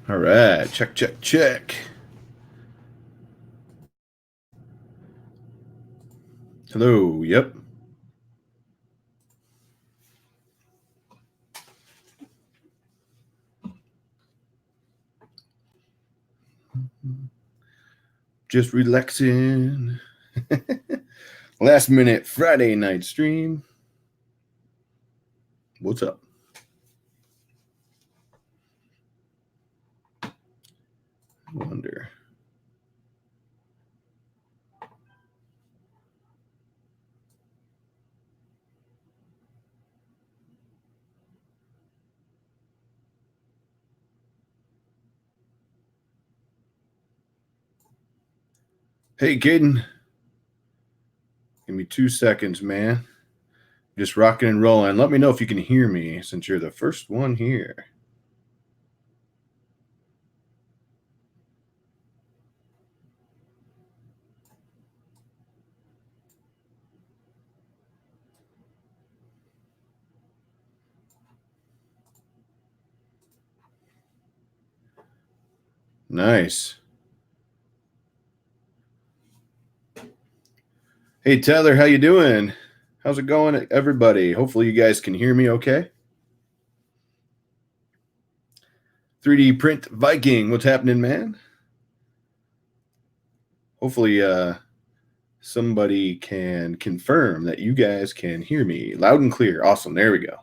All right, check, check, check. Hello, yep. Just relaxing. Last minute Friday night stream. What's up? I wonder. Hey, Caden. Give me 2 seconds, man. Just rocking and rolling. Let me know if you can hear me since you're the first one here. Nice. Hey, Tyler, how you doing? How's it going, everybody? Hopefully you guys can hear me okay. 3D Print Viking, what's happening, man? Hopefully somebody can confirm that you guys can hear me loud and clear. Awesome. There we go.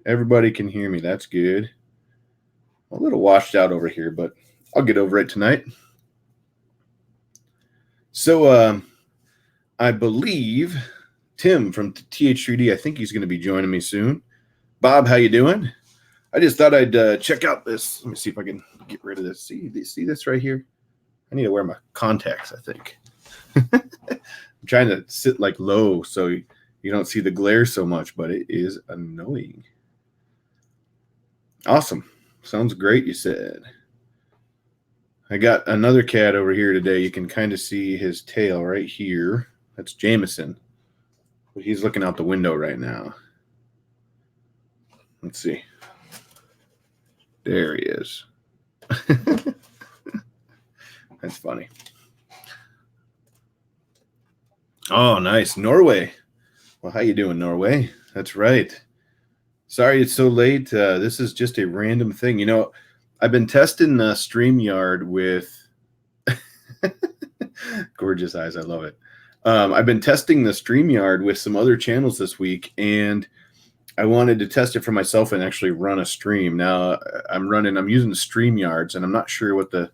Everybody can hear me. That's good. A little washed out over here, but I'll get over it tonight. So I believe Tim from TH3D, I think he's going to be joining me soon. Bob, how you doing? I just thought I'd check out this. Let me see if I can get rid of this. See this right here? I need to wear my contacts, I think. I'm trying to sit like low so you don't see the glare so much, but it is annoying. Awesome. Sounds great, you said. I got another cat over here today. You can kind of see his tail right here. That's Jameson. But he's looking out the window right now. Let's see. There he is. That's funny. Oh, nice. Norway. Well, how you doing, Norway? That's right. Sorry it's so late. This is just a random thing. You know, I've been testing StreamYard with gorgeous eyes. I love it. I've been testing the StreamYard with some other channels this week, and I wanted to test it for myself and actually run a stream. Now I'm using the StreamYards, and I'm not sure I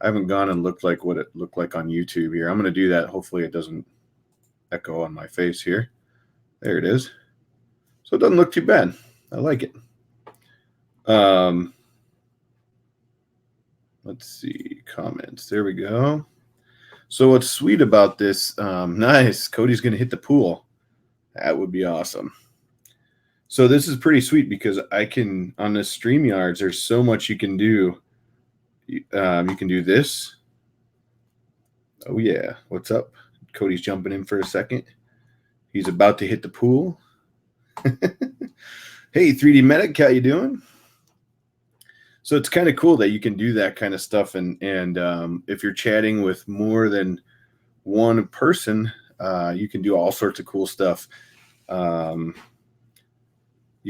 haven't gone and looked like what it looked like on YouTube here. I'm going to do that. Hopefully it doesn't echo on my face here. There it is. So it doesn't look too bad. I like it. Let's see, comments. There we go. So what's sweet about this, nice, Cody's going to hit the pool. That would be awesome. So this is pretty sweet because I can, on the StreamYards, there's so much you can do. You can do this. Oh, yeah. What's up? Cody's jumping in for a second. He's about to hit the pool. Hey, 3D Medic, how you doing? So it's kind of cool that you can do that kind of stuff. And if you're chatting with more than one person, you can do all sorts of cool stuff. You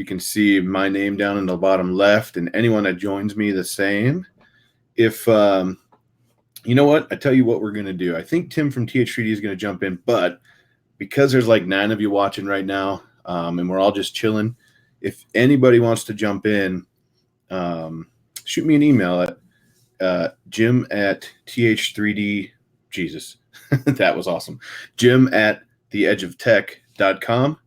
can see my name down in the bottom left, and anyone that joins me the same. If you know what, I tell you what we're going to do. I think Tim from TH3D is going to jump in, but because there's like 9 of you watching right now, and we're all just chilling, if anybody wants to jump in, shoot me an email at Jim@th3D. Jesus, that was awesome. Jim@theedgeoftech.com.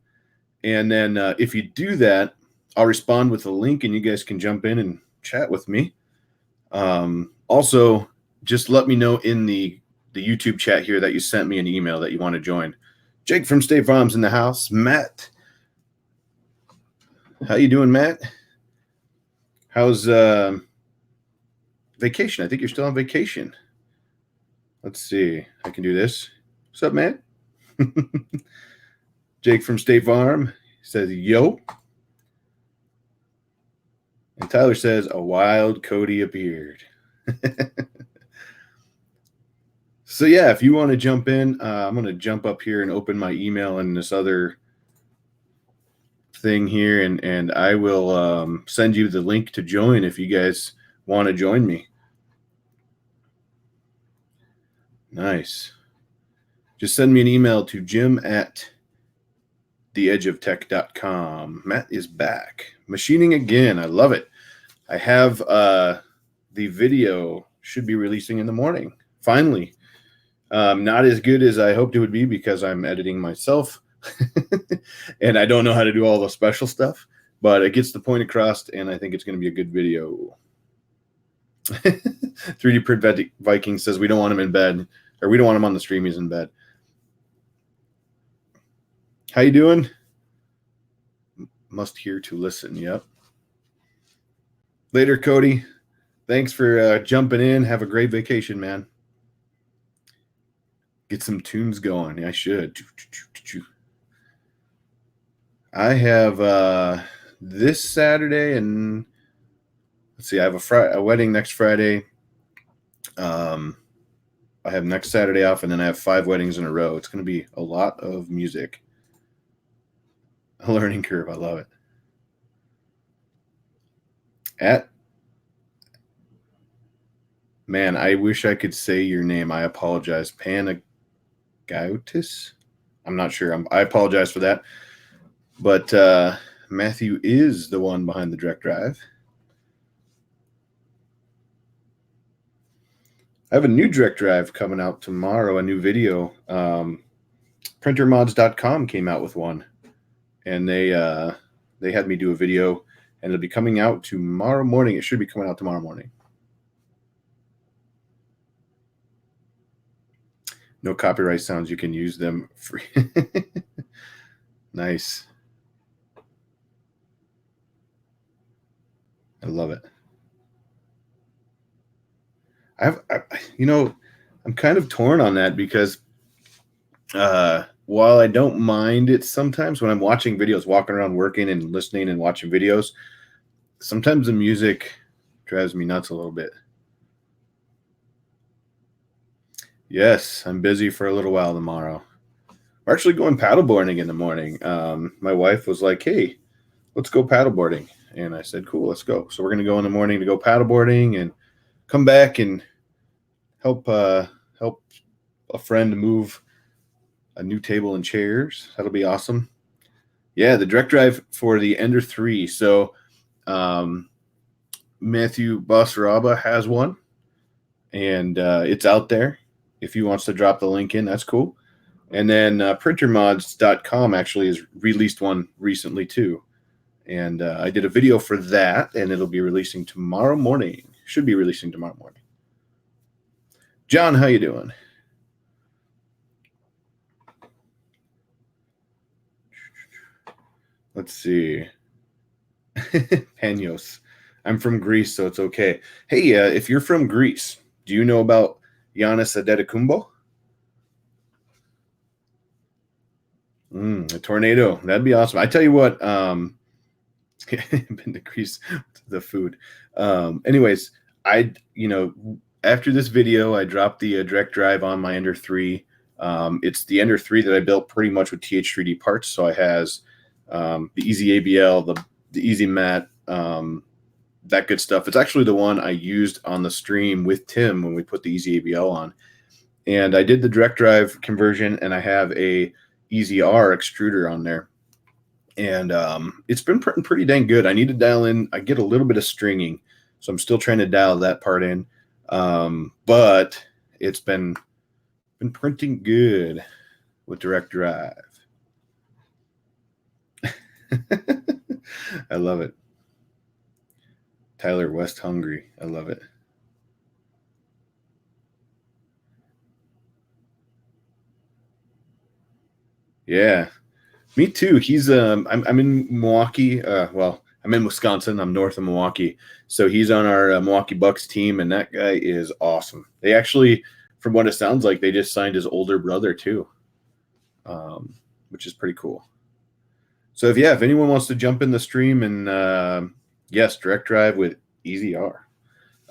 And then if you do that, I'll respond with a link, and you guys can jump in and chat with me. Also, just let me know in the YouTube chat here that you sent me an email that you want to join. Jake from State Farm's in the house. Matt, how you doing, Matt? How's vacation? I think you're still on vacation. Let's see. I can do this. What's up, Matt? Jake from State Farm says, yo. And Tyler says, a wild Cody appeared. So yeah, if you want to jump in, I'm going to jump up here and open my email and this other thing here, and I will send you the link to join if you guys want to join me. Nice. Just send me an email to jim@theedgeoftech.com. Matt is back. Machining again. I love it. I have the video should be releasing in the morning. Finally. Not as good as I hoped it would be because I'm editing myself and I don't know how to do all the special stuff, but it gets the point across and I think it's going to be a good video. 3D Print Viking says we don't want him in bed, or we don't want him on the stream. He's in bed. How you doing? Must hear to listen. Yep. Later, Cody. Thanks for jumping in. Have a great vacation, man. Get some tunes going. I should. I have this Saturday and let's see. I have a wedding next Friday. I have next Saturday off, and then I have 5 weddings in a row. It's going to be a lot of music. A learning curve. I love it. Man, I wish I could say your name. I apologize. Panagautis? I'm not sure. I apologize for that. But Matthew is the one behind the direct drive. I have a new direct drive coming out tomorrow, a new video. Printermods.com came out with one, and they had me do a video, and it'll be coming out tomorrow morning. It should be coming out tomorrow morning. No copyright sounds. You can use them free. Nice. I love it. I'm kind of torn on that because while I don't mind it sometimes when I'm watching videos, walking around working and listening and watching videos, sometimes the music drives me nuts a little bit. Yes, I'm busy for a little while tomorrow. We're actually going paddleboarding in the morning. My wife was like, hey, let's go paddleboarding. And I said, cool, let's go. So we're going to go in the morning to go paddleboarding and come back and help a friend move a new table and chairs. That'll be awesome. Yeah, the direct drive for the Ender 3. So Matthew Basaraba has one, and it's out there. If he wants to drop the link in, that's cool. And then printermods.com actually has released one recently too. And I did a video for that, and it'll be releasing tomorrow morning. Should be releasing tomorrow morning. John, how you doing? Let's see. Panos. I'm from Greece, so it's okay. Hey, if you're from Greece, do you know about Giannis Antetokounmpo? A tornado. That'd be awesome. I tell you what, been to Greece, the food. Anyways, after this video, I dropped the direct drive on my Ender 3. It's the Ender 3 that I built pretty much with TH3D parts. So it has the Easy ABL, the Easy Mat, that good stuff. It's actually the one I used on the stream with Tim when we put the Easy ABL on. And I did the direct drive conversion, and I have a Easy R extruder on there. And it's been pretty dang good. I need to dial in. I get a little bit of stringing, so I'm still trying to dial that part in. But it's been printing good with direct drive. I love it. Tyler West hungry. I love it. Yeah, me too. He's I'm in Milwaukee. Well, I'm in Wisconsin. I'm north of Milwaukee, so he's on our Milwaukee Bucks team, and that guy is awesome. They actually, from what it sounds like, they just signed his older brother too, which is pretty cool. So if anyone wants to jump in the stream and Yes, direct drive with Easy R.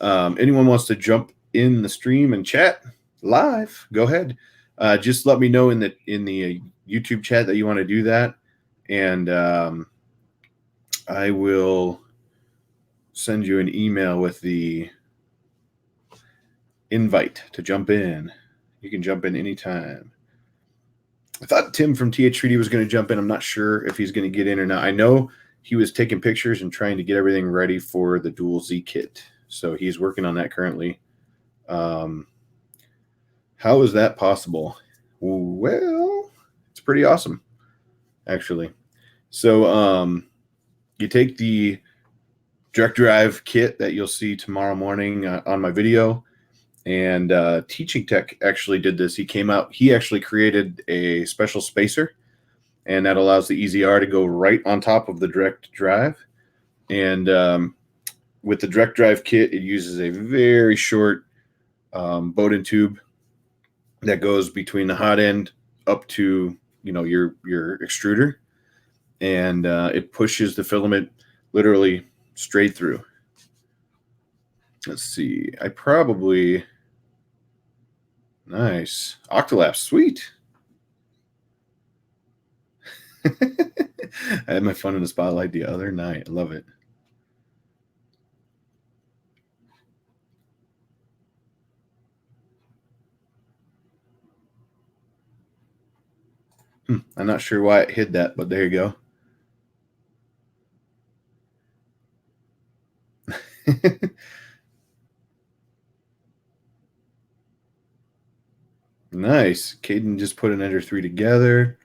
Anyone wants to jump in the stream and chat live? Go ahead. Just let me know in the YouTube chat that you want to do that, and I will send you an email with the invite to jump in. You can jump in anytime. I thought Tim from TH3D was going to jump in. I'm not sure if he's going to get in or not. I know he was taking pictures and trying to get everything ready for the Dual Z kit. So he's working on that currently. How is that possible? Well, it's pretty awesome, actually. So you take the direct drive kit that you'll see tomorrow morning on my video, and Teaching Tech actually did this. He actually created a special spacer, and that allows the EZR to go right on top of the direct drive. And with the direct drive kit, it uses a very short Bowden tube that goes between the hot end up to your extruder, and it pushes the filament literally straight through. Let's see. Nice. Octolapse, sweet. I had my fun in the spotlight the other night. I love it. I'm not sure why it hid that, but there you go. Nice. Caden just put an Ender 3 together.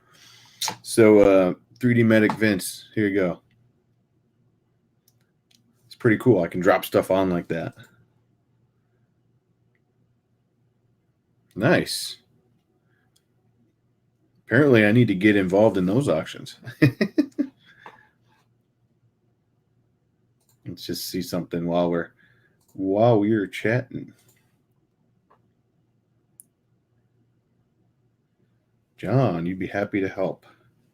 So 3D Medic Vince, here you go. It's pretty cool. I can drop stuff on like that. Nice. Apparently I need to get involved in those auctions. Let's just see something while we're chatting. John, you'd be happy to help.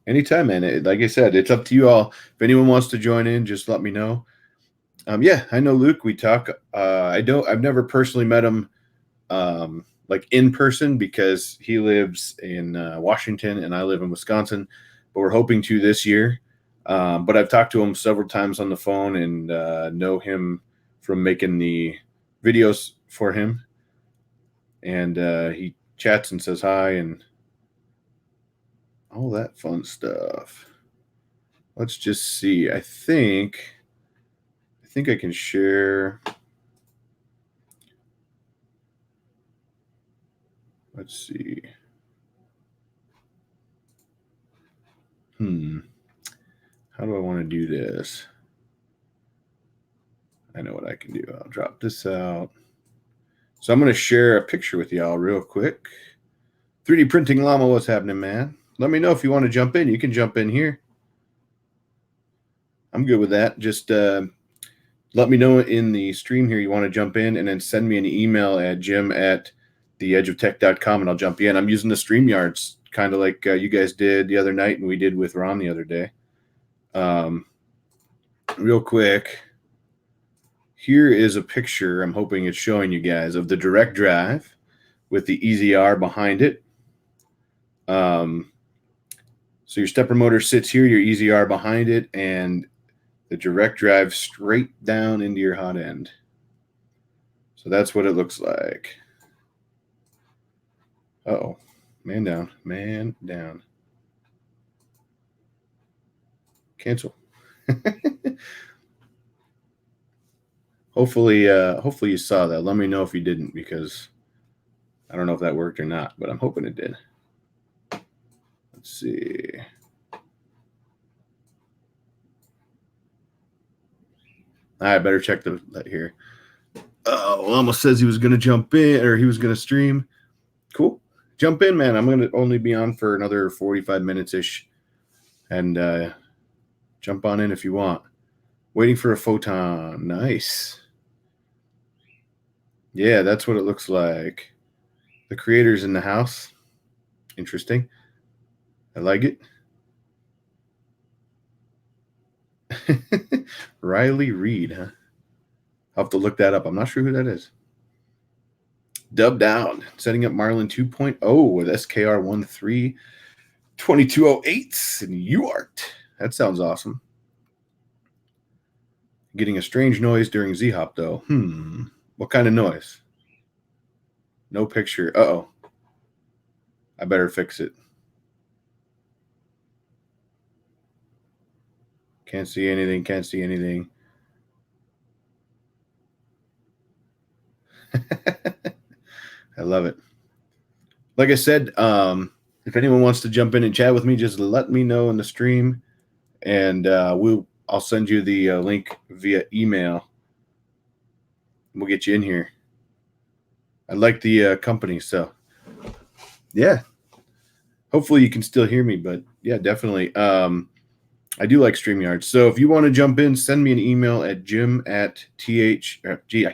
Anytime, man. Like I said, it's up to you all. If anyone wants to join in, just let me know. Yeah, I know Luke. We talk. I've never personally met him like in person because he lives in Washington and I live in Wisconsin, but we're hoping to this year. But I've talked to him several times on the phone and know him from making the videos for him. And he chats and says hi and all that fun stuff. Let's just see. I think I can share. Let's see. How do I want to do this? I know what I can do. I'll drop this out. So I'm going to share a picture with y'all real quick. 3D Printing Llama, what's happening, man? Let me know if you want to jump in. You can jump in here. I'm good with that. Just let me know in the stream here you want to jump in, and then send me an email at jim@theedgeoftech.com, and I'll jump in. I'm using the StreamYards, kind of like you guys did the other night and we did with Ron the other day. Real quick, here is a picture, I'm hoping it's showing you guys, of the direct drive with the EZR behind it. So your stepper motor sits here, your EZR behind it, and the direct drive straight down into your hot end. So that's what it looks like. Uh-oh. Man down. Man down. Cancel. Hopefully you saw that. Let me know if you didn't, because I don't know if that worked or not, but I'm hoping it did. Let's see. I better check that here. Oh, almost says he was going to jump in, or he was going to stream. Cool. Jump in, man. I'm going to only be on for another 45 minutes-ish. And jump on in if you want. Waiting for a photon. Nice. Yeah, that's what it looks like. The creator's in the house. Interesting. I like it. Riley Reed, huh? I'll have to look that up. I'm not sure who that is. Dub Down, setting up Marlin 2.0 with SKR 132208s and UART. That sounds awesome. Getting a strange noise during Z-Hop, though. What kind of noise? No picture. Uh-oh. I better fix it. Can't see anything. Can't see anything. I love it. Like I said, if anyone wants to jump in and chat with me, just let me know in the stream, and I'll send you the link via email. We'll get you in here. I like the company, so yeah. Hopefully you can still hear me, but yeah, definitely. I do like StreamYard. So if you want to jump in, send me an email at I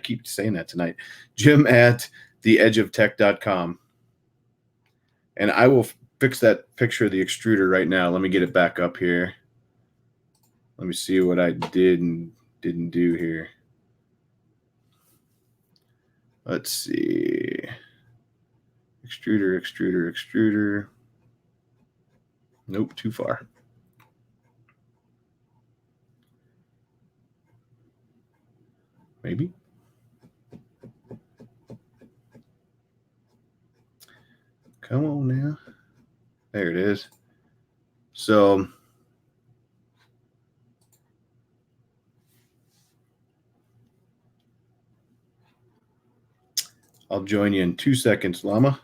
keep saying that tonight. jim@theedgeoftech.com. And I will fix that picture of the extruder right now. Let me get it back up here. Let me see what I did and didn't do here. Let's see. Extruder. Nope, too far. Maybe. Come on now. There it is. So I'll join you in 2 seconds, Llama.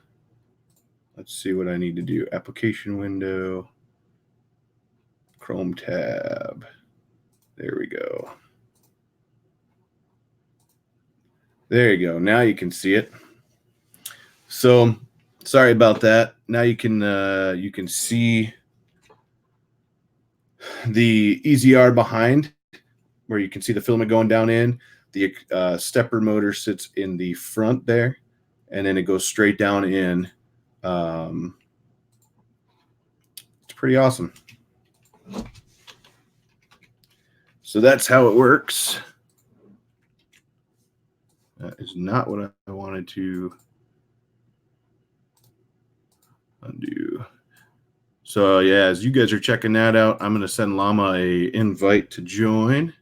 Let's see what I need to do. Application window, Chrome tab. There we go. There you go. Now you can see it. So sorry about that. Now you can see the EZR behind, where you can see the filament going down in. The stepper motor sits in the front there, and then it goes straight down in. It's pretty awesome. So that's how it works. That is not what I wanted to undo. So yeah, as you guys are checking that out, I'm going to send Llama a invite to join.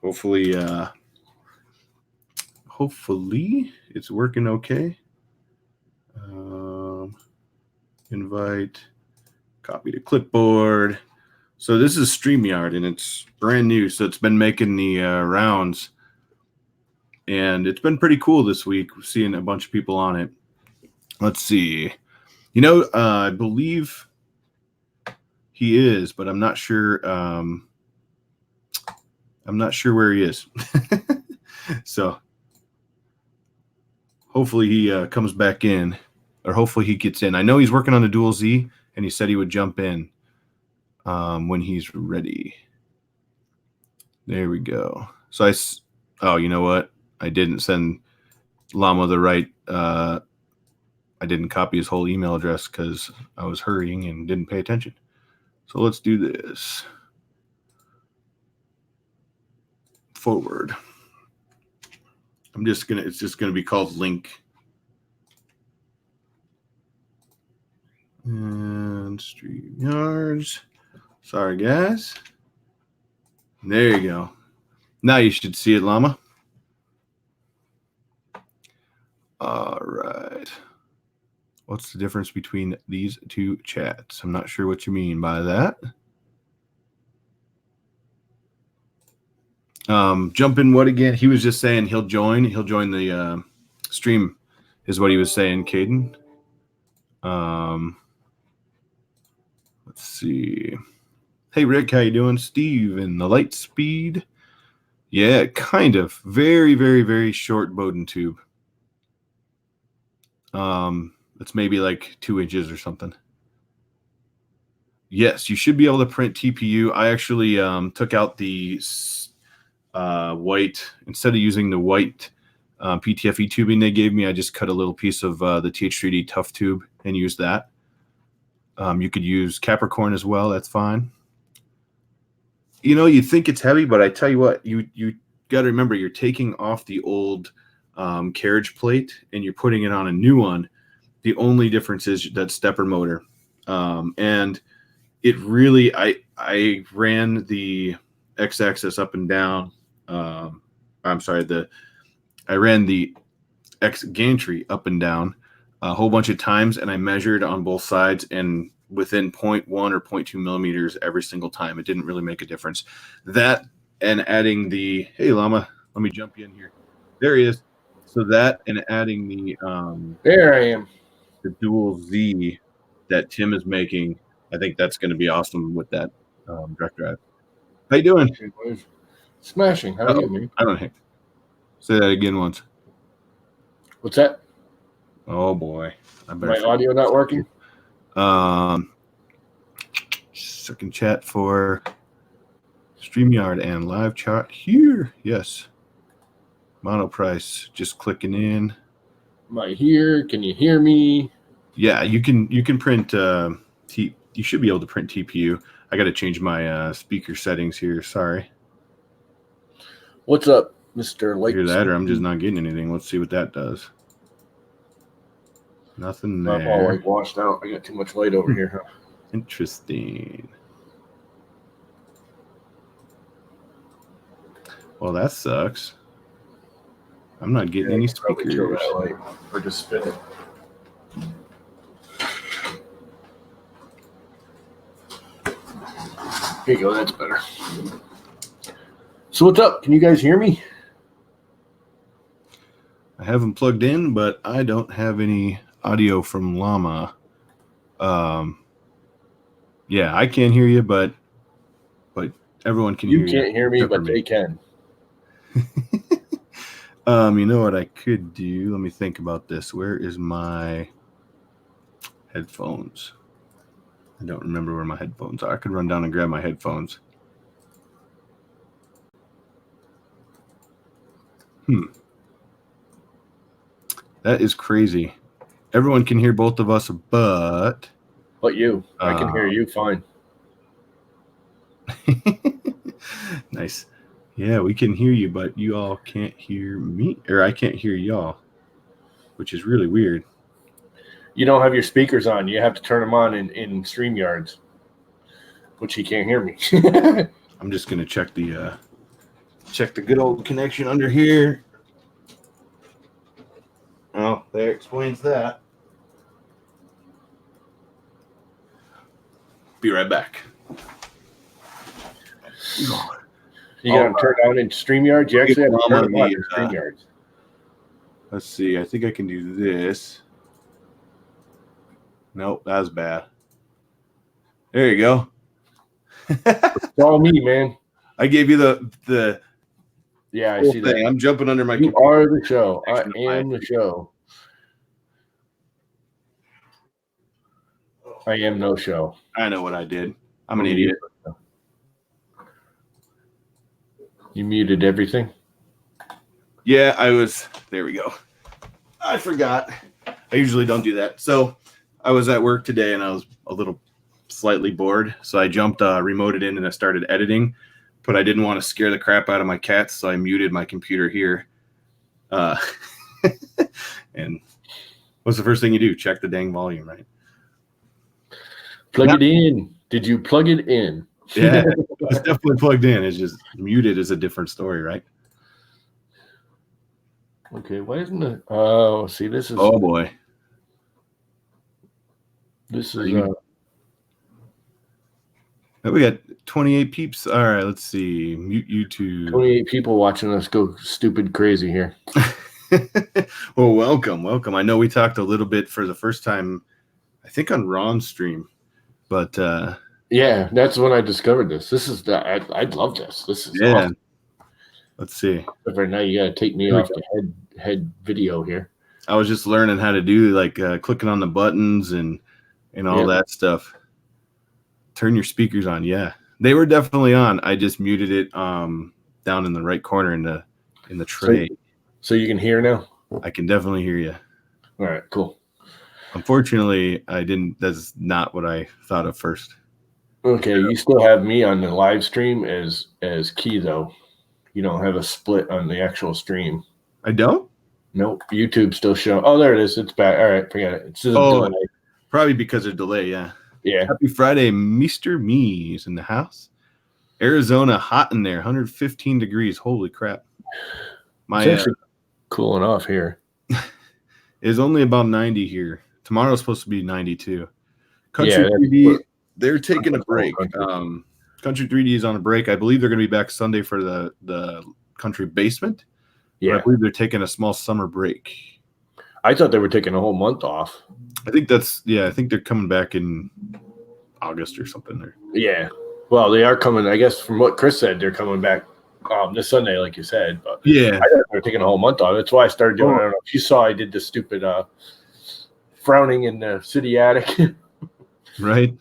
Hopefully it's working okay. Invite, copy to clipboard. So this is StreamYard, and it's brand new, so it's been making the rounds. And it's been pretty cool this week, seeing a bunch of people on it. Let's see. You know, I believe he is, but I'm not sure. I'm not sure where he is. So hopefully he comes back in, or hopefully he gets in. I know he's working on a dual Z, and he said he would jump in when he's ready. There we go. So oh, you know what? I didn't send Llama the right. I didn't copy his whole email address because I was hurrying and didn't pay attention. So let's do this. Forward. It's just gonna be called link. And StreamYards. Sorry guys. There you go. Now you should see it, Llama. All right. What's the difference between these two chats? I'm not sure what you mean by that. Jump in what again? He was just saying he'll join the stream is what he was saying, Caden. Let's see. Hey Rick, how you doing? Steve and the light speed. Yeah, kind of. Very, very, very short Bowden tube. It's maybe like 2 inches or something. Yes, you should be able to print TPU. I actually took out the white, instead of using the white PTFE tubing they gave me, I just cut a little piece of the TH3D tough tube and used that. You could use Capricorn as well. That's fine. You know, you think it's heavy, but I tell you what, you got to remember you're taking off the old carriage plate and you're putting it on a new one. The only difference is that stepper motor, and it really I ran the x-axis up and down. I'm sorry, I ran the X gantry up and down a whole bunch of times, and I measured on both sides, and within 0.1 or 0.2 millimeters every single time. It didn't really make a difference. That and adding the, hey Llama, let me jump you in here. There he is. So that and adding the there I am. The dual Z that Tim is making, I think that's going to be awesome with that direct drive. How you doing? Smashing. How are you, man? I don't know. Say that again once. What's that? Oh boy, My audio not working. Second chat for StreamYard and live chat here. Yes. Mono price. Just clicking in. Am I here? Can you hear me? Yeah, you can print. You should be able to print TPU. I got to change my speaker settings here. Sorry. What's up, Mr. Lake? Hear that, or I'm just not getting anything. Let's see what that does. Nothing there. I'm all like washed out. I got too much light over here. Huh? Interesting. Well, that sucks. I'm not getting any speakers. That light or just spin it. Here you go. That's better. So what's up? Can you guys hear me? I have them plugged in, but I don't have any audio from Llama. Yeah, I can't hear you, but everyone can hear you. You can't hear me, but they can. You know what I could do? Let me think about this. Where is my headphones? I don't remember where my headphones are. I could run down and grab my headphones. That is crazy. Everyone can hear both of us, but you. I can hear you fine. Nice. Yeah, we can hear you, but you all can't hear me, or I can't hear y'all, which is really weird. You don't have your speakers on. You have to turn them on in StreamYards, which he can't hear me. I'm just gonna check the good old connection under here. Oh, that explains that. Be right back. You got them turned on in StreamYard? You actually have to turn them on in StreamYard. Let's see. I think I can do this. Nope, that was bad. There you go. It's all me, man. I gave you the yeah, I see that. I'm jumping under my You are the show. I am the show. I am no show. I know what I did. I'm an idiot. You muted everything? Yeah, I was. There we go. I forgot. I usually don't do that. So I was at work today and I was a little slightly bored. So I jumped, remoted in and I started editing. But I didn't want to scare the crap out of my cats, so I muted my computer here. And what's the first thing you do? Check the dang volume, right? Plug it in. Did you plug it in? Yeah, it's definitely plugged in. It's just muted is a different story, right? Okay, why isn't it? Oh, see, this is. Oh boy. This is. We got 28 peeps. All right, let's see. Mute YouTube. 28 people watching us go stupid crazy here. Well, welcome. I know we talked a little bit for the first time, I think on Ron's stream, but yeah, that's when I discovered this. This is I love this. This is awesome. Let's see. But right now you got to take me off the head video here. I was just learning how to do like clicking on the buttons and all that stuff. Turn your speakers on. Yeah, they were definitely on. I just muted it down in the right corner in the tray. So you can hear now? I can definitely hear you. All right, cool. Unfortunately, I didn't. That's not what I thought of first. Okay, you still have me on the live stream as key though. You don't have a split on the actual stream. I don't. Nope. YouTube still showing. Oh, there it is. It's back. All right, forget it. It's just a delay. Probably because of delay. Yeah. Yeah. Happy Friday, Mr. Me's in the house. Arizona, hot in there, 115 degrees. Holy crap! It's actually cooling off here. It's only about 90 here. Tomorrow's supposed to be 92. Country Yeah, 3D, they're taking a break. Country 3D is on a break. I believe they're going to be back Sunday for the country basement. Yeah, I believe they're taking a small summer break. I thought they were taking a whole month off. I think I think they're coming back in August or something there. Yeah. Well, they are coming, I guess, from what Chris said, they're coming back this Sunday, like you said. But yeah, I thought they were taking a whole month off. That's why I started doing it. I don't know if you saw I did the stupid frowning in the city attic. Right.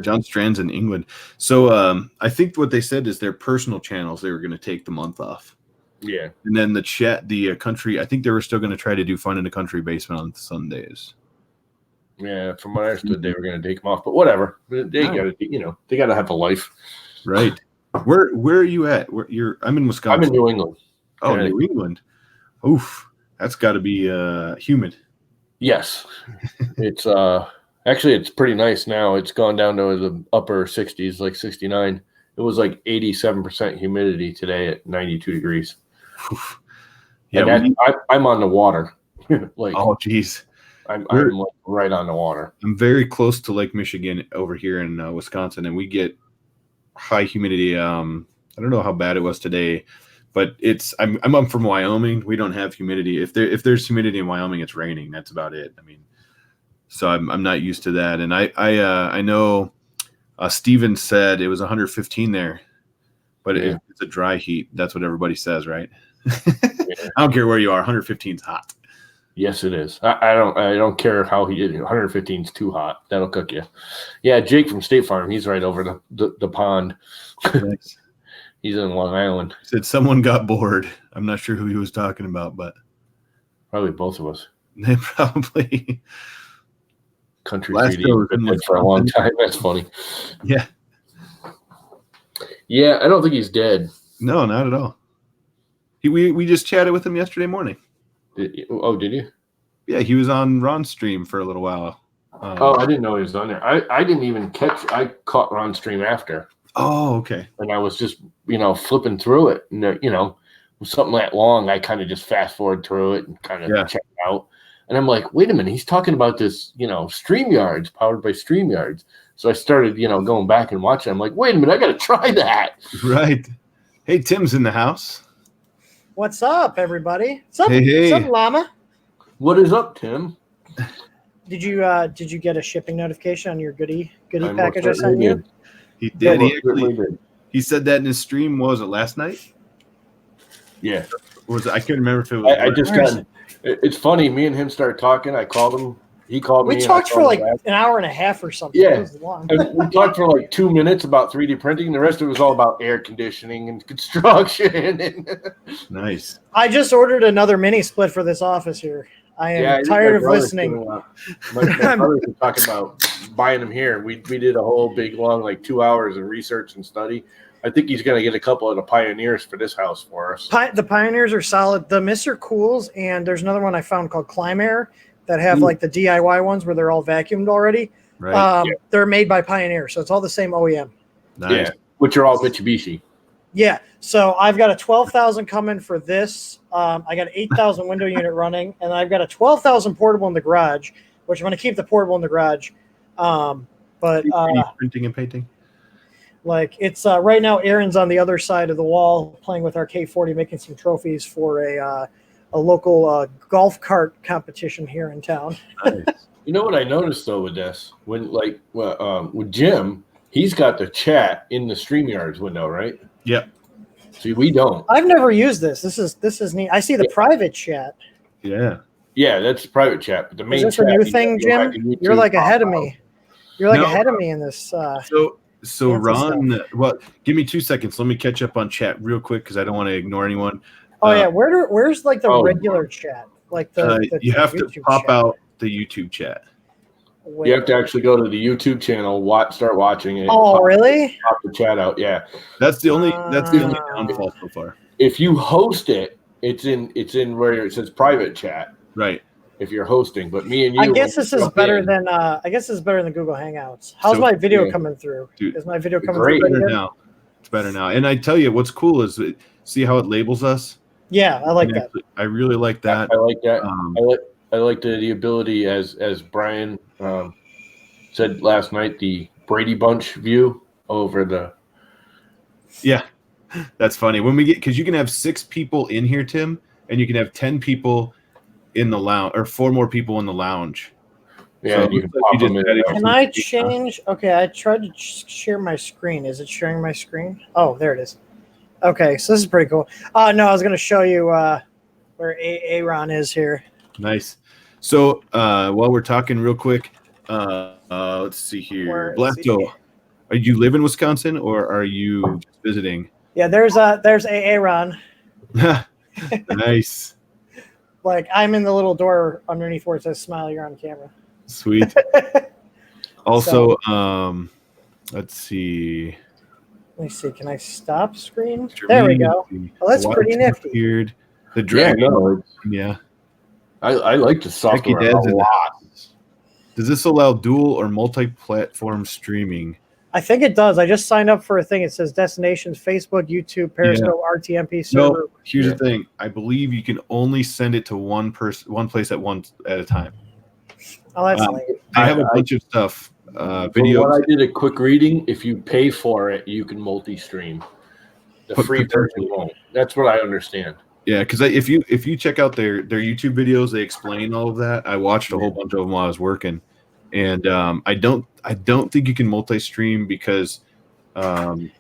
John Strand's in England. So I think what they said is their personal channels, they were going to take the month off. Yeah. And then the country, I think they were still going to try to do fun in the country basement on Sundays. Yeah, from what I understood, they were going to take them off, but whatever. They got to, they got to have a life. Right. Where are you at? I'm in Wisconsin. I'm in New England. Oh, New England. Oof. That's got to be humid. Yes. It's actually it's pretty nice now. It's gone down to the upper 60s, like 69. It was like 87% humidity today at 92 degrees. Oof. Yeah, and I'm on the water. Like, oh, geez. I'm like right on the water. I'm very close to Lake Michigan over here in Wisconsin, and we get high humidity. I don't know how bad it was today, but I'm up from Wyoming. We don't have humidity. If there's humidity in Wyoming, it's raining. That's about it. I mean, so I'm not used to that. And I know Steven said it was 115 there, but it's a dry heat. That's what everybody says, right? Yeah. I don't care where you are. 115 is hot. Yes, it is. I don't care how he did it. 115 is too hot. That'll cook you. Yeah, Jake from State Farm. He's right over the pond. Nice. He's in Long Island. He said someone got bored. I'm not sure who he was talking about, but probably both of us. They probably country 3D been for a long time. That's funny. Yeah. Yeah, I don't think he's dead. No, not at all. We just chatted with him yesterday morning. Did you? Yeah, he was on Ron's stream for a little while. I didn't know he was on there. I didn't even I caught Ron's stream after. Oh, okay. And I was just, flipping through it. And, with something that long, I kind of just fast forward through it and kind of check it out. And I'm like, wait a minute, he's talking about this, StreamYards, powered by StreamYards. So I started, going back and watching. I'm like, wait a minute, I got to try that. Right. Hey, Tim's in the house. What's up, everybody? What's up, hey. What's up, Llama? What is up, Tim? Did you get a shipping notification on your goodie package I sent you? He did. He said that in his stream. Was it last night? Yeah. I couldn't remember if it was. I just got. It's funny. Me and him started talking. I called him. He called me. We talked for like an hour and a half or something. Yeah. It was long. We talked for like 2 minutes about 3D printing. The rest of it was all about air conditioning and construction. Nice. I just ordered another mini split for this office here. I am tired of listening. My brothers were talking about buying them here. We did a whole big long, like 2 hours of research and study. I think he's going to get a couple of the Pioneers for this house for us. The Pioneers are solid. The Mr. Cools, and there's another one I found called Climb Air that have like the DIY ones where they're all vacuumed already. Right. They're made by Pioneer, so it's all the same OEM. Nice. Yeah, which are all Mitsubishi. Yeah, so I've got a 12,000 coming for this. I got an 8,000 window unit running, and I've got a 12,000 portable in the garage, which I'm going to keep the portable in the garage. But printing and painting. Like it's right now, Aaron's on the other side of the wall playing with our K40, making some trophies for a local golf cart competition here in town. Nice. You know what I noticed though with this, with Jim, he's got the chat in the StreamYards window, right? Yep. See, we don't. I've never used this. This is neat. I see the private chat. Yeah. Yeah, that's private chat. But the main is this a new thing, Jim? You're like ahead of me. You're like ahead of me in this. So Ron, well, give me 2 seconds. Let me catch up on chat real quick because I don't want to ignore anyone. Oh yeah, where's like the regular chat? Like the you have to YouTube pop chat. out the YouTube chat. You have to actually go to the YouTube channel, start watching it. Oh, really? Pop the chat out. Yeah, that's the only downfall so far. If you host it, it's in where it says private chat. Right. If you're hosting, but me and you. I guess this is better than Google Hangouts. How's my video coming through? Dude, is my video coming great. through better now? It's better now. And I tell you, what's cool is see how it labels us. Yeah, I like that. I really like that. I like that. I like the ability as Brian said last night, the Brady Bunch view over the. Yeah, that's funny. When we get, because you can have 6 people in here, Tim, and you can have 10 people in the lounge, or 4 more people in the lounge. Yeah, so you can pop them in. Can I change? Okay, I tried to share my screen. Is it sharing my screen? Oh, there it is. Okay, so this is pretty cool. No, I was going to show you where Aaron is here. Nice. So while we're talking real quick, let's see here. Blasto, are you live in Wisconsin or are you just visiting? Yeah, there's Aaron. Nice. Like, I'm in the little door underneath where it says "Smile, you're on camera." Sweet. Also, let's see. Let me see. Can I stop screen? There we go. Oh, that's pretty nifty. Appeared. The dragon. Yeah. I like the software a lot. Does this allow dual or multi-platform streaming? I think it does. I just signed up for a thing. It says destinations: Facebook, YouTube, Periscope, RTMP server. No, here's the thing. I believe you can only send it to one place at a time. Oh, that's late. I have a bunch of stuff. Videos. What I did a quick reading. If you pay for it, you can multi-stream. The free version won't. That's what I understand. Yeah, because if you check out their YouTube videos, they explain all of that. I watched a whole bunch of them while I was working, and I don't think you can multi-stream because I'm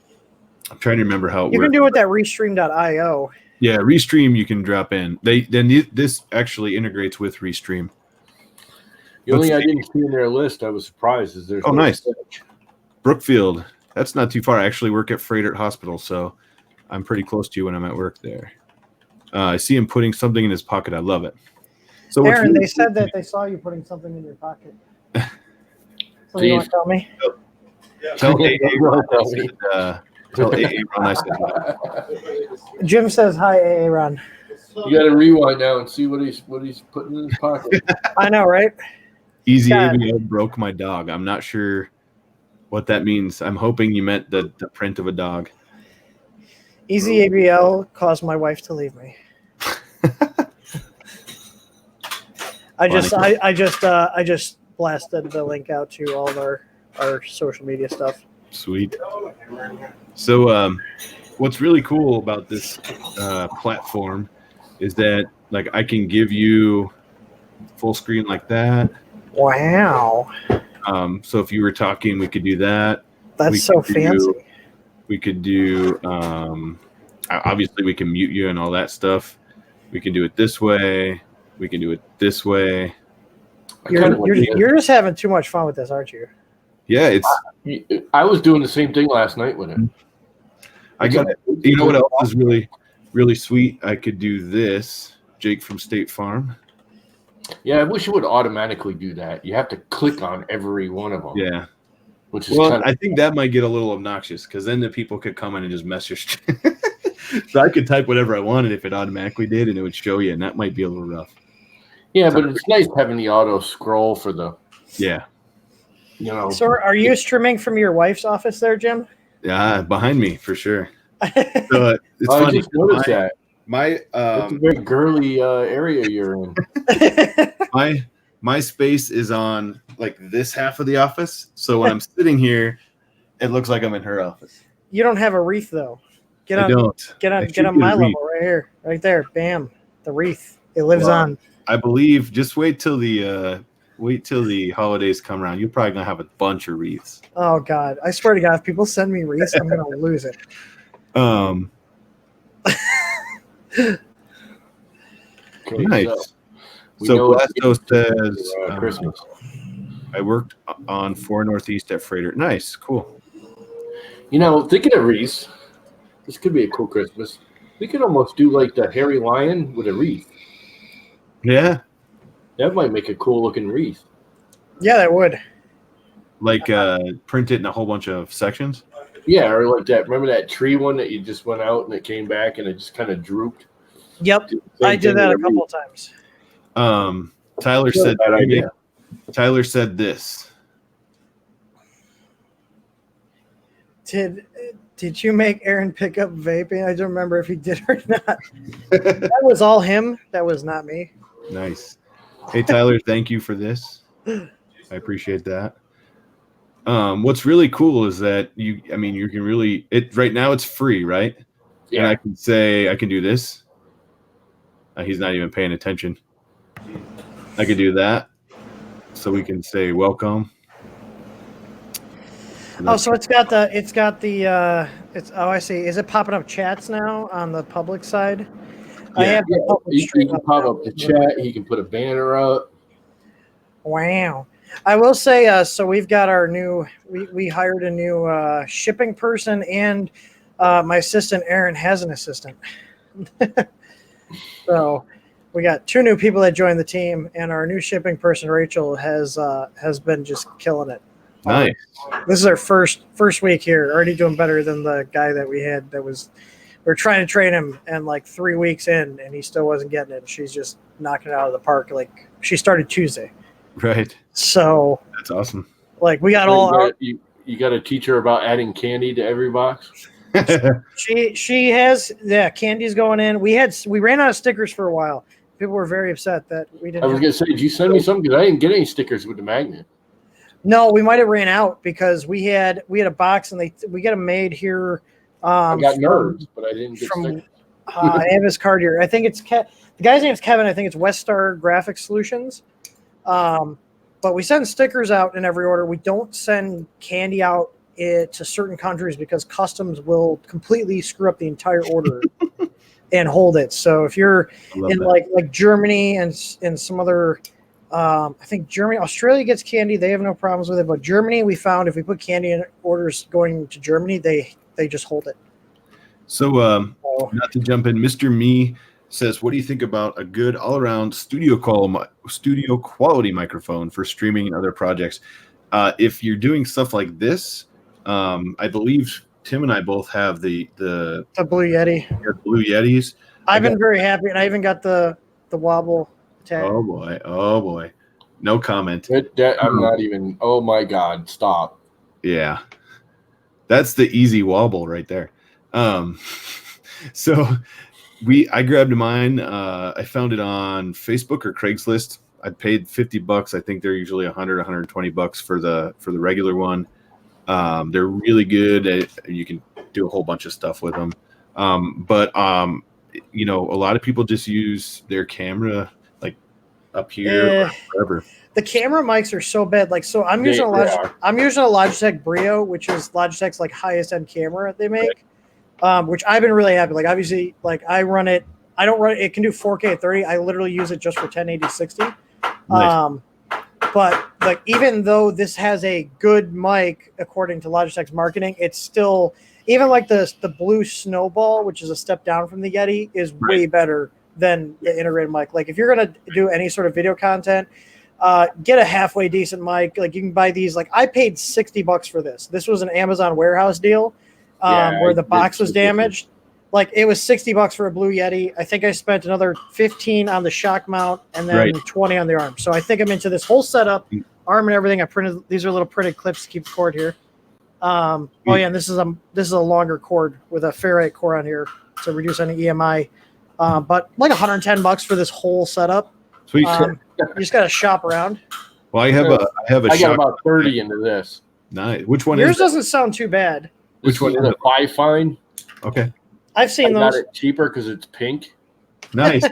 trying to remember how it works. You can do it with that Restream.io. Yeah, Restream you can drop in. This actually integrates with Restream. The only thing I didn't see in their list, I was surprised, is there's nice. Search. Brookfield. That's not too far. I actually work at Freighter Hospital, so I'm pretty close to you when I'm at work there. I see him putting something in his pocket. I love it. So Aaron, they said that they saw you putting something in your pocket. Something you want to tell me? Tell AA Ron I said hi. Jim says hi, AA Ron. You got to rewind now and see what he's putting in his pocket. I know, right? Easy ABL broke my dog. I'm not sure what that means. I'm hoping you meant the print of a dog. Easy ABL caused my wife to leave me. I just blasted the link out to all of our social media stuff. Sweet. So what's really cool about this platform is that like I can give you full screen like that. Wow. So if you were talking, we could do that. That's so fancy. We could do obviously we can mute you and all that stuff. We can do it this way. We can do it this way. You're just having too much fun with this, aren't you? Yeah, I was doing the same thing last night with it. I got it. You know what else is really, really sweet? I could do this. Jake from State Farm. Yeah, I wish it would automatically do that. You have to click on every one of them. Yeah. Which is I think that might get a little obnoxious because then the people could come in and just mess your stream. So I could type whatever I wanted if it automatically did, and it would show you, and that might be a little rough. Yeah, but it's nice having the auto scroll for the. Yeah. You know. So are you streaming from your wife's office there, Jim? Yeah, behind me for sure. So it's funny. I just noticed that. It's a very girly area you're in. My space is on like this half of the office, so when I'm sitting here, it looks like I'm in her office. You don't have a wreath though. Get on my level right here, right there. Bam, the wreath. It lives on. I believe. Just wait till the holidays come around. You're probably gonna have a bunch of wreaths. Oh God, I swear to God, if people send me wreaths, I'm gonna lose it. Okay, nice. So Blasto says Christmas. I worked on 4 Northeast at Freighter. Nice, cool. You know, thinking of wreaths, this could be a cool Christmas. We could almost do like the hairy lion with a wreath. Yeah. That might make a cool looking wreath. Yeah, that would. Like print it in a whole bunch of sections? Yeah, or like that. Remember that tree one that you just went out and it came back and it just kind of drooped? Yep. I did that a couple of times. Tyler said that idea. Tyler said this. Did you make Aaron pick up vaping? I don't remember if he did or not. That was all him. That was not me. Nice. Hey, Tyler, thank you for this. I appreciate that. What's really cool is that you can really, right now it's free, right? Yeah. And I can say, I can do this. He's not even paying attention. I could do that. So we can say welcome. Oh, so I see. Is it popping up chats now on the public side? Yeah. I have the public He stream can pop up the chat. He can put a banner up. Wow. I will say, so we've got our new, we hired a new shipping person, and my assistant, Aaron, has an assistant. So we got 2 new people that joined the team, and our new shipping person, Rachel, has been just killing it. Nice. This is our first week here, already doing better than the guy that we had we were trying to train him, and like 3 weeks in, and he still wasn't getting it. She's just knocking it out of the park. Like, she started Tuesday. Right. So that's awesome. Like, we got you got to teach her about adding candy to every box. She has, candy's going in. We ran out of stickers for a while. People were very upset that we didn't. I was gonna say, did you send me some? Because I didn't get any stickers with the magnet. No, we might have ran out because we had a box, and we got them made here. I got nerds, but I didn't get stickers. I have his card here. I think it's the guy's name is Kevin. I think it's West Star Graphic Solutions. But we send stickers out in every order. We don't send candy out to certain countries because customs will completely screw up the entire order and hold it. So if you're in like Germany and some other, I think Germany, Australia gets candy. They have no problems with it. But Germany, we found if we put candy in orders going to Germany, they just hold it. So not to jump in, Mr. Me says, what do you think about a good all-around studio quality microphone for streaming and other projects? If you're doing stuff like this, I believe Tim and I both have the Blue Yeti. Blue Yetis. I've been very happy, and I even got the wobble tag. Oh boy, no comment. I'm not even. Oh my God, stop. Yeah, that's the easy wobble right there. So I grabbed mine. I found it on Facebook or Craigslist. I paid $50. I think they're usually $100-$120 for the regular one. They're really good. You can do a whole bunch of stuff with them. But a lot of people just use their camera like up here or wherever. The camera mics are so bad. Like, so I'm using a Logitech Brio, which is Logitech's like highest end camera they make. Which I've been really happy. Like, obviously, like I run it. I don't run it. It can do 4K at 30. I literally use it just for 1080 60. Nice. But like, even though this has a good mic according to Logitech's marketing, it's still, even like the Blue Snowball, which is a step down from the Yeti, is way better than the integrated mic. Like, if you're gonna do any sort of video content, get a halfway decent mic. Like, you can buy these. Like, I paid $60 for this. This was an Amazon warehouse deal. Where the box was damaged. Like, it was $60 for a Blue Yeti. I think I spent another $15 on the shock mount and then $20 on the arm. So I think I'm into this whole setup, arm and everything. I printed, these are little printed clips to keep the cord here. And this is a longer cord with a ferrite core on here to reduce any EMI. But like $110 for this whole setup. Sweet. You just got to shop around. Well, I got about 30 into this. Nice. Which one? Yours doesn't sound too bad. Which one is it? Fine. Okay. I've seen those. I got it cheaper because it's pink. Nice.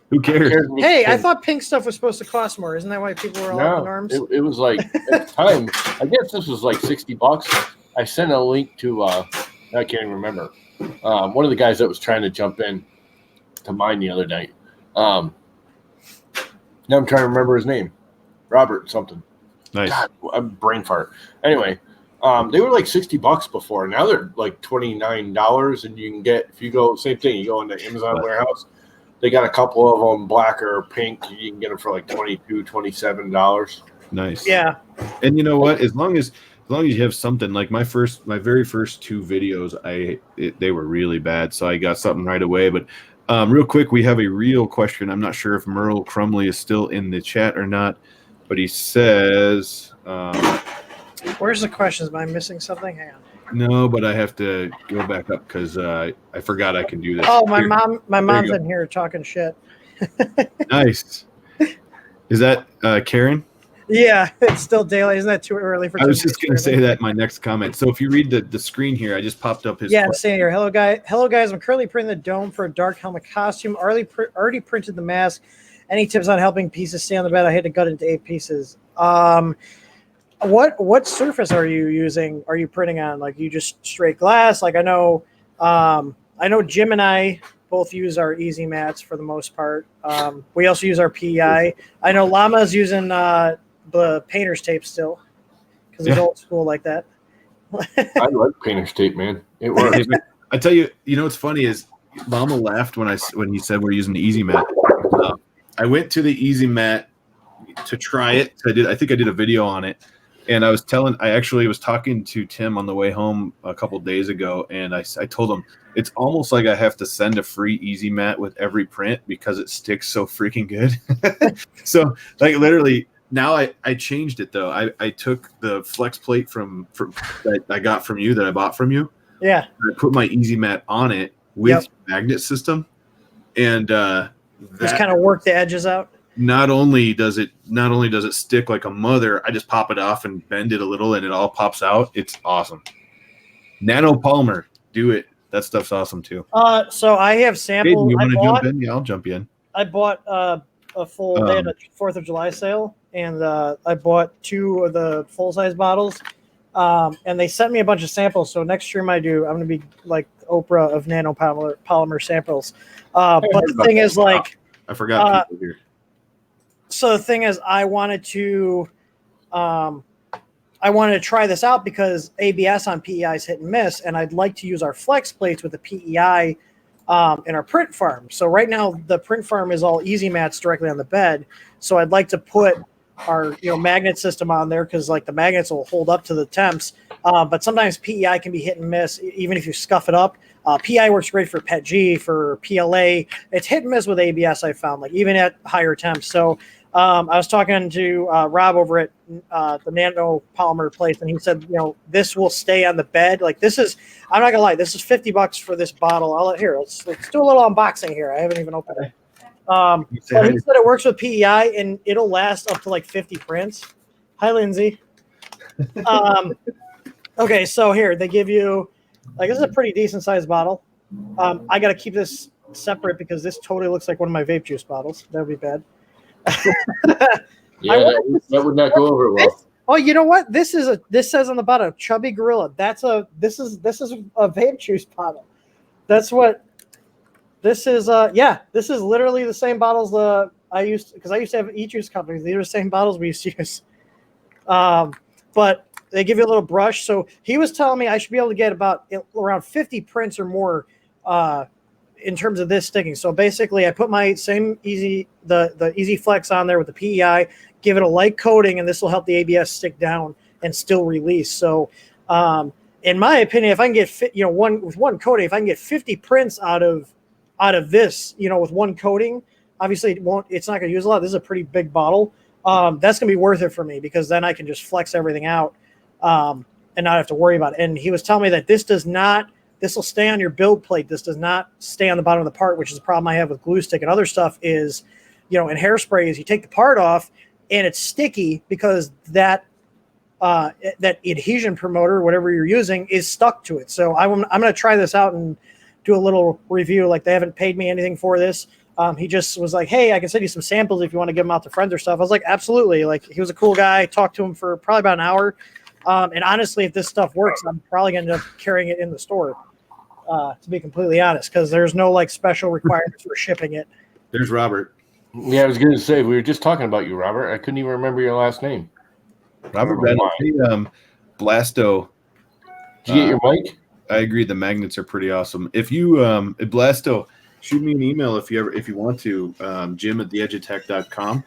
Who cares? Hey, I thought pink stuff was supposed to cost more. Isn't that why people were all up in arms? It was like, at the time, I guess this was like $60. I sent a link to, I can't even remember, one of the guys that was trying to jump in to mine the other night. Now I'm trying to remember his name. Robert something. Nice. God, I'm brain fart. Anyway. They were like $60 before. Now they're like $29, and you can get, if you go, same thing, you go into Amazon warehouse, they got a couple of them, black or pink. You can get them for like $22, $27. Nice. Yeah. And you know what? As long as you have something like my very first 2 videos, they were really bad, so I got something right away. But real quick, we have a real question. I'm not sure if Merle Crumley is still in the chat or not, but he says, "Where's the questions? Am I missing something? Hang on." No, but I have to go back up because I forgot I can do this. Oh, my mom's in here talking shit. Nice. Is that Karen? Yeah, it's still daylight. Isn't that too early for? I was just going to say that in my next comment. So if you read the screen here, I just popped up his. Yeah, saying here. Hello, guys. I'm currently printing the dome for a dark helmet costume. Already printed the mask. Any tips on helping pieces stay on the bed? I had to gut it into 8 pieces. What surface are you using? Are you printing on? Like, you just straight glass? Like, I know Jim and I both use our easy mats for the most part. We also use our PEI. I know Llama's using the painter's tape still because he's old school like that. I like painter's tape, man. It works. I tell you, what's funny is Llama laughed when he said we're using the easy mat. I went to the easy mat to try it. I think I did a video on it. And I actually was talking to Tim on the way home a couple days ago, and I told him it's almost like I have to send a free easy mat with every print because it sticks so freaking good. So, like, literally, now I changed it though. I took the flex plate from that I got from you, that I bought from you. Yeah. I put my easy mat on it with magnet system, and just kind of work the edges out. Not only does it stick like a mother, I just pop it off and bend it a little and it all pops out. It's awesome. Nanopolymer, do it. That stuff's awesome too. So I have samples. Hey, you want to jump in? Yeah, I'll jump in. I bought a full. They had a 4th of July sale, and I bought 2 of the full size bottles. And they sent me a bunch of samples. So next stream I do, I'm going to be like Oprah of nanopolymer samples. But the thing is, like, I forgot people here. So the thing is, I wanted to try this out because ABS on PEI is hit and miss, and I'd like to use our flex plates with the PEI in our print farm. So right now the print farm is all easy mats directly on the bed. So I'd like to put our magnet system on there because like the magnets will hold up to the temps. But sometimes PEI can be hit and miss even if you scuff it up. PEI works great for PETG, for PLA. It's hit and miss with ABS, I found, like even at higher temps. So I was talking to Rob over at the nanopolymer place, and he said, this will stay on the bed. Like, this is, I'm not gonna lie, this is $50 for this bottle. Let's do a little unboxing here. I haven't even opened it. But he said it works with PEI and it'll last up to like 50 prints. Hi, Lindsay. Okay, so here they give you, like, this is a pretty decent sized bottle. I got to keep this separate because this totally looks like one of my vape juice bottles. That would be bad. Yeah, that would not go over well. Oh, you know what? This says on the bottom, Chubby Gorilla. This is a vape juice bottle. That's what this is. This is literally the same bottles I used to have e-juice companies. These are the same bottles we used to use. But they give you a little brush. So he was telling me I should be able to get around 50 prints or more in terms of this sticking. So basically I put my same the Easy Flex on there with the PEI, give it a light coating, and this will help the ABS stick down and still release. So in my opinion, if I can get with one coating, if I can get 50 prints out of this, with one coating, obviously it's not going to use a lot. This is a pretty big bottle. That's going to be worth it for me because then I can just flex everything out and not have to worry about it. And he was telling me that this will stay on your build plate. This does not stay on the bottom of the part, which is a problem I have with glue stick and other stuff is, in hairspray is you take the part off and it's sticky because that adhesion promoter, whatever you're using, is stuck to it. So I'm going to try this out and do a little review. Like, they haven't paid me anything for this. He just was like, hey, I can send you some samples if you want to give them out to friends or stuff. I was like, absolutely. Like, he was a cool guy. I talked to him for probably about an hour. And honestly, if this stuff works, I'm probably going to end up carrying it in the store, to be completely honest, because there's no like special requirements for shipping it. There's Robert. Yeah, I was going to say, we were just talking about you, Robert. I couldn't even remember your last name. Robert Blasto. Did you get your mic? I agree. The magnets are pretty awesome. If you, Blasto, shoot me an email if you want to, Jim@theedgeoftech.com.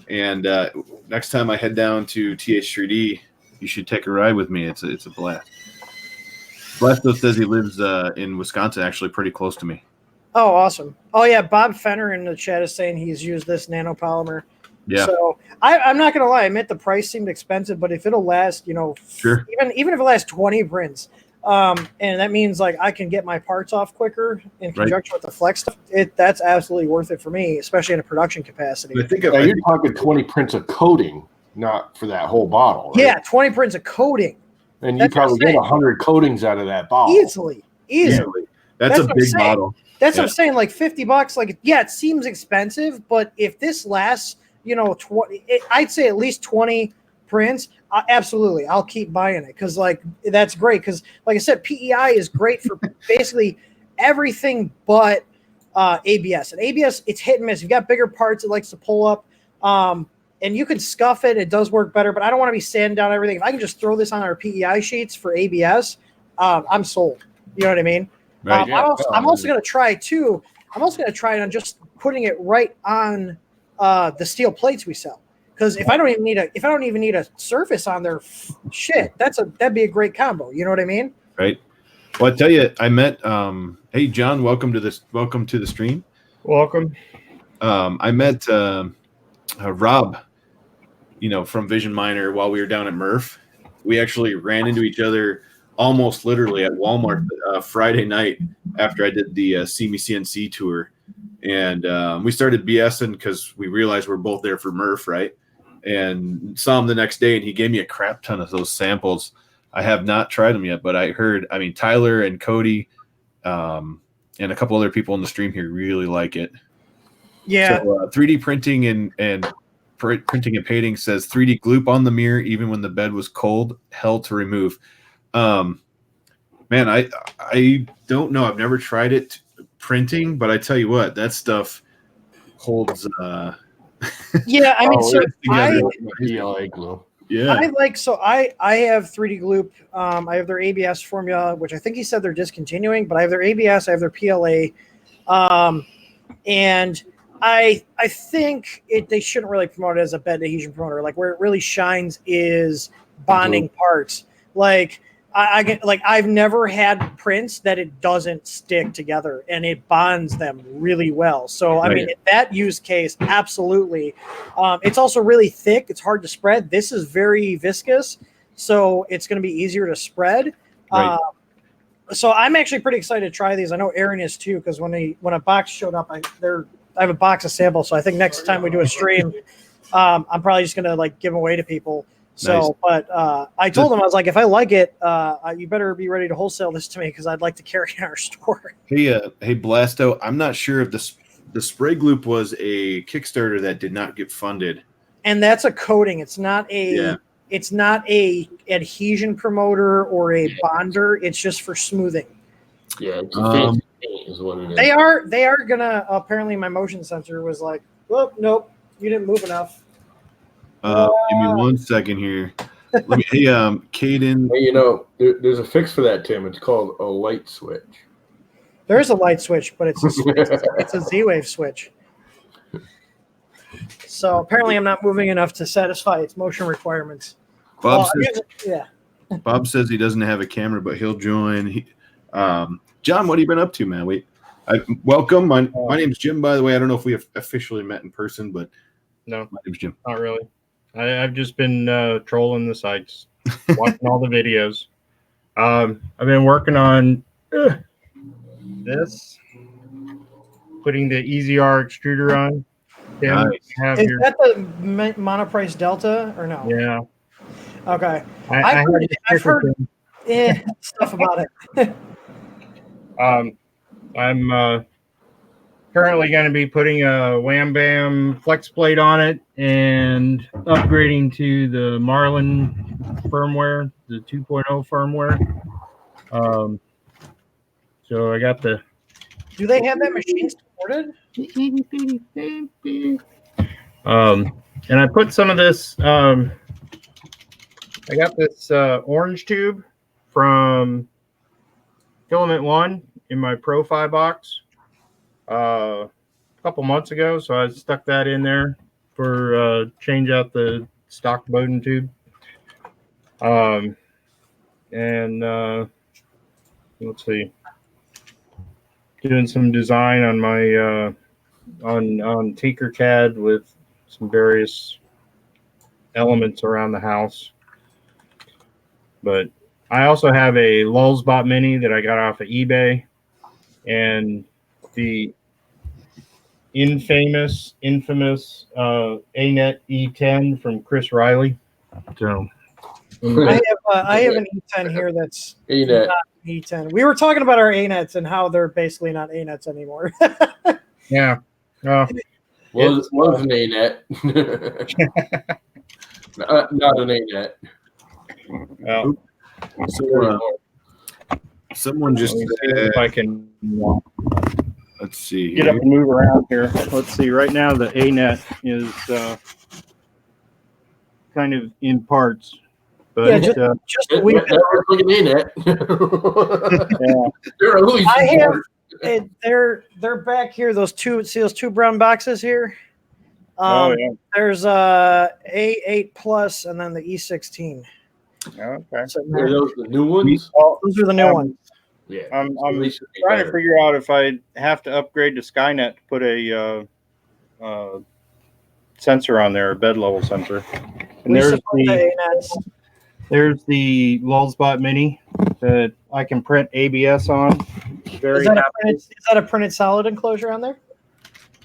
And next time I head down to TH3D, you should take a ride with me. It's a blast. Blasto says he lives in Wisconsin, actually pretty close to me. Oh, awesome. Oh, yeah. Bob Fenner in the chat is saying he's used this nanopolymer. Yeah. So I'm not going to lie. I admit the price seemed expensive, but if it'll last, sure. even if it lasts 20 prints, and that means like I can get my parts off quicker in conjunction with the flex stuff, that's absolutely worth it for me, especially in a production capacity. I think you're talking 20 prints of coating, not for that whole bottle. Right? Yeah, 20 prints of coating. And you probably get 100 coatings out of that bottle. Easily. That's a big bottle. That's what I'm saying. Like $50. Like, yeah, it seems expensive, but if this lasts, 20, I'd say at least 20 prints. Absolutely, I'll keep buying it because like that's great. Because like I said, PEI is great for basically everything but ABS. And ABS, it's hit and miss. You've got bigger parts, it likes to pull up. And you can scuff it. It does work better, but I don't want to be sanding down everything. If I can just throw this on our PEI sheets for ABS, I'm sold. You know what I mean? Right, I'm also going to try too. I'm also going to try it on just putting it right on the steel plates we sell. Because if I don't even need a surface on there, shit, that'd be a great combo. You know what I mean? Right. Well, I tell you, I met. Hey, John, welcome to the stream. Welcome. I met Rob, from Vision Miner while we were down at Murph. We actually ran into each other almost literally at Walmart Friday night after I did the CME-CNC tour. And we started BSing because we realized we're both there for Murph, right? And saw him the next day, and he gave me a crap ton of those samples. I have not tried them yet, but Tyler and Cody and a couple other people in the stream here really like it. Yeah. So 3D printing and printing and painting says 3D gloop on the mirror even when the bed was cold, hell to remove. Man, I don't know. I've never tried it printing, but I tell you what, that stuff holds. Yeah, I mean, PLA glue. Yeah, I have 3D Gloop. I have their ABS formula, which I think he said they're discontinuing, but I have their ABS, I have their PLA, and I think they shouldn't really promote it as a bed adhesion promoter. Like where it really shines is bonding parts. Like I've never had prints that it doesn't stick together and it bonds them really well. So I mean, in that use case, absolutely. It's also really thick. It's hard to spread. This is very viscous, so it's going to be easier to spread. Right. So I'm actually pretty excited to try these. I know Aaron is too, because when a box showed up, I have a box of samples. So I think next time we do a stream, I'm probably just going to give them away to people. So, nice. But I told him, I was like, if I like it, you better be ready to wholesale this to me because I'd like to carry it in our store. Hey, Blasto, I'm not sure if the spray gloop was a Kickstarter that did not get funded. And that's a coating. It's not a adhesion promoter or a bonder. It's just for smoothing. Yeah, it's a fancy paint is what it is. They are gonna. Apparently, my motion sensor was like, "Well, nope, you didn't move enough." Give me 1 second here. Let me. Hey, Caden. Hey, there's a fix for that, Tim. It's called a light switch. There is a light switch, but it's a Z-Wave switch. So apparently, I'm not moving enough to satisfy its motion requirements. Bob says he doesn't have a camera, but he'll join. John, what have you been up to, man? Welcome. My name's Jim, by the way. I don't know if we have officially met in person, but no, my name's Jim. Not really. I've just been trolling the sites, watching all the videos. I've been working on this, putting the EZR extruder on. Nice. Is that the monoprice Delta or no? Yeah. Okay. I've heard stuff about it. I'm currently going to be putting a Wham Bam flex plate on it and upgrading to the Marlin firmware, the 2.0 firmware. So I got the. Do they have that machine supported? And I put some of this. I got this orange tube from Filament One in my Pro-Fi box a couple months ago, so I stuck that in there for change out the stock Bowden tube. And let's see, doing some design on my on Tinkercad with some various elements around the house. But I also have a Lulzbot Mini that I got off of eBay, and the infamous ANET E10 from Chris Riley. So I have an E10 here that's ANET. not E10. We were talking about our ANETs and how they're basically not ANETs anymore. yeah. Was an ANET. Not an ANET. Well, So, someone just let me see if I can let's see. get up and move around here. Let's see. Right now, the ANET is kind of in parts. But Yeah, just a wee bit. That was like an ANET. yeah. They're always I have. They're back here. Those two. See those two brown boxes here. Oh yeah. There's A8 Plus and then the E16. Okay. So Are those the new ones? those are the new ones. Yeah. I'm trying to figure out if I have to upgrade to Skynet to put a sensor on there, a bed level sensor. And there's the Lulzbot Mini that I can print ABS on. Is that a printed solid enclosure on there?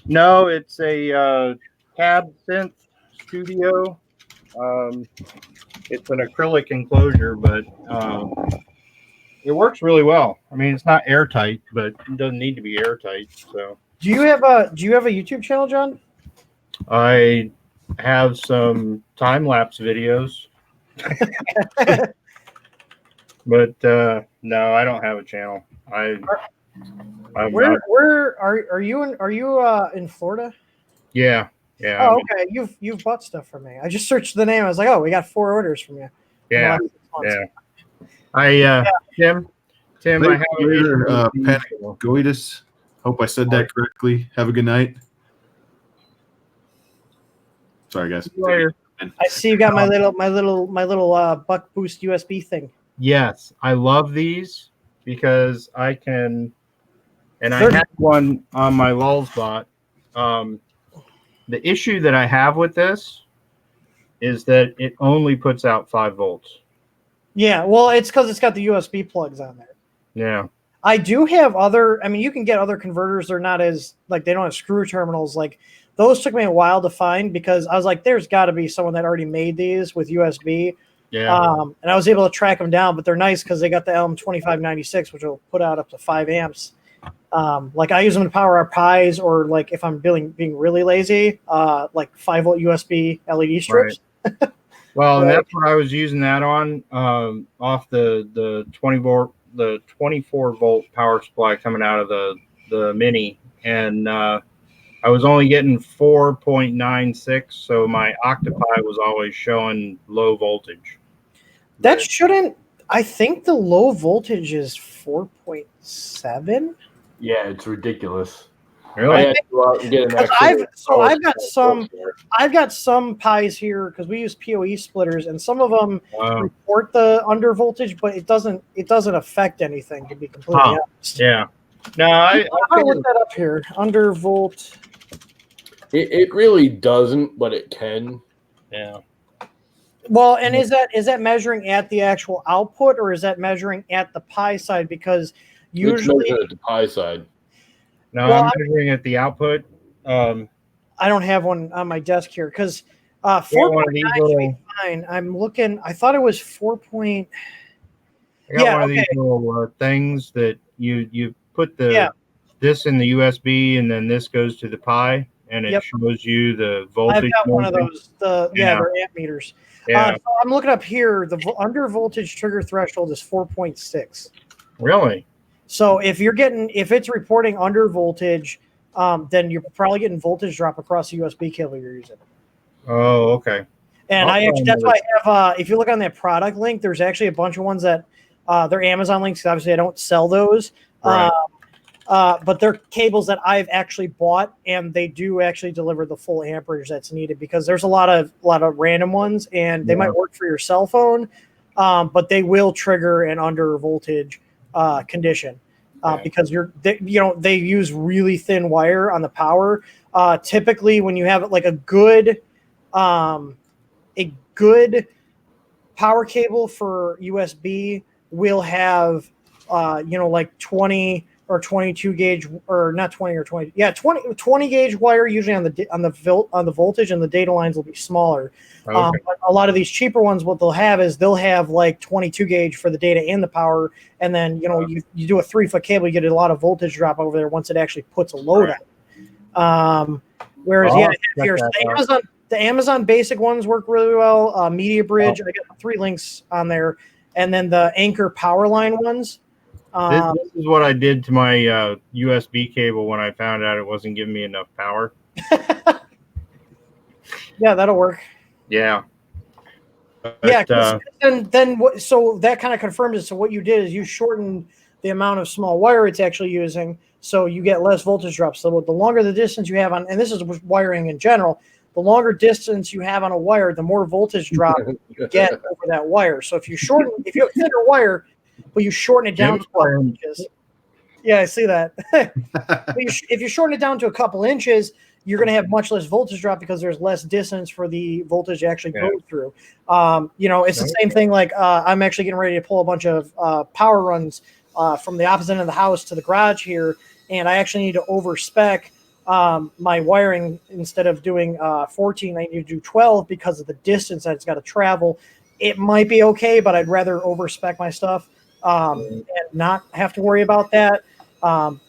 No, it's a Cab Synth Studio. It's an acrylic enclosure, but it works really well. I mean, it's not airtight, but it doesn't need to be airtight. So, do you have a YouTube channel, John? I have some time lapse videos, but no, I don't have a channel. Where are you in Florida? Yeah. Oh, okay. You've bought stuff from me. I just searched the name. I was like, oh, we got 4 orders from you. Yeah. Tim, I have Panagoides. Hope I said that correctly. Have a good night. Sorry, guys. I see you got my little Buck Boost USB thing. Yes, I love these because I can, and I had one on my Lulzbot. The issue that I have with this is that it only puts out 5 volts. Yeah, well, it's because it's got the USB plugs on there. Yeah. I do have you can get other converters. They're not as, they don't have screw terminals. Those took me a while to find because I was like, there's got to be someone that already made these with USB. Yeah. And I was able to track them down, but they're nice because they got the LM2596, which will put out up to 5 amps. I use them to power our Pis, or if I'm being really lazy, 5-volt USB LED strips. Right. Well, and that's what I was using that on, off the 24-volt power supply coming out of the Mini, and I was only getting 4.96, so my Octopi was always showing low voltage. That shouldn't. I think the low voltage is 4.7. Yeah, it's ridiculous. Really? I had to go out and get an extra. I've got some Pis here because we use PoE splitters, and some of them report the under voltage, but it doesn't affect anything, to be completely honest. Yeah. No, I look that up here. Under volt. It really doesn't, but it can. Yeah. Well, and is that measuring at the actual output, or is that measuring at the Pi side? Because usually at the Pi side. No, I'm measuring at the output. I don't have one on my desk here because 4.9 fine. I'm looking. I thought it was 4. I got one of these little things that you put this in the USB, and then this goes to the Pi, and it shows you the voltage. I've got one of those. They're amp meters. Yeah. So I'm looking up here. The under voltage trigger threshold is 4.6. Really? So if it's reporting under voltage, then you're probably getting voltage drop across the USB cable you're using. Oh, okay. And that's why I have. If you look on that product link, there's actually a bunch of ones that they're Amazon links. Obviously, I don't sell those. Right. But they're cables that I've actually bought, and they do actually deliver the full amperage that's needed, because there's a lot of random ones, and they might work for your cell phone, but they will trigger an under voltage condition because they use really thin wire on the power. Typically, when you have like a good power cable for USB, will have like 20 or 22 gauge, or not 20 or 20, 20 gauge wire usually on the voltage, and the data lines will be smaller. Okay. But a lot of these cheaper ones, what they'll have is they'll have like 22 gauge for the data and the power, and then you do a 3-foot cable, you get a lot of voltage drop over there once it actually puts a load on. Whereas here's the Amazon basic ones work really well. Media Bridge, I got 3 links on there, and then the Anchor power line ones. This is what I did to my USB cable when I found out it wasn't giving me enough power. Yeah, that'll work. Yeah. But, so that kind of confirms it. So what you did is you shortened the amount of small wire it's actually using, so you get less voltage drops. So the longer the distance you have on, and this is wiring in general, the longer distance you have on a wire, the more voltage drop you get over that wire. So if you have thinner wire, but you shorten it down to a couple inches. Yeah, I see that. If you shorten it down to a couple inches, you're going to have much less voltage drop because there's less distance for the voltage to actually go through. It's the same thing. Like I'm actually getting ready to pull a bunch of power runs from the opposite end of the house to the garage here, and I actually need to overspec my wiring. Instead of doing 14, I need to do 12 because of the distance that it's got to travel. It might be okay, but I'd rather overspec my stuff and not have to worry about that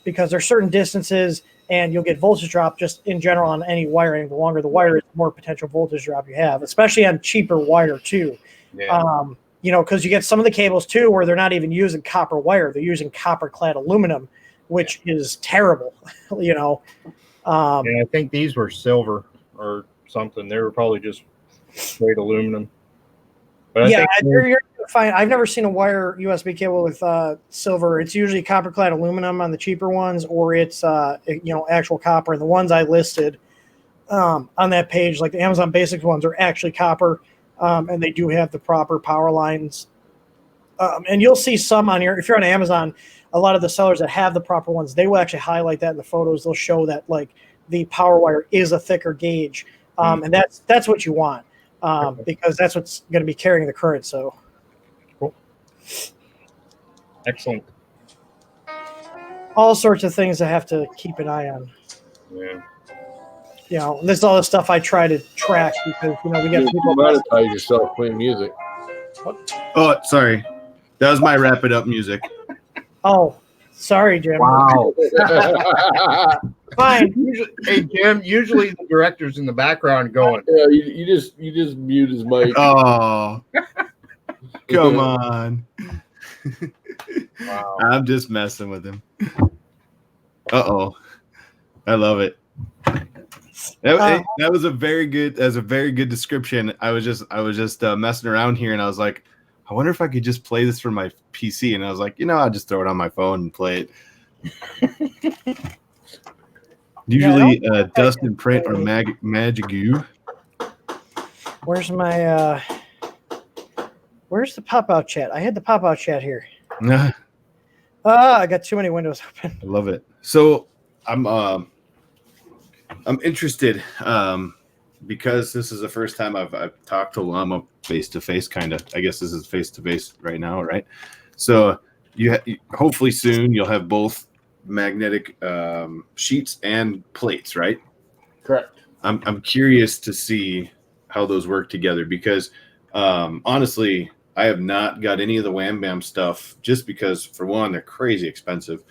because there's certain distances and you'll get voltage drop just in general on any wiring. The longer the wire is, the more potential voltage drop you have, especially on cheaper wire too. Yeah. Because you get some of the cables too where they're not even using copper wire. They're using copper clad aluminum, which is terrible, and I think these were silver or something. They were probably just straight aluminum. But you're fine. I've never seen a wire USB cable with silver. It's usually copper clad aluminum on the cheaper ones, or it's actual copper. And the ones I listed on that page, like the Amazon Basics ones, are actually copper, and they do have the proper power lines. And you'll see some on here. If you're on Amazon, a lot of the sellers that have the proper ones, they will actually highlight that in the photos. They'll show that like the power wire is a thicker gauge, and that's what you want. Because that's what's going to be carrying the current. So, cool. Excellent. All sorts of things I have to keep an eye on. Yeah. This is all the stuff I try to track because we get people. Monetize yourself playing music. What? Oh, sorry, that was my wrap it up music. Oh, sorry, Jim. Wow. Fine. Hey, Jim. Usually the director's in the background going. Yeah, you just mute his mic. Oh, come on. Wow. I'm just messing with him. I love it. That was a very good. That's a very good description. I was just messing around here, and I was like, I wonder if I could just play this from my PC. And I was like, I'll just throw it on my phone and play it. Usually, Dust and Print or Magigoo. Where's my where's the pop-out chat? I had the pop-out chat here. I got too many windows open. I love it. So I'm interested because this is the first time I've talked to Llama face-to-face, kind of. I guess this is face-to-face right now, right? So hopefully soon you'll have both magnetic sheets and plates, right? Correct. I'm curious to see how those work together because honestly, I have not got any of the Wham Bam stuff just because, for one, they're crazy expensive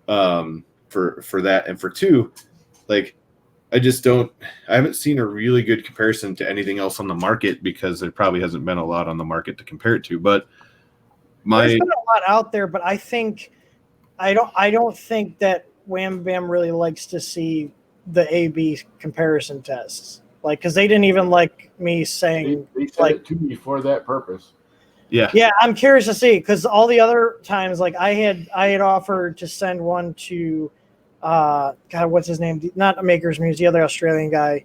for that, and for two, like I haven't seen a really good comparison to anything else on the market because there probably hasn't been a lot on the market to compare it to. But there's been a lot out there, but I don't think that Wham Bam really likes to see the A/B comparison tests, like because they didn't even like me saying they sent it to me for that purpose. Yeah, I'm curious to see because all the other times, like I had offered to send one to God, what's his name? Not Maker's Muse, the other Australian guy.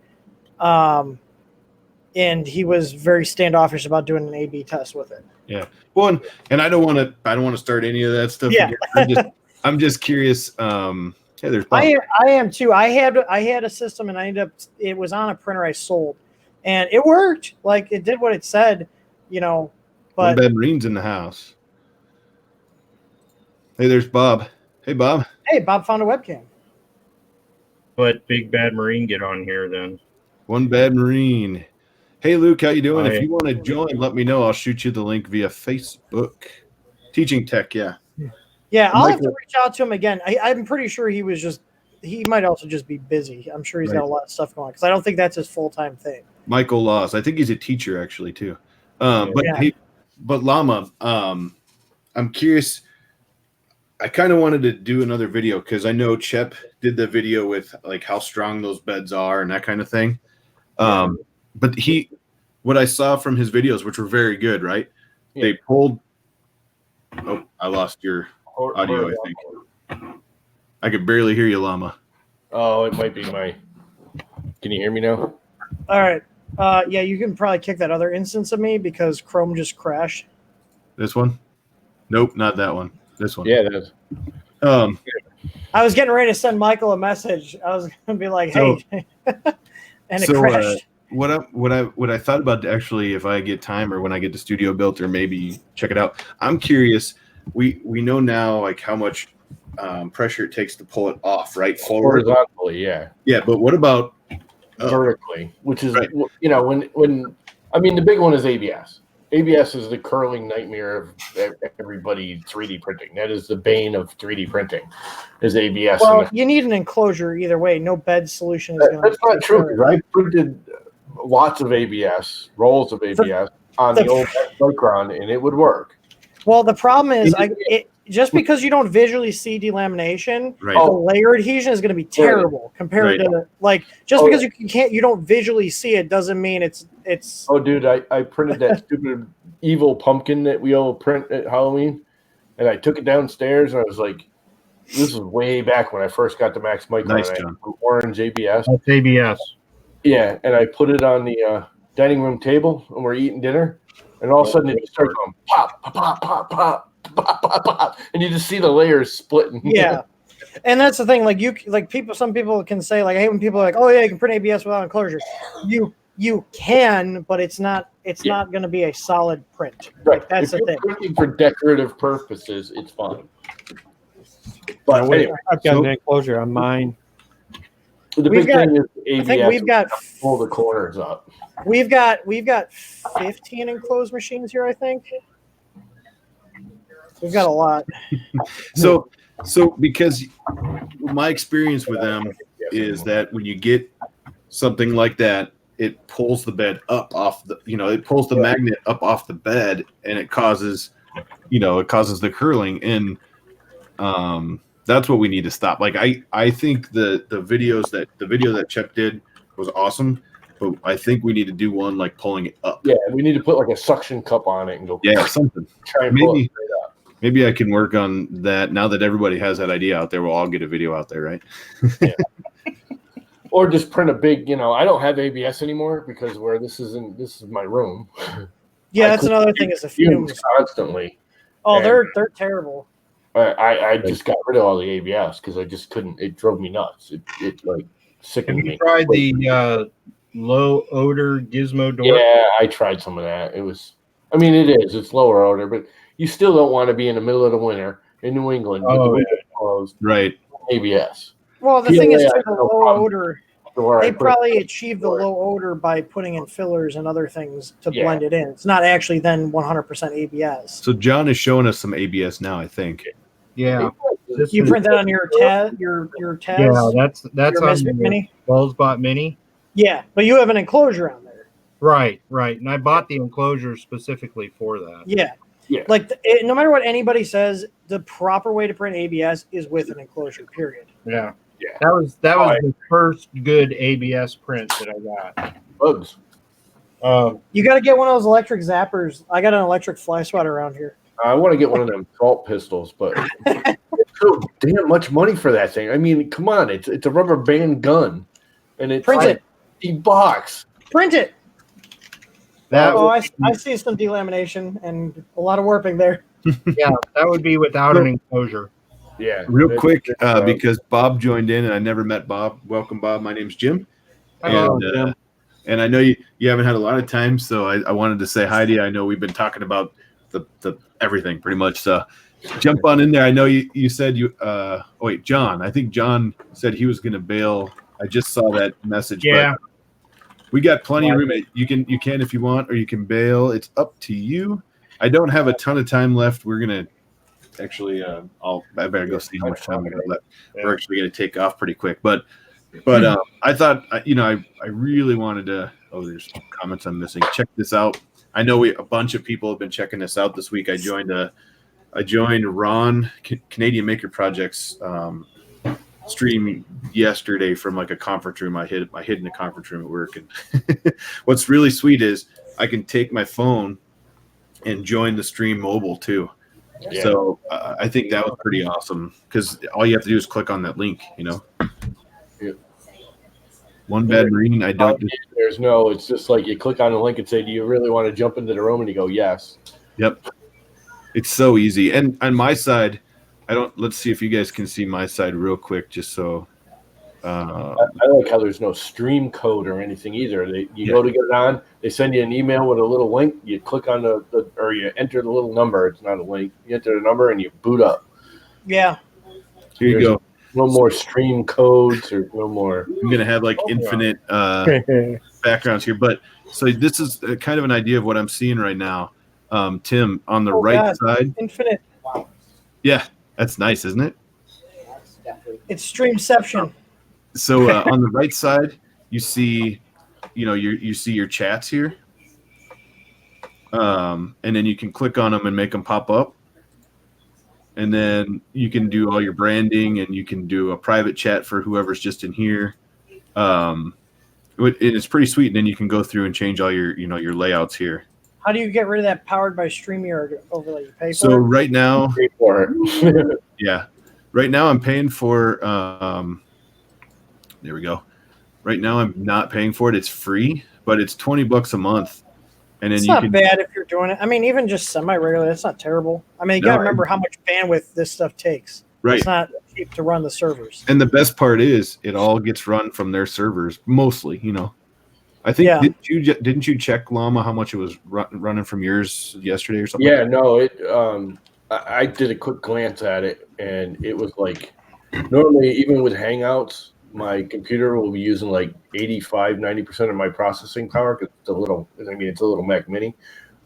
And he was very standoffish about doing an A/B test with it. Yeah. Well, and I don't want to start any of that stuff. Yeah. Again. I'm just curious. Yeah, there's. I am too. I had a system, and I ended up. It was on a printer I sold, and it worked. Like it did what it said, you know. But One Bad Marine's in the house. Hey, there's Bob. Hey, Bob. Hey, Bob found a webcam. Let Big Bad Marine get on here then. One Bad Marine. Hey, Luke, how you doing? If you want to join, let me know. I'll shoot you the link via Facebook. Teaching Tech, yeah. Yeah, I'll have to reach out to him again. I'm pretty sure he might also just be busy. I'm sure he's got a lot of stuff going on because I don't think that's his full-time thing. Michael Laws. I think he's a teacher actually too. But Llama, I'm curious. I kind of wanted to do another video because I know Chep did the video with like how strong those beds are and that kind of thing. But what I saw from his videos, which were very good, right? Yeah. They pulled. Oh, I lost your audio. I think I could barely hear you, Llama. Oh, it might be my. Can you hear me now? All right. Yeah, you can probably kick that other instance of me because Chrome just crashed. This one? Nope, not that one. This one. Yeah, that is. I was getting ready to send Michael a message. I was gonna be like, "Hey," and it crashed. What I thought about actually, if I get time or when I get the studio built or maybe check it out, I'm curious. We know now like how much pressure it takes to pull it off, right? Forward. Horizontally, yeah. Yeah, but what about vertically? Which is you know when I mean the big one is ABS. ABS is the curling nightmare of everybody 3D printing. That is the bane of 3D printing, is ABS. Well, you need an enclosure either way. No bed solution is going to. That's not true. Because I printed lots of ABS, rolls of ABS on the old Micron, and it would work. Well, the problem is, just because you don't visually see delamination, the layer adhesion is going to be terrible compared to because you don't visually see it doesn't mean it's. Oh, dude, I printed that stupid evil pumpkin that we all print at Halloween, and I took it downstairs, and I was like, "This is way back when I first got the Max Micron." Nice, John. Orange ABS. That's ABS. Yeah, and I put it on the dining room table, and we're eating dinner, and all of a sudden it just starts going pop, pop, pop, pop, pop. Pop, pop, pop, and you just see the layers splitting. Yeah, and that's the thing. Some people can say like, "Hey," when people are like, "Oh yeah, you can print ABS without enclosure." You can, but it's not going to be a solid print. Right. Like, that's if the thing. Printing for decorative purposes, it's fine. But anyway, I've got an enclosure on mine. The big thing is ABS. I think we've got pull the corners up. We've got 15 enclosed machines here. I think. We've got a lot. So because my experience with them is that when you get something like that, it pulls the bed up off it pulls the magnet up off the bed, and it causes the curling, and that's what we need to stop. Like I think the video that Chep did was awesome, but I think we need to do one like pulling it up. Yeah, we need to put like a suction cup on it and go. Yeah, something. Try and pull it straight up. Maybe I can work on that now that everybody has that idea out there. We'll all get a video out there, right? Yeah. Or just print a big, I don't have ABS anymore because this is my room. Yeah, that's another thing is the fumes constantly. Oh, they're terrible. I just got rid of all the ABS because I just couldn't. It drove me nuts. It like sickened me. Have you tried the low odor gizmo door? Yeah, I tried some of that. It's lower odor, but you still don't want to be in the middle of the winter in New England with the windows closed. Right. ABS. Well, the thing is, the low odor, they probably achieve the low odor by putting in fillers and other things to blend it in. It's not actually then 100% ABS. So John is showing us some ABS now, I think. Yeah. You print that on your tab, your tabs? Yeah, that's your on the Mini? Ballsbot Mini. Yeah, but you have an enclosure on there. Right. And I bought the enclosure specifically for that. Yeah. Like no matter what anybody says, the proper way to print ABS is with an enclosure. Period. Yeah. That was the first good ABS print that I got. Bugs. You got to get one of those electric zappers. I got an electric fly swatter around here. I want to get one of them salt pistols, but it's so damn much money for that thing. I mean, come on, it's a rubber band gun, and it's Print it. $50. Print it. That I see some delamination and a lot of warping there. yeah, that would be without an enclosure. Yeah. Real quick, because Bob joined in and I never met Bob. Welcome, Bob. My name's Jim. Hello, And, Jim. and I know you haven't had a lot of time, so I wanted to say hi to you. I know we've been talking about the everything pretty much. So jump on in there. I know you said John. I think John said he was going to bail. I just saw that message. Yeah. But we got plenty of room. You can if you want, or you can bail. It's up to you. I don't have a ton of time left. We're gonna actually. I better go see how much time I got left. We're actually gonna take off pretty quick. But I thought I really wanted to. Oh, there's comments I'm missing. Check this out. I know a bunch of people have been checking this out this week. I joined Ron Canadian Maker Project's stream yesterday from like a conference room. I hid in a conference room at work, and what's really sweet is I can take my phone and join the stream mobile too. Yeah. So I think that was pretty awesome because all you have to do is click on that link. Yeah. One bad marine. It's just like you click on the link and say, do you really want to jump into the room? And you go, yes. Yep. It's so easy. And on my side, let's see if you guys can see my side real quick, just so. I like how there's no stream code or anything either. You go to get it on, they send you an email with a little link. You click on or you enter the little number. It's not a link. You enter the number and you boot up. Yeah. Here you go. No more stream codes or no more. I'm gonna have like infinite backgrounds here, but so this is kind of an idea of what I'm seeing right now. Tim, on the right side. Infinite. Wow. Yeah, that's nice, isn't it? It's Streamception. So on the right side, you see, you see your chats here, and then you can click on them and make them pop up, and then you can do all your branding, and you can do a private chat for whoever's just in here. It's pretty sweet. And then you can go through and change all your your layouts here. How do you get rid of that powered by StreamYard overlay? You pay for so it? Right now, pay for it. Yeah, right now I'm paying for. There we go. Right now I'm not paying for it. It's free, but it's $20 a month. And then it's not bad if you're doing it. I mean, even just semi-regular, that's not terrible. I mean, you got to remember how much bandwidth this stuff takes. Right. It's not cheap to run the servers. And the best part is it all gets run from their servers, mostly, I think, didn't you check, Llama, how much it was running from yours yesterday or something? Yeah, no, I did a quick glance at it, and it was like, normally, even with Hangouts, my computer will be using like 85-90% of my processing power because it's a little Mac Mini.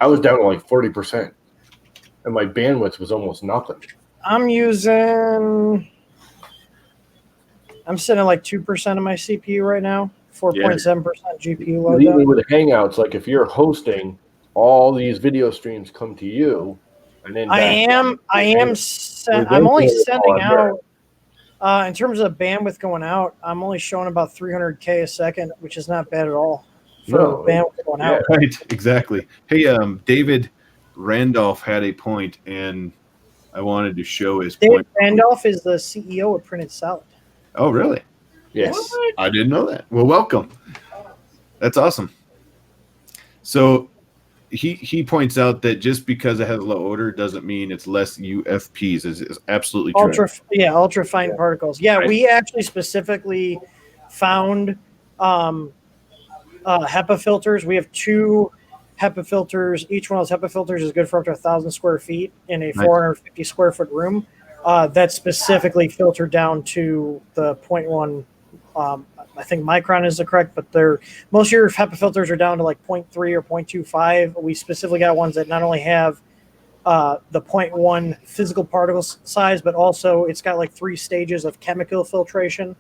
I was down to like 40%, and my bandwidth was almost nothing. I'm sitting at like 2% of my CPU right now, 4.7% GPU load. Even with Hangouts, like if you're hosting, all these video streams come to you, and then I'm only sending out. In terms of bandwidth going out, I'm only showing about 300K a second, which is not bad at all for bandwidth going out. Right, exactly. Hey, David Randolph had a point, and I wanted to show his point. David Randolph is the CEO of Printed Solid. Oh, really? Yes. What? I didn't know that. Well, welcome. That's awesome. So he points out that just because it has low odor doesn't mean it's less UFPs. Is absolutely true. Ultra fine particles. Yeah, right. We actually specifically found HEPA filters. We have 2 HEPA filters. Each one of those HEPA filters is good for up to 1,000 square feet in a 450 square foot room. That's specifically filtered down to the 0.1. I think micron is the correct, but most of your HEPA filters are down to like 0.3 or 0.25. We specifically got ones that not only have the 0.1 physical particle size, but also it's got like 3 stages of chemical filtration.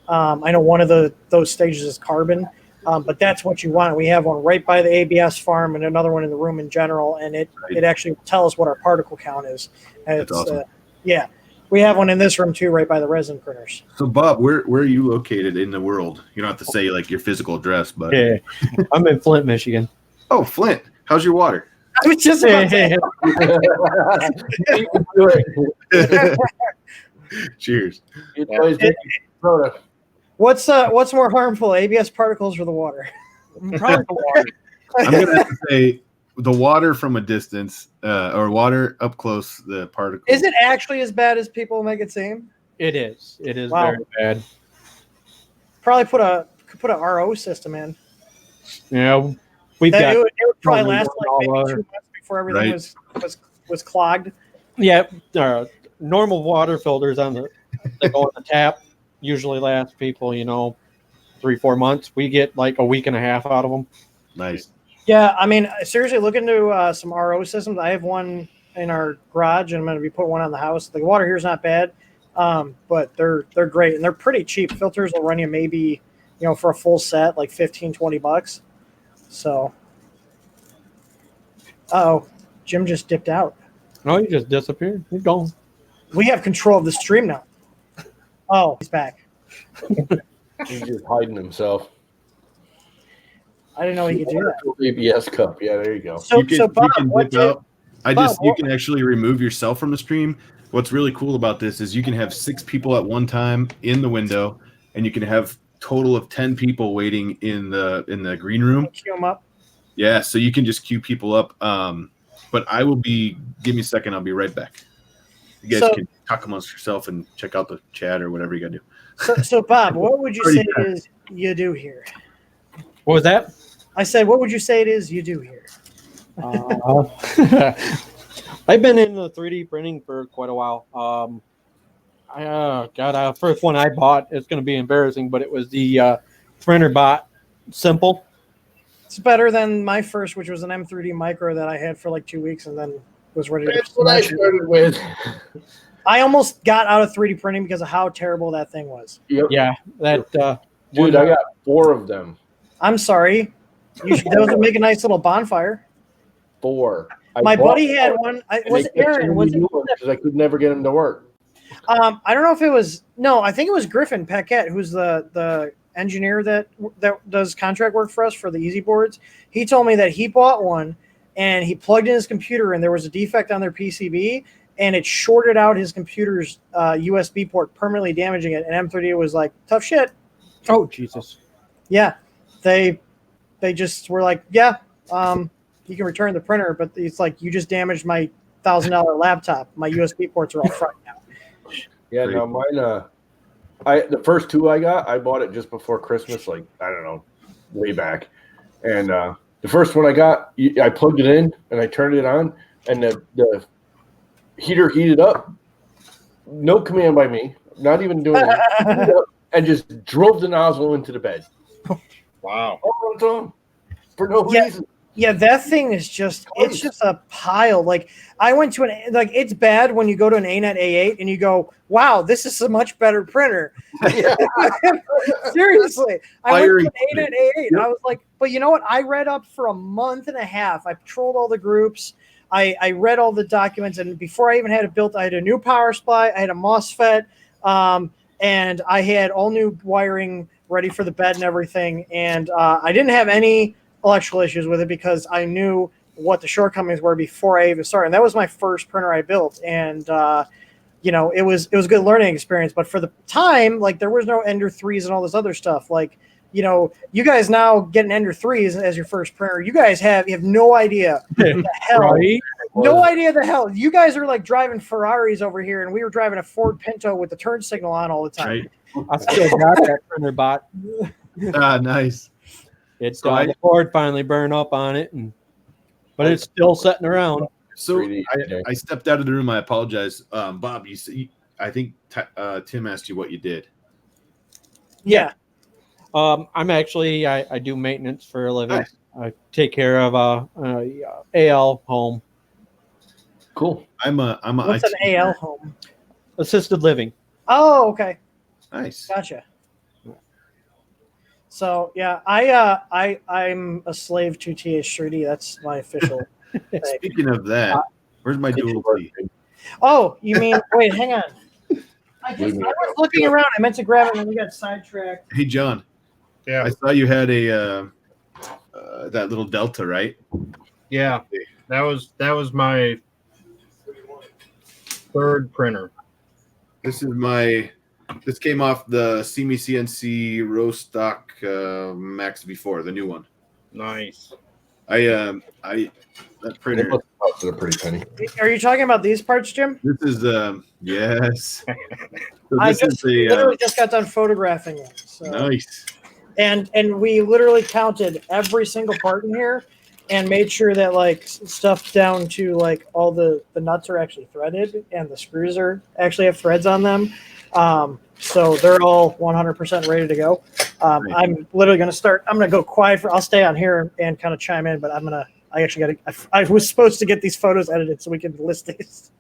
I know one of those stages is carbon, but that's what you want. We have one right by the ABS farm and another one in the room in general, and it actually will tell us what our particle count is. That's awesome. We have one in this room too, right by the resin printers. So, Bob, where are you located in the world? You don't have to say like your physical address, but I'm in Flint, Michigan. Oh, Flint. How's your water? I was just about to say. Cheers. You always drink soda. What's more harmful, ABS particles or the water? Probably the water. I'm gonna have to say the water from a distance, or water up close. The particles. Is it actually as bad as people make it seem? It is. It is Wow. very bad. Probably put a RO system in. Yeah, we've It got. would probably Probably last like maybe all 2 months before everything Right. was clogged. Yeah, normal water filters on that go on the tap usually last people, 3-4 months. We get like a week and a half out of them. Nice. Yeah, I mean, seriously, look into some RO systems. I have one in our garage, and I'm going to be putting one on the house. The water here is not bad, but they're great, and they're pretty cheap. Filters will run you maybe, for a full set, like $15-20. So, Jim just dipped out. No, he just disappeared. He's gone. We have control of the stream now. Oh, he's back. He's just hiding himself. I didn't know he could do that. ABS cup. Yeah, there you go. So, You can Bob, dip what out. Bob, You can actually remove yourself from the stream. What's really cool about this is you can have 6 people at one time in the window, and you can have total of 10 people waiting in the green room. queue him up? Yeah, so you can just queue people up. But I will be. Give me a second. I'll be right back. You guys can talk amongst yourself and check out the chat or whatever you got to do. So, Bob, what would you say it is you do here? What was that? I said, what would you say it is you do here? I've been in the 3D printing for quite a while. First one I bought, it's going to be embarrassing, but it was the printer bot Simple. It's better than my first, which was an M3D Micro that I had for like 2 weeks and then was ready to. That's what I started with. I almost got out of 3D printing because of how terrible that thing was. Yep. Yeah, that Dude, I got 4 of them. I'm sorry. Those would make a nice little bonfire. 4. My buddy had one. Was it Aaron? Was it? Because I could never get them to work. I don't know if it was. No, I think it was Griffin Paquette, who's the engineer that does contract work for us for the Easy Boards. He told me that he bought one and he plugged in his computer and there was a defect on their PCB and it shorted out his computer's USB port, permanently damaging it. And M3D was like, tough shit. Oh, Jesus. Yeah, they just were like, yeah, you can return the printer, but it's like you just damaged my $1,000 laptop. My USB ports are all fried now. Yeah, no, mine. The first 2 I got, I bought it just before Christmas, like I don't know, way back. And the first one I got, I plugged it in and I turned it on, and the heater heated up. No command by me, not even doing it, and just drove the nozzle into the bed. Wow. For no reason. Yeah, that thing is it's just a pile. Like I went to it's bad when you go to an ANET A8 and you go, wow, this is a much better printer. Seriously. I went to an ANET A8 and I was like, but you know what? I read up for a month and a half. I patrolled all the groups. I read all the documents, and before I even had it built, I had a new power supply, I had a MOSFET, and I had all new wiring ready for the bed and everything. And I didn't have any electrical issues with it because I knew what the shortcomings were before I even started. And that was my first printer I built. And, it was a good learning experience. But for the time, like there was no Ender 3s and all this other stuff. Like, you guys now get an Ender 3s as your first printer. You guys have no idea the hell. Right? No idea the hell. You guys are like driving Ferraris over here, and we were driving a Ford Pinto with the turn signal on all the time. Right. I still got that printer bot. Nice. It's the board finally burned up on it, but it's still sitting around. So I stepped out of the room. I apologize, Bob. I think Tim asked you what you did. Yeah. I'm actually I do maintenance for a living. Nice. I take care of AL home, Cool. What's an AL home? assisted living. Oh, okay. Nice. Gotcha. So yeah, I'm a slave to TH3D. That's my official thing. Speaking of that, where's my dual T? Oh, you mean wait, hang on. I was looking around. I meant to grab it and we got sidetracked. Hey, John. Yeah. I saw you had a that little Delta, right? Yeah. That was my third printer. This came off the CME CNC row stock Max V4, the new one. Nice. That printer. For a pretty penny. Are you talking about these parts, Jim? This is yes. So I this literally just got done photographing it. So. Nice. And we literally counted every single part in here and made sure that like stuff down to like all the nuts are actually threaded and the screws are actually have threads on them. So they're all 100% ready to go. I'm literally going to start. I'm going to go quiet I'll stay on here and kind of chime in, but I was supposed to get these photos edited so we can list these.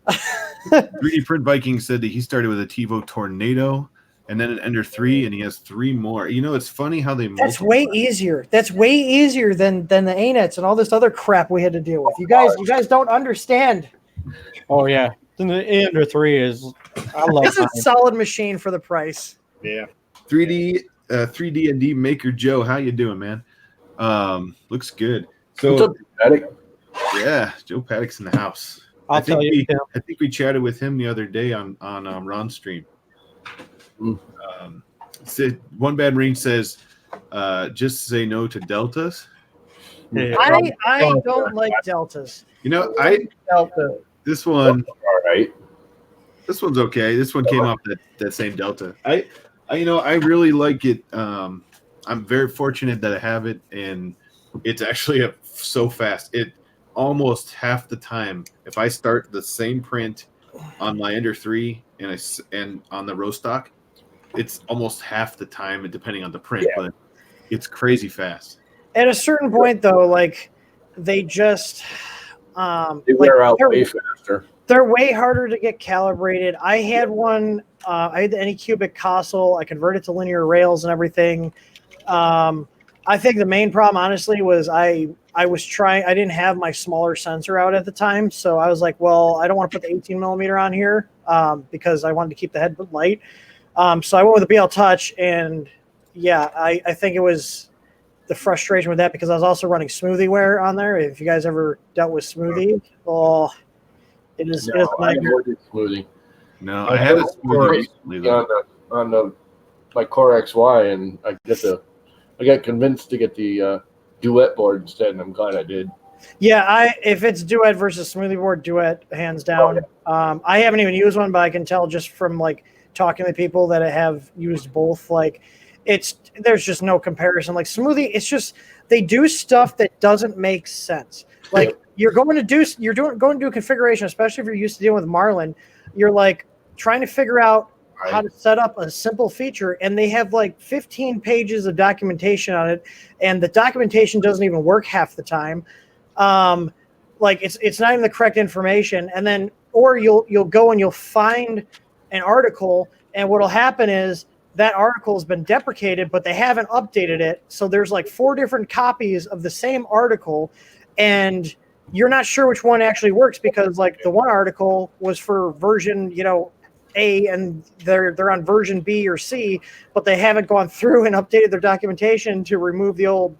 3D Print Viking said that he started with a TiVo Tornado and then an Ender 3, and he has 3 more. You know, it's funny how they That's way easier. That's way easier than the ANETs and all this other crap we had to deal with. You guys don't understand. Oh yeah, the Ender 3 is. I love this is a solid machine for the price. Yeah. 3D and D Maker Joe, how you doing, man? Looks good. So, what's up, Paddock? Yeah, Joe Paddock's in the house. I think we chatted with him the other day on Ron's stream. One Bad Marine says, just say no to deltas. Yeah. I don't like deltas. You know, this one, all right. This one's okay. This one came off that same delta. I really like it. I'm very fortunate that I have it, and it's actually so fast. It almost half the time, if I start the same print on my Ender 3 and on the row stock, it's almost half the time, depending on the print, but it's crazy fast. At a certain point, though, like they just they wear out way faster. They're way harder to get calibrated. I had one. I had the Anycubic Castle. I converted to linear rails and everything. I think the main problem, honestly, was I was trying. I didn't have my smaller sensor out at the time, so I was like, well, I don't want to put the 18 millimeter on here because I wanted to keep the head light. So I went with the BL Touch, and I think it was the frustration with that because I was also running SmoothieWare on there. If you guys ever dealt with Smoothie, it is a nightmare. Smoothie. No, I had a Smoothie on my Core XY, and I got convinced to get the Duet board instead, and I'm glad I did. Yeah, if it's Duet versus Smoothie board, Duet hands down. I haven't even used one, but I can tell just from like talking to people that have used both. Like, there's just no comparison. Like Smoothie, it's just they do stuff that doesn't make sense. Like you're going to do a configuration, especially if you're used to dealing with Marlin. You're like trying to figure out how to set up a simple feature, and they have like 15 pages of documentation on it, and the documentation doesn't even work half the time. Like it's not even the correct information, and then or you'll go and you'll find an article, and what'll happen is that article has been deprecated, but they haven't updated it. So there's like 4 different copies of the same article, and you're not sure which one actually works because like the one article was for version, A, and they're on version B or C, but they haven't gone through and updated their documentation to remove the old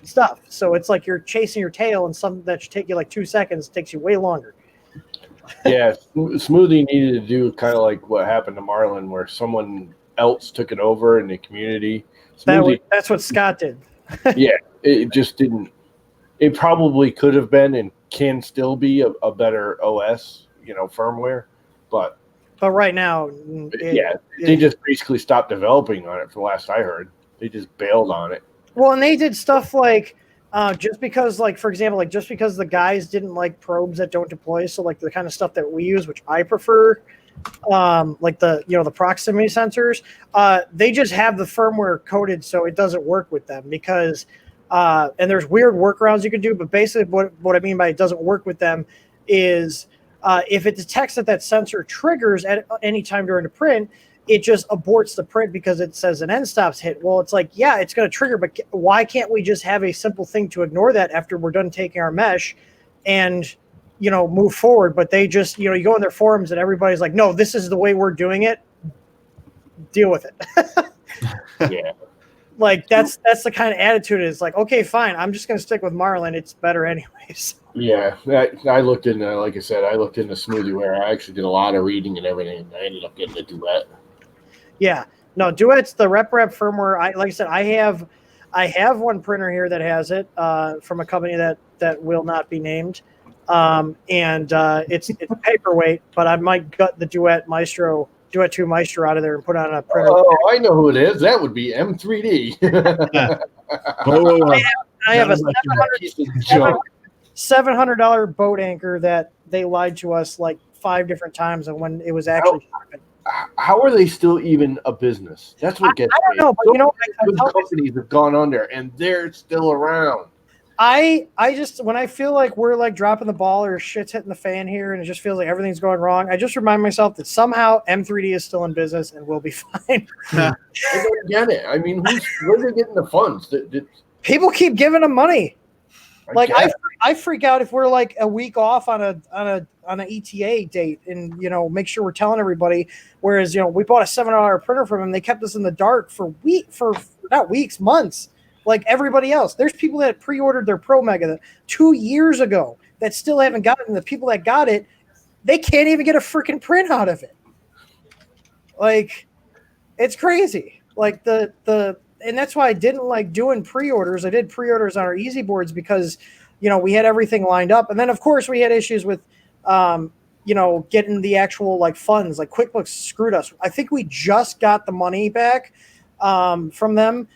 stuff. So it's like you're chasing your tail, and something that should take you like 2 seconds takes you way longer. Yeah, Smoothie needed to do kind of like what happened to Marlin, where someone else took it over in the community. That's what Scott did. Yeah, it just didn't. It probably could have been and can still be a better OS, firmware, but right now, they just basically stopped developing on it. From the last I heard, they just bailed on it. Well, and they did stuff like just because, like for example, like just because the guys didn't like probes that don't deploy, so like the kind of stuff that we use, which I prefer, like the proximity sensors, they just have the firmware coded so it doesn't work with them because and there's weird workarounds you can do, but basically what I mean by it doesn't work with them is if it detects that sensor triggers at any time during the print, it just aborts the print because it says an end stop's hit. Well, it's like, yeah, it's going to trigger, but why can't we just have a simple thing to ignore that after we're done taking our mesh and move forward? But they just, you go in their forums and everybody's like, no, this is the way we're doing it. Deal with it. Yeah. Like that's the kind of attitude is like, okay, fine, I'm just gonna stick with Marlin. It's better anyways. Yeah, I looked into, like I said, I looked into SmoothieWare. I actually did a lot of reading and everything, and I ended up getting a Duet. Yeah, no, Duet's the rep firmware. Like I said, I have one printer here that has it from a company that will not be named, and it's paperweight, but I might gut the Duet 2 Maestro out of there and put on a printer. Oh, I know who it is. That would be M3D. I have a $700 boat anchor that they lied to us like 5 different times, and when it was actually how are they still even a business? That's what gets I don't know, but good companies have gone under, and they're still around. I just, when I feel like we're like dropping the ball or shit's hitting the fan here and it just feels like everything's going wrong, I just remind myself that somehow M3D is still in business and we'll be fine. I don't get it. I mean, where are they getting the funds? People keep giving them money. I freak out if we're like a week off on an ETA date and, make sure we're telling everybody. Whereas, we bought a $700 printer from them. They kept us in the dark for not weeks, months. Like everybody else. There's people that pre-ordered their Pro Mega 2 years ago that still haven't gotten it. And the people that got it, they can't even get a freaking print out of it. Like, it's crazy. Like and that's why I didn't like doing pre-orders. I did pre-orders on our easy boards because, we had everything lined up. And then of course we had issues with, getting the actual like funds. Like QuickBooks screwed us. I think we just got the money back from them.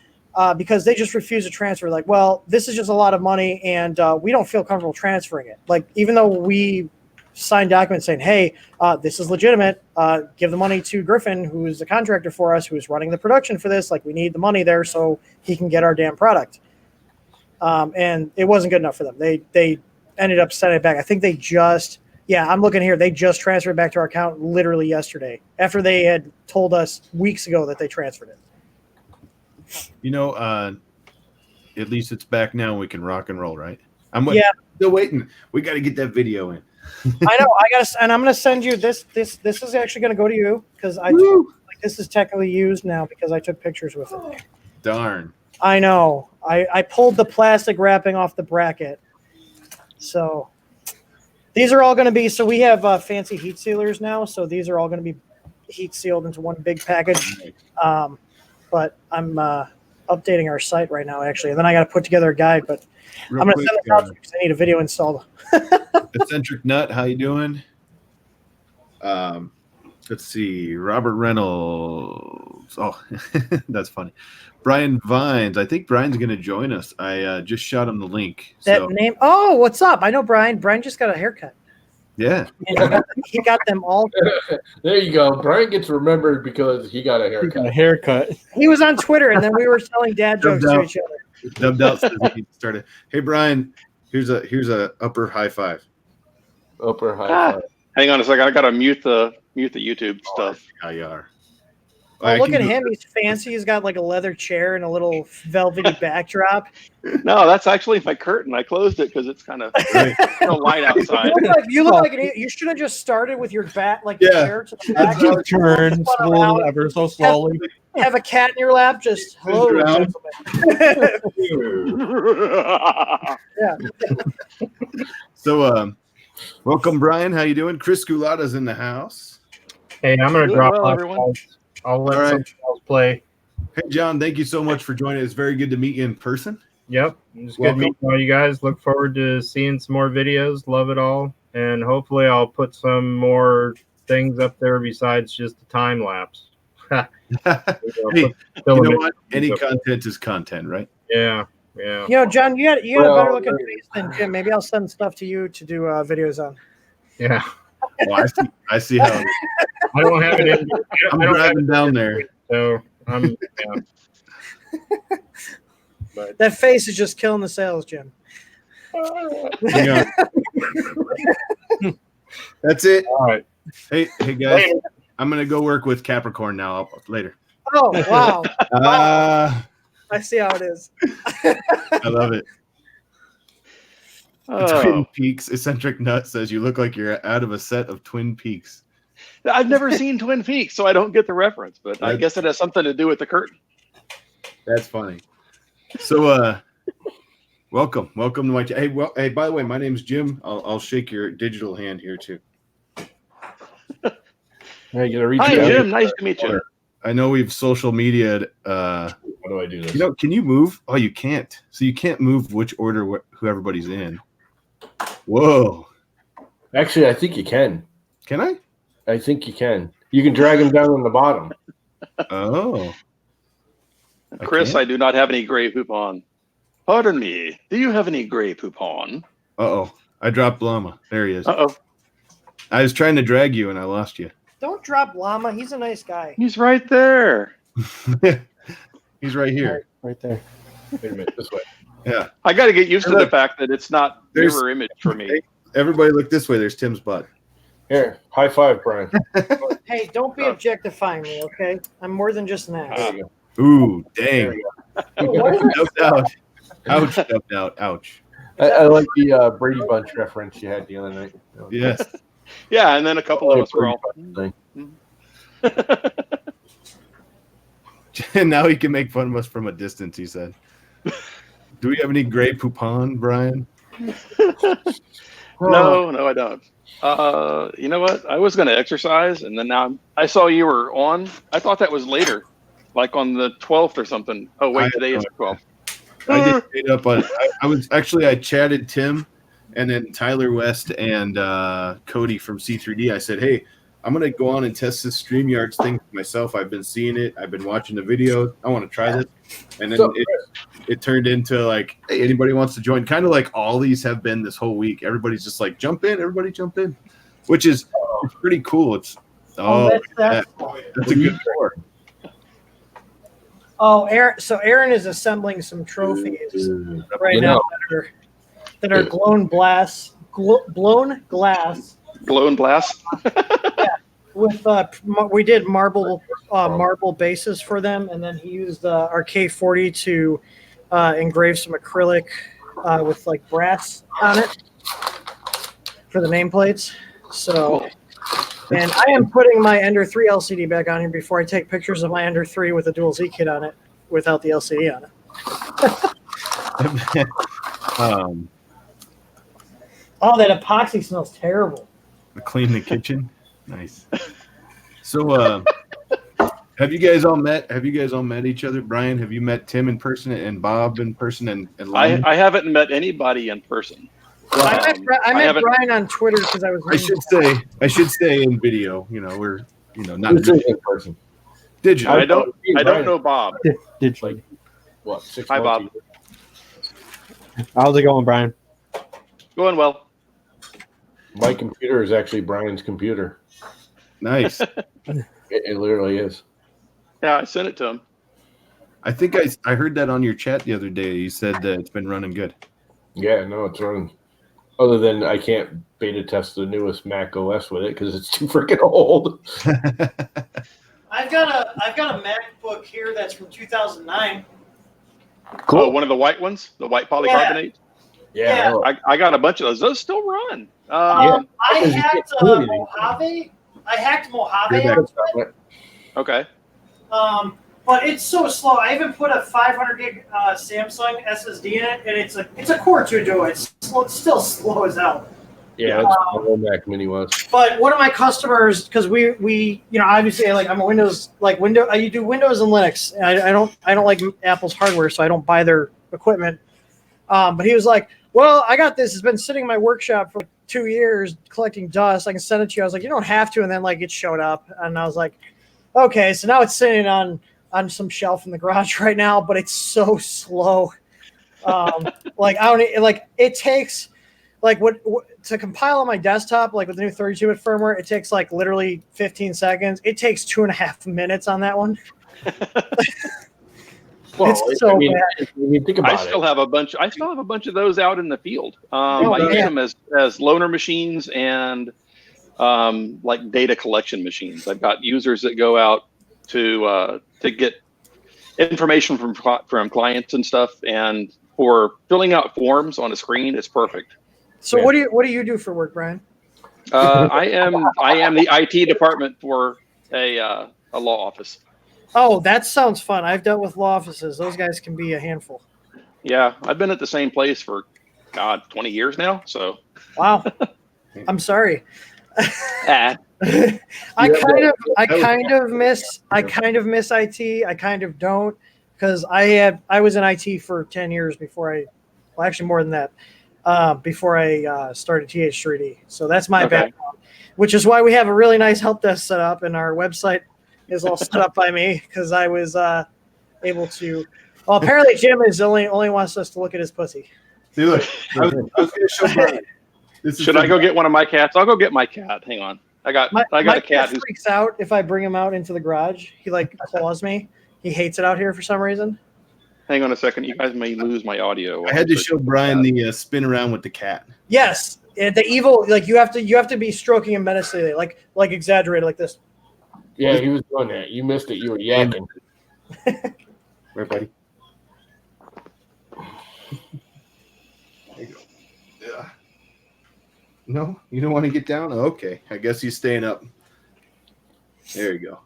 Because they just refuse to transfer. Like, well, this is just a lot of money, and we don't feel comfortable transferring it. Like, even though we signed documents saying, hey, this is legitimate, give the money to Griffin, who is the contractor for us, who is running the production for this. Like, we need the money there so he can get our damn product. And it wasn't good enough for them. They ended up sending it back. I think they just, I'm looking here. They just transferred it back to our account literally yesterday after they had told us weeks ago that they transferred it. At least it's back now and we can rock and roll, right? I'm still waiting. We got to get that video in. I know. And I'm going to send you this. This is actually going to go to you because this is technically used now because I took pictures with it. Darn. I know. I pulled the plastic wrapping off the bracket. So these are all going to be, so we have fancy heat sealers now. So these are all going to be heat sealed into one big package. But I'm updating our site right now, actually. And then I got to put together a guide, but I'm going to send it out to you because I need a video installed. Eccentric Nut, how you doing? Let's see. Robert Reynolds. Oh, that's funny. Brian Vines. I think Brian's going to join us. I just shot him the link. Name. Oh, what's up? I know Brian. Brian just got a haircut. Yeah. He got them all. There you go. Brian gets remembered because he got a haircut. He was on Twitter, and then we were telling dad jokes to each other. Dubbed out says he started. Hey, Brian, here's a upper high five. Upper high five. Hang on a second. I got to mute the YouTube stuff. You are. Oh, look at him. He's fancy. He's got like a leather chair and a little velvety backdrop. No, that's actually my curtain. I closed it because it's kind of light outside. You look like you should have just started with your back, like the chair to the back. Just turn ever so slowly. Have a cat in your lap. Just hello, yeah. So, welcome, Brian. How you doing? Chris Gulada's in the house. Hey, I'm gonna drop off, everyone. I'll let someone else play. Hey, John, thank you so much for joining. It's very good to meet you in person. Yep. It's good meeting all you guys. Look forward to seeing some more videos. Love it all. And hopefully I'll put some more things up there besides just the time lapse. Hey, you know what? Any content is content, right? Yeah. John, you got a better looking face than Jim. Maybe I'll send stuff to you to do videos on. Yeah. Well, I see how it is. I don't have it in. I'm driving down there. So I'm. But that face is just killing the sales, Jim. That's it. All right. Hey guys. Later. I'm gonna go work with Capricorn now. Later. Oh wow. I see how it is. I love it. Twin Peaks. Eccentric Nut says you look like you're out of a set of Twin Peaks. I've never seen Twin Peaks, so I don't get the reference, but I guess it has something to do with the curtain. That's funny. So, welcome to my. Hey, hey. By the way, my name's Jim. I'll shake your digital hand here too. Hey, you reach Hi, out. Jim. Nice to meet you. I know we've social media'd. How do I do this? Can you move? Oh, you can't. So you can't move which order who everybody's in. Whoa. Actually, I think you can. Can I? I think you can. You can drag them down on the bottom. Oh. Chris, I do not have any Grey Poupon. Pardon me. Do you have any Grey Poupon? Uh-oh. I dropped Llama. There he is. Uh-oh. I was trying to drag you and I lost you. Don't drop Llama. He's a nice guy. He's right there. He's right here. Right there. Wait a minute, this way. Yeah. I got to get used to the fact that it's not mirror image for me. Everybody look this way. There's Tim's butt. Here, high five, Brian. Hey, don't be objectifying me, okay? I'm more than just an ass. There you go. Ooh, dang. What is Dubbed out. Ouch, dubbed out. Ouch. I like the Brady Bunch reference you had the other night. Yes. Yeah, and then a couple of us were all. And now he can make fun of us from a distance, he said. Do we have any Grey Poupon, Brian? No, I don't. You know what? I was going to exercise, and then now I saw you were on. I thought that was later, like on the 12th or something. Oh, wait, today is the 12th. I did stay up on. I chatted Tim, and then Tyler West and Cody from C3D. I said, hey, I'm gonna go on and test this StreamYard thing myself. I've been seeing it. I've been watching the videos. I want to try this, and then it turned into like, hey, anybody wants to join? Kind of like all these have been this whole week. Everybody's just like, jump in, everybody jump in, which is it's pretty cool. It's that's a good board. Oh, Aaron. So Aaron is assembling some trophies right now that are blown glass. Glow and blast. Yeah, with we did marble bases for them, and then he used our K40 to engrave some acrylic with like brass on it for the nameplates. So. Cool. And I am putting my Ender 3 LCD back on here before I take pictures of my Ender 3 with a dual Z kit on it without the LCD on it. Oh, that epoxy smells terrible. Clean the kitchen. Nice. So have you guys all met each other? Brian, have you met Tim in person and Bob in person and I haven't met anybody in person. I met Brian on Twitter because I was. I should say in video. You know, we're not in person. Digital. I don't know Bob. Digitally. What? 6 Hi, months? Bob. How's it going, Brian? Going well. My computer is actually Brian's computer. Nice. It literally is. Yeah, I sent it to him. I think I heard that on your chat the other day. You said that it's been running good. Yeah, no, it's running. Other than I can't beta test the newest Mac OS with it because it's too freaking old. I've got a MacBook here that's from 2009. Cool. Oh, one of the white ones, the white polycarbonate. Yeah. I got a bunch of those. Those still run. I hacked Mojave. Okay. But it's so slow. I even put a 500 gig Samsung SSD in it, and it's a Core 2 Duo. It's still slow as hell. Yeah, that's what the Mac Mini was. But one of my customers, because we obviously like I'm a Windows I do Windows and Linux. I don't like Apple's hardware, so I don't buy their equipment. But he was like, "Well, I got this. It's been sitting in my workshop for 2 years collecting dust. I can send it to you." I was like, "You don't have to." And then like it showed up, and I was like, "Okay." So now it's sitting on some shelf in the garage right now, but it's so slow. It takes like what to compile on my desktop, like with the new 32-bit firmware, it takes like literally 15 seconds. It takes 2.5 minutes on that one. Well, it's so bad. I mean, think about I still have a bunch of those out in the field. I use them as loaner machines and like data collection machines. I've got users that go out to get information from clients and stuff, and for filling out forms on a screen, it's perfect. So what do you do for work, Brian? I am the IT department for a law office. Oh, that sounds fun. I've dealt with law offices. Those guys can be a handful. Yeah, I've been at the same place for 20 years now. So Wow. I'm sorry. ah, I kind of miss IT. I kind of don't, because I was in IT for 10 years before actually more than that, before I started TH3D. So that's my background, which is why we have a really nice help desk set up, and our website is all set up by me, because I was able to. Well, apparently Jim is only wants us to look at his pussy. Do it. I was going to show Brian. Should I go get one of my cats? I'll go get my cat. Hang on. I got a cat who freaks out if I bring him out into the garage. He claws me. He hates it out here for some reason. Hang on a second. You guys may lose my audio. I had to show Brian the spin around with the cat. Yes, the evil. Like you have to be stroking him menacingly, like exaggerated like this. Yeah, he was doing that. You missed it. You were yakking. Right, buddy. There you go. Yeah. No, you don't want to get down? Oh, okay. I guess he's staying up. There you go.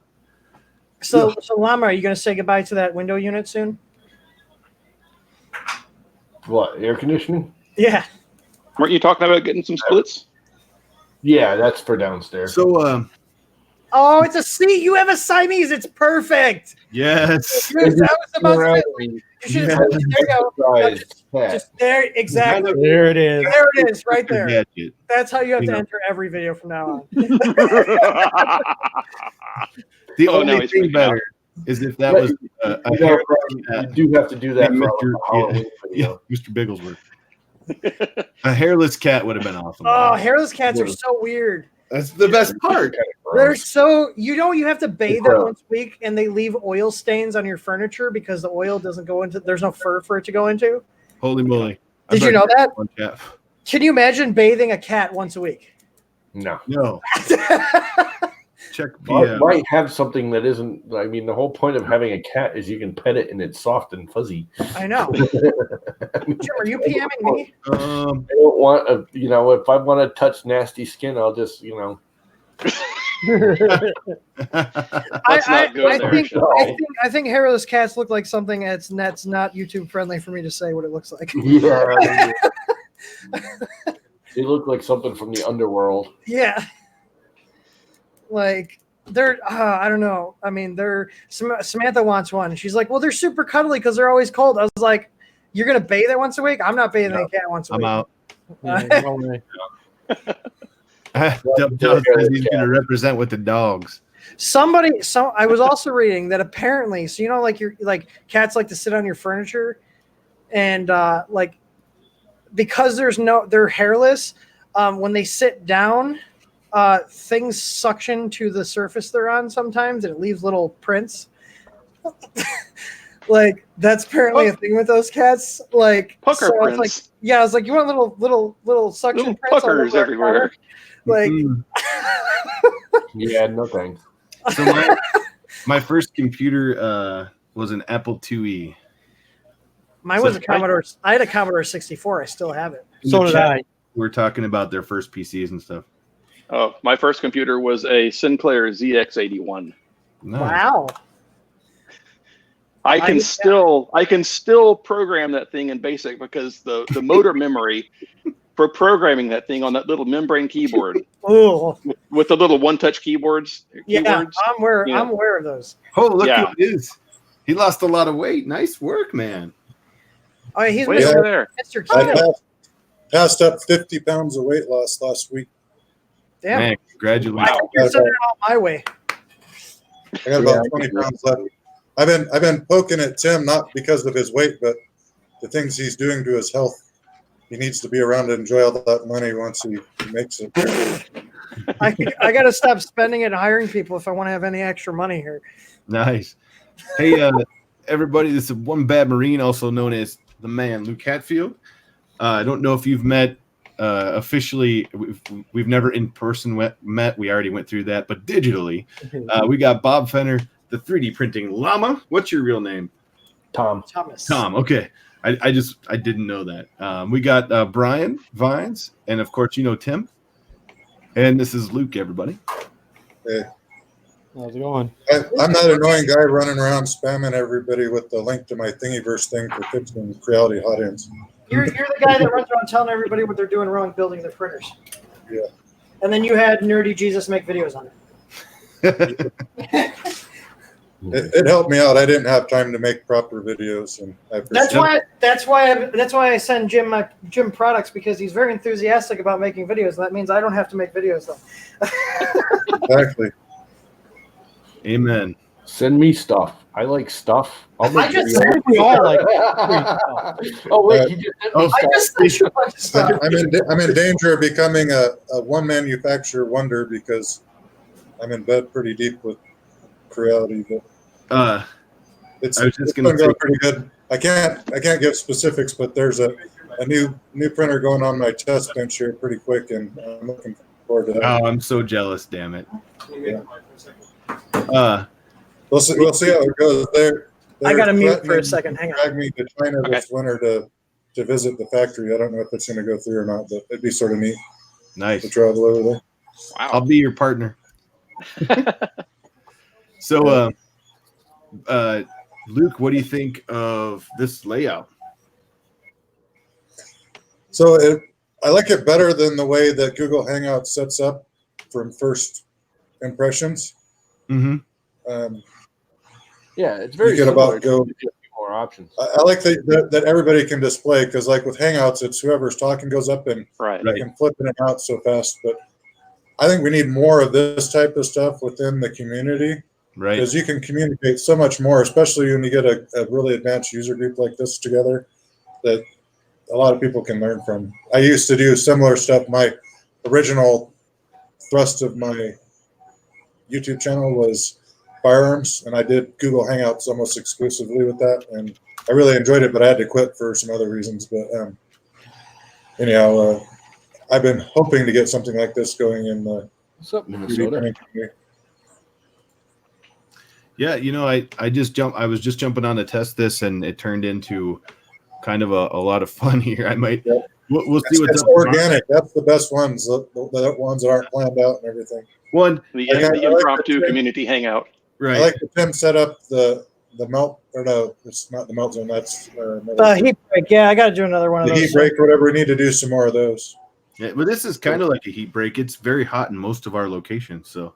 So Llama, are you going to say goodbye to that window unit soon? What, air conditioning? Yeah. Weren't you talking about getting some splits? Yeah, that's for downstairs. So, oh, it's a seat. You have a Siamese. It's perfect. Yes. Dude, that was about you should have there you go. Just there, exactly. There it is. There it is, right there. Gadget. That's how you have to enter every video from now on. The only thing better is if that was you do have to do that for Halloween video. Mr. Bigglesworth. A hairless cat would have been awesome. Oh, hairless cats are so weird. That's the best part. They're so you have to bathe them once a week, and they leave oil stains on your furniture because the oil doesn't go into. There's no fur for it to go into. Holy moly! Did you know that? Can you imagine bathing a cat once a week? No. Check. Might have something that isn't. I mean, the whole point of having a cat is you can pet it and it's soft and fuzzy. I know. Jim, are you PMing me? I don't want a. If I want to touch nasty skin, I'll just I think hairless cats look like something that's not YouTube friendly for me to say what it looks like. Yeah. They look like something from the underworld. Yeah. Like they're, I don't know. I mean, Samantha wants one. She's like, well, they're super cuddly because they're always cold. I was like, you're going to bathe it once a week? I'm not bathing a cat once a week. I'm out. Yeah, Dub says he's going to represent with the dogs. I was also reading that apparently, so like cats like to sit on your furniture, and because they're hairless, when they sit down, things suction to the surface they're on sometimes, and it leaves little prints. Like that's apparently a thing with those cats. Like pucker prints. I was like, you want little suction little prints puckers everywhere. Like, yeah, no thanks. So my first computer was an Apple IIe. Mine was a Commodore. I had a Commodore 64. I still have it. So did I. We're talking about their first PCs and stuff. Oh, my first computer was a Sinclair ZX81. Nice. Wow. I can still program that thing in BASIC because the motor memory for programming that thing on that little membrane keyboard with the little one-touch keyboards. Yeah, I'm aware of those. Oh, look who it is. He lost a lot of weight. Nice work, man. Oh, he's Mr. Keto. Passed up 50 pounds of weight loss last week. Damn. Man, congratulations. I think you're sending it out my way. I got about 20 pounds left. I've been poking at Tim, not because of his weight, but the things he's doing to his health. He needs to be around to enjoy all that money once he makes it. I got to stop spending it and hiring people if I want to have any extra money here. Nice. Hey, everybody, this is One Bad Marine, also known as the man, Luke Hatfield. I don't know if you've met officially. We've never in person met. We already went through that, but digitally, we got Bob Fenner, the 3D printing llama. What's your real name? Thomas. Tom. Okay. I didn't know that. We got Brian Vines, and of course, Tim. And this is Luke, everybody. Hey. How's it going? I'm that annoying guy running around spamming everybody with the link to my Thingiverse thing for fixing Creality hot ends. You're the guy that runs around telling everybody what they're doing wrong building their printers. Yeah. And then you had Nerdy Jesus make videos on it. It helped me out. I didn't have time to make proper videos, and That's why I send Jim my Jim products, because he's very enthusiastic about making videos. That means I don't have to make videos though. Exactly. Amen. Send me stuff. I like stuff. I'll make I just videos. We all like. Oh wait, you just sent me I stuff. just sent you a bunch of stuff. I'm in danger of becoming a one manufacturer wonder, because I'm in bed pretty deep with Creality, but it's been going pretty good. I can't give specifics, but there's a new printer going on my test bench here pretty quick, and I'm looking forward to that. Oh, I'm so jealous, damn it. Yeah. We'll see how it goes. I got to mute for a second. Hang on. Drag me to China this winter to visit the factory. I don't know if it's going to go through or not, but it'd be sort of neat Nice. to travel over there. Wow. I'll be your partner. So, Luke, what do you think of this layout? So I like it better than the way that Google Hangouts sets up from first impressions. Mm-hmm. Yeah, it's very You get similar. about go. Just more options. I like that everybody can display, because like with Hangouts, it's whoever's talking goes up and Right. you can flip in and out so fast. But I think we need more of this type of stuff within the community, Right. because you can communicate so much more, especially when you get a really advanced user group like this together, that a lot of people can learn from. I used to do similar stuff. My original thrust of my YouTube channel was firearms, and I did Google Hangouts almost exclusively with that, and I really enjoyed it, but I had to quit for some other reasons. But anyhow, I've been hoping to get something like this going in the What's up, 3D Minnesota? printing community. Yeah, I was just jumping on to test this, and it turned into kind of a lot of fun here. I might Yep. we'll see what's It's up. organic. That's the best ones. The ones that aren't planned out and everything. One, The I like impromptu the- community hangout. right. I like that Tim set up the melt, or no, it's not the melt zone. That's Heat break. Yeah, I got to do another one of the those. heat break, whatever. We need to do some more of those. Yeah, but this is kind of like a heat break. It's very hot in most of our locations, so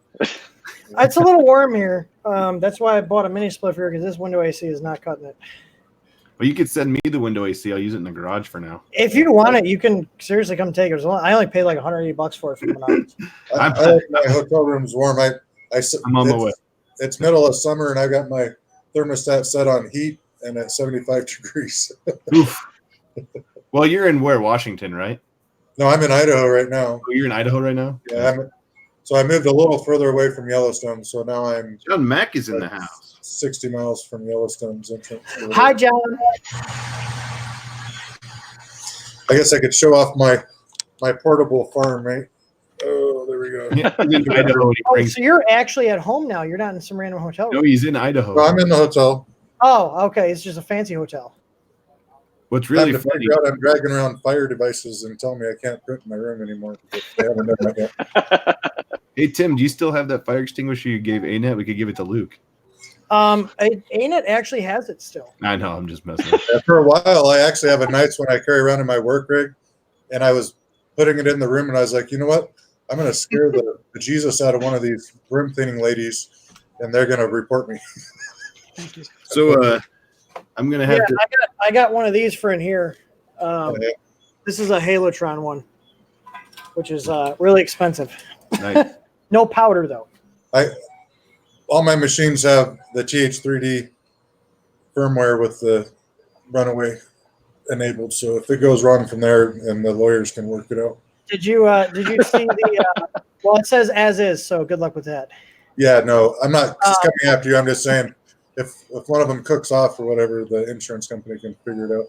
It's a little warm here. That's why I bought a mini split here, because this window AC is not cutting it. well, you could send me the window AC. I'll use it in the garage for now. If you want it, you can seriously come take it. I only paid like $180 for it from Menards. I like my hotel room's warm. I'm on my way. It's middle of summer, and I've got my thermostat set on heat and at 75 degrees. Oof. Well, you're in where? Washington, right? No, I'm in Idaho right now. Oh, you're in Idaho right now? Yeah, so I moved a little further away from Yellowstone, so now I'm John Mack is in the house. 60 miles from Yellowstone's entrance. Hi, John. I guess I could show off my portable farm, right? Oh, there we go. Yeah, he's in Idaho. And he Oh, brings, so you're actually at home now. You're not in some random hotel no, room. he's in Idaho. No, I'm in the hotel. Oh, okay. It's just a fancy hotel. What's really Time to funny? figure out I'm dragging around fire devices and telling me I can't print in my room anymore, because they haven't done that yet. Hey Tim, do you still have that fire extinguisher you gave ANET? We could give it to Luke. ANET actually has it still. I know, I'm just messing. Yeah, for a while, I actually have a nice one I carry around in my work rig, and I was putting it in the room, and I was like, you know what? I'm going to scare the Jesus out of one of these room cleaning ladies, and they're going to report me. So I'm gonna have to. I got one of these for in here. Okay. This is a Halotron one, which is really expensive. Nice. No powder though. All my machines have the TH3D firmware with the runaway enabled, so if it goes wrong from there, and the lawyers can work it out. Did you see the? Well, it says as is, so good luck with that. Yeah, no, I'm not coming after you. I'm just saying, if one of them cooks off or whatever, the insurance company can figure it out.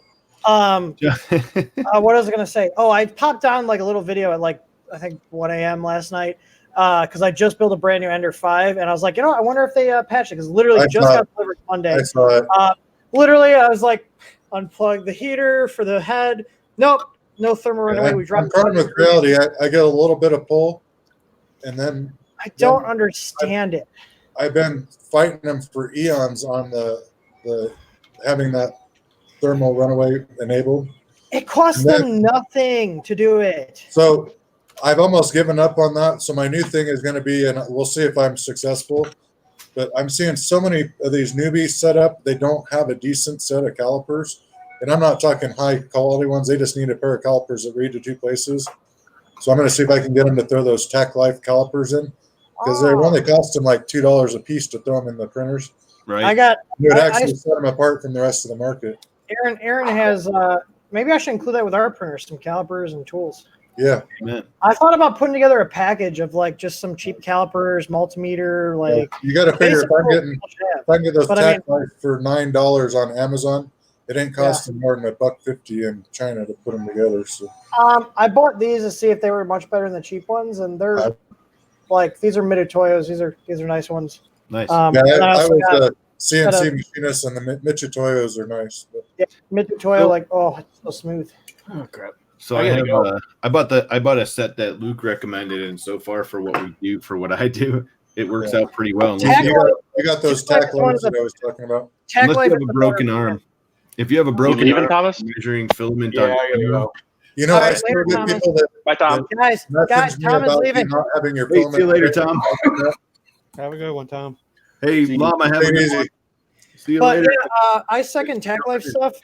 What was I gonna say? Oh, I popped on like a little video at like I think 1 a.m. last night because I just built a brand new Ender 5, and I was like, I wonder if they patched it, because literally got delivered Monday. I saw it. Literally, I was like, unplug the heater for the head. Nope, no thermal runaway. We dropped. I'm with Creality. I get a little bit of pull, and then I don't understand it. I've been fighting them for eons on the having that thermal runaway enabled. It costs them nothing to do it. So I've almost given up on that. So my new thing is going to be, and we'll see if I'm successful, but I'm seeing so many of these newbies set up. They don't have a decent set of calipers. And I'm not talking high quality ones. They just need a pair of calipers that read to 2 places. So I'm going to see if I can get them to throw those Tac Life calipers in, because they only cost them like $2 a piece to throw them in the printers. Right. It would actually set them apart from the rest of the market. Aaron has, maybe I should include that with our printers, some calipers and tools. Yeah. I thought about putting together a package of like just some cheap calipers, multimeter, like. You got to figure if I can get those Tac Life for $9 on Amazon, it ain't costing more than $1.50 in China to put them together. So. I bought these to see if they were much better than the cheap ones, and they're like, these are Mitutoyos. These are nice ones. Nice. I was a CNC machinist, and the Mitutoyos are nice. But. Yeah, Mitutoyo, like, oh, it's so smooth. Oh crap. So I bought a set that Luke recommended, and so far for what we do, for what I do, it works out pretty well. You got those Tac Lives that I was talking about. Unless you have a broken arm. If you have a broken arm, Thomas? measuring filament Yeah, I gotta go. You know, I still get people that Bye, Tom. Guys, Tom is leaving. Not having your Hey, see you later, Tom. Have a good one, Tom. Hey, Llama, have a good one. See you But later. yeah, I second Tac Life stuff.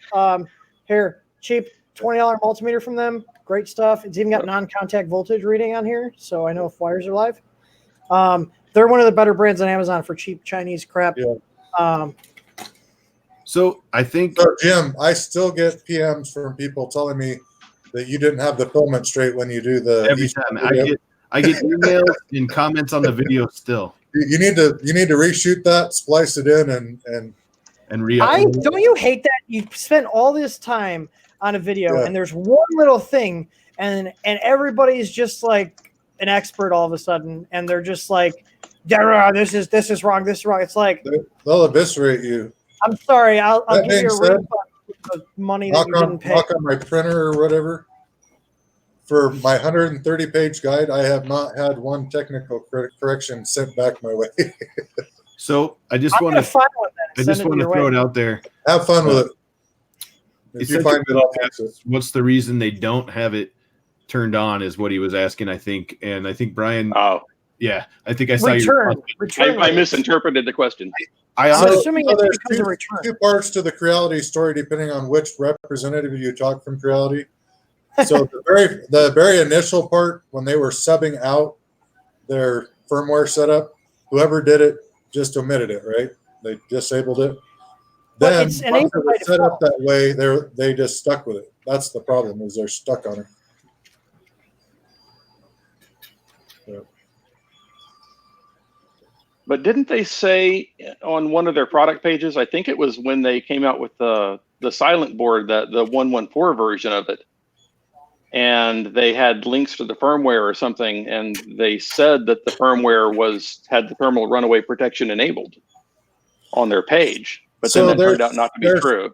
Here, cheap $20 multimeter from them. Great stuff. It's even got non-contact voltage reading on here, so I know if wires are live. They're one of the better brands on Amazon for cheap Chinese crap. Yeah. So I think, Jim, I still get PMs from people telling me that you didn't have the filament straight when you do the every time I get emails and comments on the video still. You need to reshoot that, splice it in, and don't you hate that you spend all this time on a video and there's one little thing and everybody's just like an expert all of a sudden, and they're just like, this is wrong, this is wrong. It's like they'll eviscerate you. I'm sorry, I'll give you a refund for the money that you didn't pay. Knock on my printer or whatever. For my 130-page guide, I have not had one technical correction sent back my way. So I just want to throw it out there. Have fun with it. If you find it, I'll fix it. What's the reason they don't have it turned on is what he was asking, I think. And I think Brian. Oh. Yeah, I think I saw return. I misinterpreted the question. I'm assuming it's because of return. 2 parts to the Creality story, depending on which representative you talk from Creality. So the very initial part, when they were subbing out their firmware setup, whoever did it just omitted it, right? They disabled it. Then once it was set up that way, they just stuck with it. That's the problem, is they're stuck on it. Yeah. But didn't they say on one of their product pages, I think it was when they came out with the silent board, that the 114 version of it, and they had links to the firmware or something, and they said that the firmware had the thermal runaway protection enabled on their page, but then it turned out not to be true.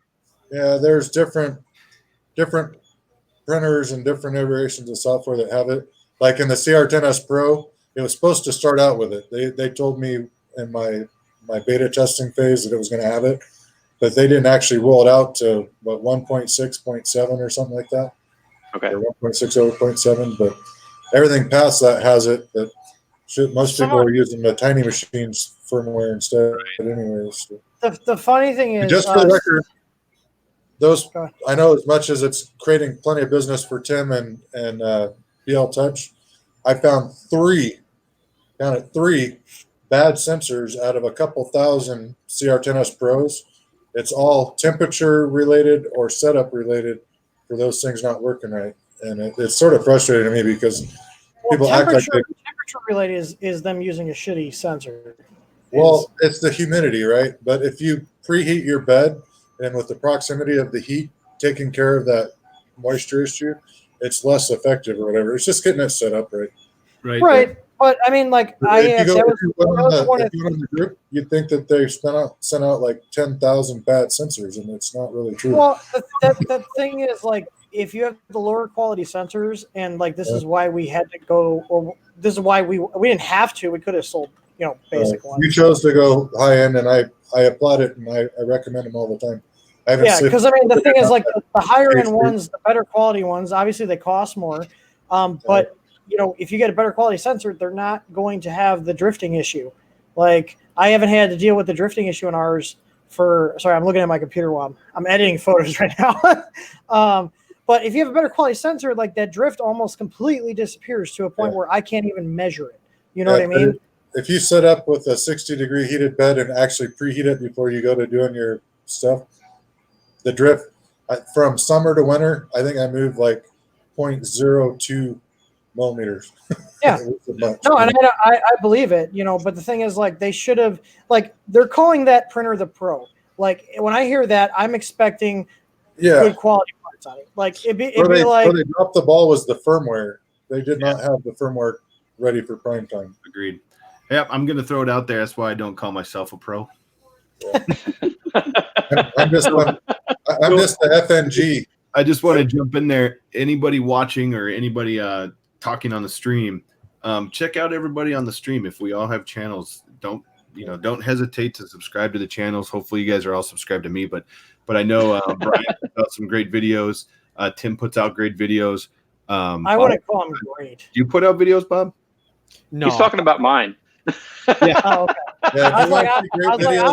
Yeah, there's different printers and different iterations of software that have it. Like in the CR10S Pro, it was supposed to start out with it. They told me in my beta testing phase that it was going to have it, but they didn't actually roll it out to 1.6.7 or something like that. Okay. Or 1.6 over 0.7, but everything past that has it. But most people are using the tiny machines firmware instead, anyways. The funny thing is, just for the record, those I know as much as it's creating plenty of business for Tim and BL Touch, I found three bad sensors out of a couple thousand CR10S Pros. It's all temperature related or setup related for those things not working right, and it's sort of frustrating to me because people act like temperature related is them using a shitty sensor. Well, it's the humidity, right? But if you preheat your bed, and with the proximity of the heat taking care of that moisture issue, it's less effective or whatever. It's just getting it set up right. Right. But I mean, like, if you go in the group, you'd think that they sent out like 10,000 bad sensors, and it's not really true. Well, the thing is, like, if you have the lower quality sensors, and like this is why we had to go, or this is why we didn't have to. We could have sold basic ones. You chose to go high end, and I applaud it, and I recommend them all the time. Because the thing is, like the higher end ones, the better quality ones, obviously they cost more. But if you get a better quality sensor, they're not going to have the drifting issue. Like I haven't had to deal with the drifting issue in ours sorry, I'm looking at my computer while I'm editing photos right now. But if you have a better quality sensor, like that drift almost completely disappears to a point where I can't even measure it. You know what I mean? If you set up with a 60-degree heated bed and actually preheat it before you go to doing your stuff, the drift from summer to winter, I think I moved like 0.02 millimeters. Yeah. No, and I believe it, but the thing is, like, they should have, like, they're calling that printer the Pro. Like, when I hear that, I'm expecting good quality parts on it. Like, it'd be like. Where they dropped the ball was the firmware. They did not have the firmware ready for prime time. Agreed. Yep, I'm going to throw it out there. That's why I don't call myself a pro. Yeah. I'm just the FNG. I just want to jump in there. Anybody watching or anybody talking on the stream, check out everybody on the stream. If we all have channels, don't hesitate to subscribe to the channels. Hopefully you guys are all subscribed to me, but I know Brian puts out some great videos. Tim puts out great videos. I wouldn't call him great. Do you put out videos, Bob? No. He's talking about mine. Yeah. Oh, okay. Yeah, I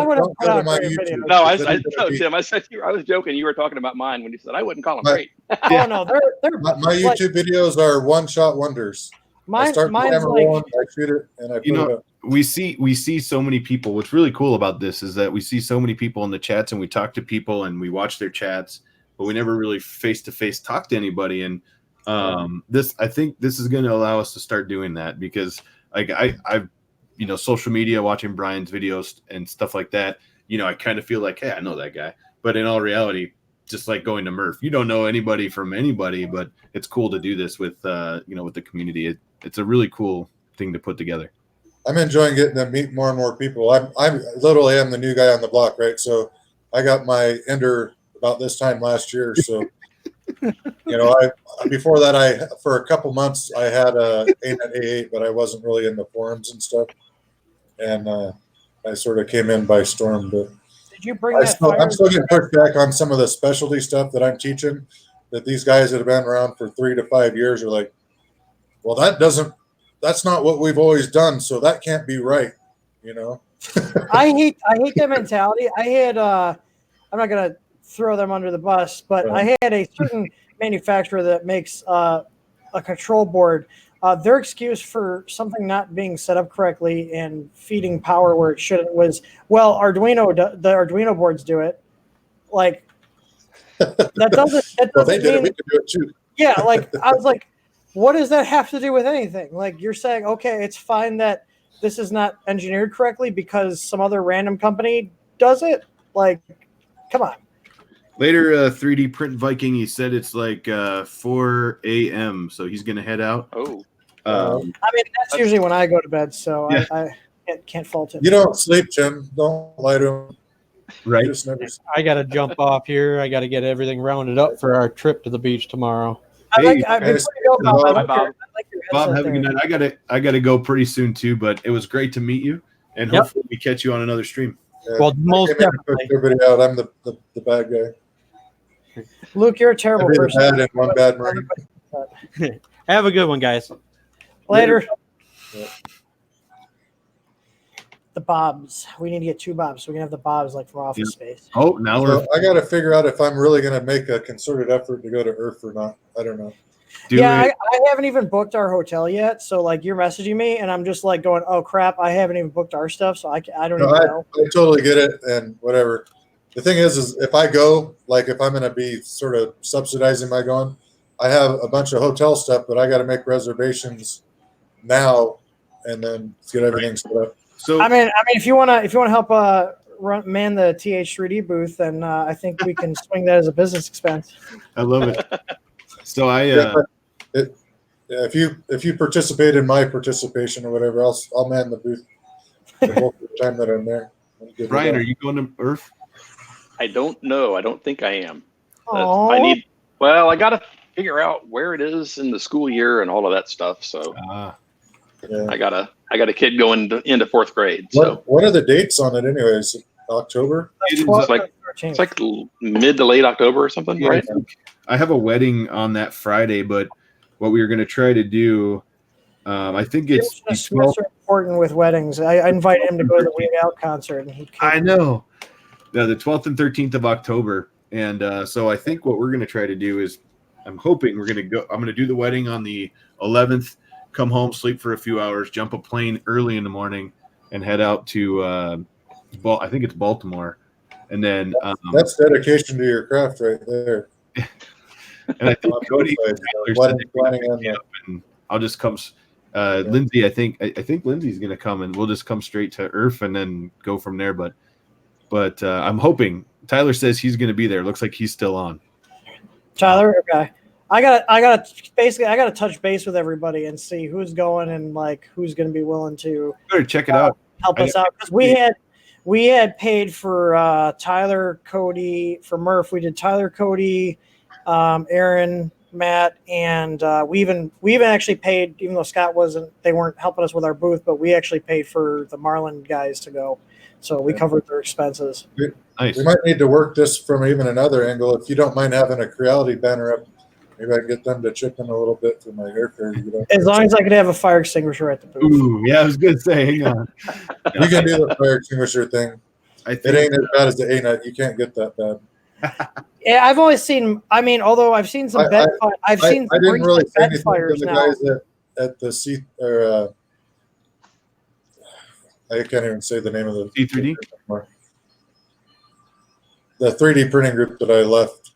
wouldn't put out great videos. No, Tim, I was joking. You were talking about mine when you said I wouldn't call them great. Oh no, they're my YouTube videos are one-shot wonders. I start the camera rolling, I shoot it, and I put it up. We see so many people. What's really cool about this is that we see so many people in the chats, and we talk to people and we watch their chats, but we never really face-to-face talk to anybody. And I think this is going to allow us to start doing that, because like I've social media, watching Brian's videos and stuff like that, I kind of feel like, hey, I know that guy. But in all reality, just like going to Murph, you don't know anybody from anybody, but it's cool to do this with, with the community. It's a really cool thing to put together. I'm enjoying getting to meet more and more people. I'm literally am the new guy on the block, right? So I got my Ender about this time last year. So, before that, for a couple months, I had a ANET A8, but I wasn't really in the forums and stuff. And I sort of came in by storm. But did you bring I'm still getting pushed back on some of the specialty stuff that I'm teaching, that these guys that have been around for 3 to 5 years are like, well, that's not what we've always done, so that can't be right, I hate that mentality. I had I'm not gonna throw them under the bus, but I had a certain manufacturer that makes a control board. Their excuse for something not being set up correctly and feeding power where it shouldn't was, well, the Arduino boards do it. Like that doesn't well, they did mean, it. We could do it too. Yeah, like I was like, what does that have to do with anything? Like, you're saying, okay, it's fine that this is not engineered correctly because some other random company does it? Like, come on. Later, 3D Print Viking, he said it's like 4 a.m., so he's going to head out. Oh. I mean, that's usually when I go to bed, so yeah. I can't fault him. You don't sleep, Tim. Don't lie to him. Right. I got to jump off here. I got to get everything rounded up for our trip to the beach tomorrow. Bob, have Bob, a good night. I gotta go pretty soon too, but it was great to meet you, and hopefully we catch you on another stream. Yeah, well, most definitely. Everybody out. I'm the bad guy. Luke, you're a terrible person. Bad and one bad Marine. Have a good one, guys. Later. Yeah. The Bobs. We need to get 2 Bobs, so we can have the Bobs like from Office Space. Oh, now I got to figure out if I'm really going to make a concerted effort to go to Earth or not. I don't know. I haven't even booked our hotel yet. So like, you're messaging me, and I'm just like going, "Oh crap, I haven't even booked our stuff." So I don't even know. I totally get it, and whatever. The thing is if I go, like if I'm going to be sort of subsidizing my going, I have a bunch of hotel stuff, but I got to make reservations now, and then get everything set up. So I mean, if you wanna help man the TH3D booth, then I think we can swing that as a business expense. I love it. So if you participate in my participation or whatever, I'll man the booth the time that I'm there. Brian, are you going to Earth? I don't know. I don't think I am. I got to figure out where it is in the school year and all of that stuff. So I gotta I got a kid going into 4th grade. So What are the dates on it anyways? October? It's like mid to late October or something, right? I have a wedding on that Friday, but what we were going to try to do, I think it's important with weddings. I invited him to go to the Wing Out concert, and he came. I know. No, the 12th and 13th of October, and so I think what we're going to try to do is, I'm hoping we're going to go. I'm going to do the wedding on the 11th. Come home, sleep for a few hours, jump a plane early in the morning, and head out to I think it's Baltimore, and then that's dedication to your craft right there. And I think Cody and I'll just come. Lindsay, I think Lindsay's going to come, and we'll just come straight to Earth and then go from there. But I'm hoping. Tyler says he's going to be there. Looks like he's still on. Tyler, okay. I gotta touch base with everybody and see who's going and like who's going to be willing to check it out, help us out, because we had paid for Tyler, Cody, for Murph. We did Tyler, Cody, Aaron, Matt, and we even actually paid, even though Scott they weren't helping us with our booth, but we actually paid for the Marlin guys to go, so we covered their expenses. Nice. We might need to work this from even another angle. If you don't mind having a Creality banner up, maybe I can get them to chip in a little bit for my airfare. As long as I could have a fire extinguisher at the booth. Ooh, yeah, I was going to say, hang on. You can do the fire extinguisher thing. It ain't as bad as the A-Nut. You can't get that bad. Yeah, I've always seen. I mean, although I've seen some bed fires. I didn't really say anything to the guys at the C or I can't even say the name of the C3D. The 3D printing group that I left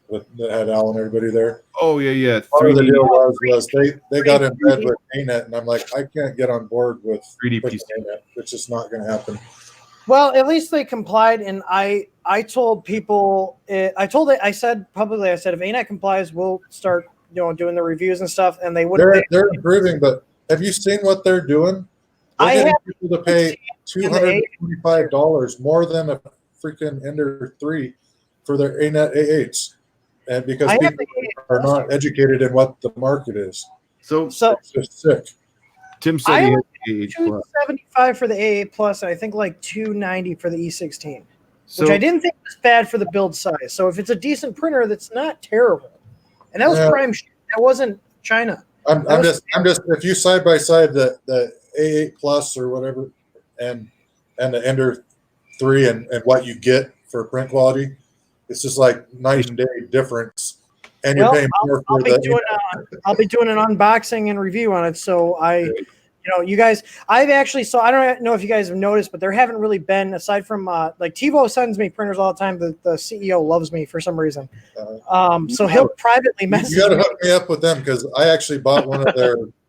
that had Al and everybody there. Oh yeah. Part of the deal was they got in bed with A-Net, and I'm like, I can't get on board with 3D PC. A-Net. It's just not going to happen. Well, at least they complied, and I told people, I said publicly, if A-Net complies, we'll start doing the reviews and stuff, and they wouldn't. They're improving, but have you seen what they're doing? They're getting people to pay $225 more than a freaking Ender 3 for their A-Net A8s, and because people are not educated in what the market is. So it's just sick. Tim said he had $275 for the A8 Plus, and I think like $290 for the E16, which I didn't think was bad for the build size. So if it's a decent printer, that's not terrible. And that was prime shit. That wasn't China. I'm just if you side by side the A8 Plus or whatever and the Ender 3 and what you get for print quality, it's just like night and day difference. And you're paying more for I'll be doing an unboxing and review on it. So you guys, I've actually, so I don't know if you guys have noticed, but there haven't really been, aside from like TiVo sends me printers all the time. The CEO loves me for some reason. So he'll privately message me. You got to hook me up with them, because I actually bought one of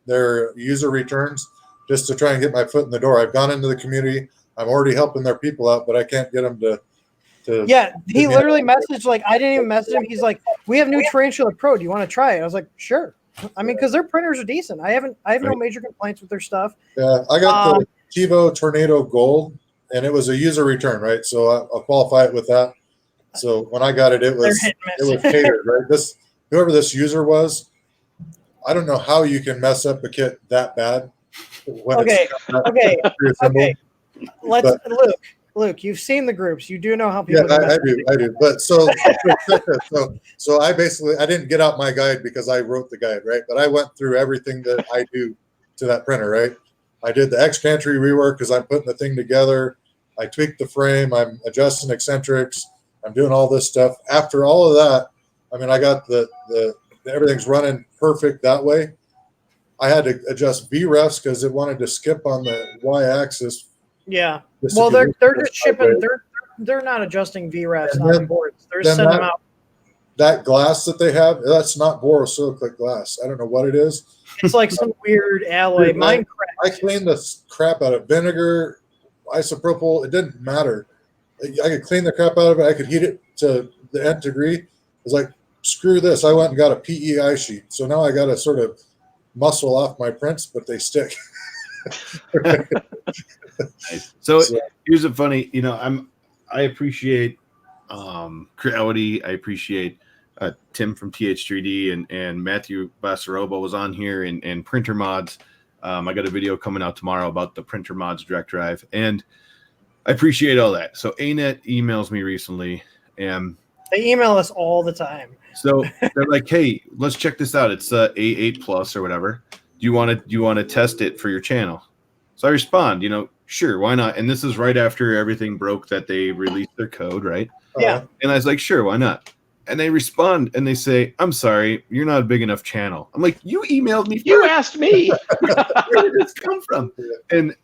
their user returns just to try and get my foot in the door. I've gone into the community. I'm already helping their people out, but I can't get them to yeah, he literally messaged, like, I didn't even message him. He's like, we have new Tarantula Pro. Do you want to try it? I was like, sure. I mean, because their printers are decent. I have no major complaints with their stuff. Yeah, I got the TiVo Tornado Gold, and it was a user return, right? So I'll qualify it with that. So when I got it, it was catered, right? Whoever this user was, I don't know how you can mess up a kit that bad. Okay. Luke, you've seen the groups. You do know how people. Yeah, I do. But so I didn't get out my guide because I wrote the guide, right? But I went through everything that I do to that printer, right? I did the X pantry rework because I'm putting the thing together. I tweaked the frame. I'm adjusting eccentrics. I'm doing all this stuff. After all of that, I mean, I got the everything's running perfect that way. I had to adjust VREFs because it wanted to skip on the Y-axis. Yeah. Well, they're just shipping. They're not adjusting VREFs on the boards. They're sending them out. That glass that they have, that's not borosilicate glass. I don't know what it is. It's like some weird alloy. Mine I cleaned the crap out of vinegar, isopropyl. It didn't matter. I could clean the crap out of it. I could heat it to the nth degree. It was like, screw this. I went and got a PEI sheet. So now I got to sort of muscle off my prints, but they stick. So here's a funny, I appreciate Creality. I appreciate Tim from TH3D and Matthew Bassarobo was on here and Printer Mods. I got a video coming out tomorrow about the printer mods direct drive, and I appreciate all that. So ANET emails me recently, and they email us all the time. So they're like, "Hey, let's check this out. It's A8 Plus or whatever. Do you want to test it for your channel?" So I respond, sure, why not? And this is right after everything broke that they released their code, right? Yeah. And I was like, sure, why not? And they respond and they say, "I'm sorry, you're not a big enough channel." I'm like, "You emailed me. You asked me. Where did this come from?" And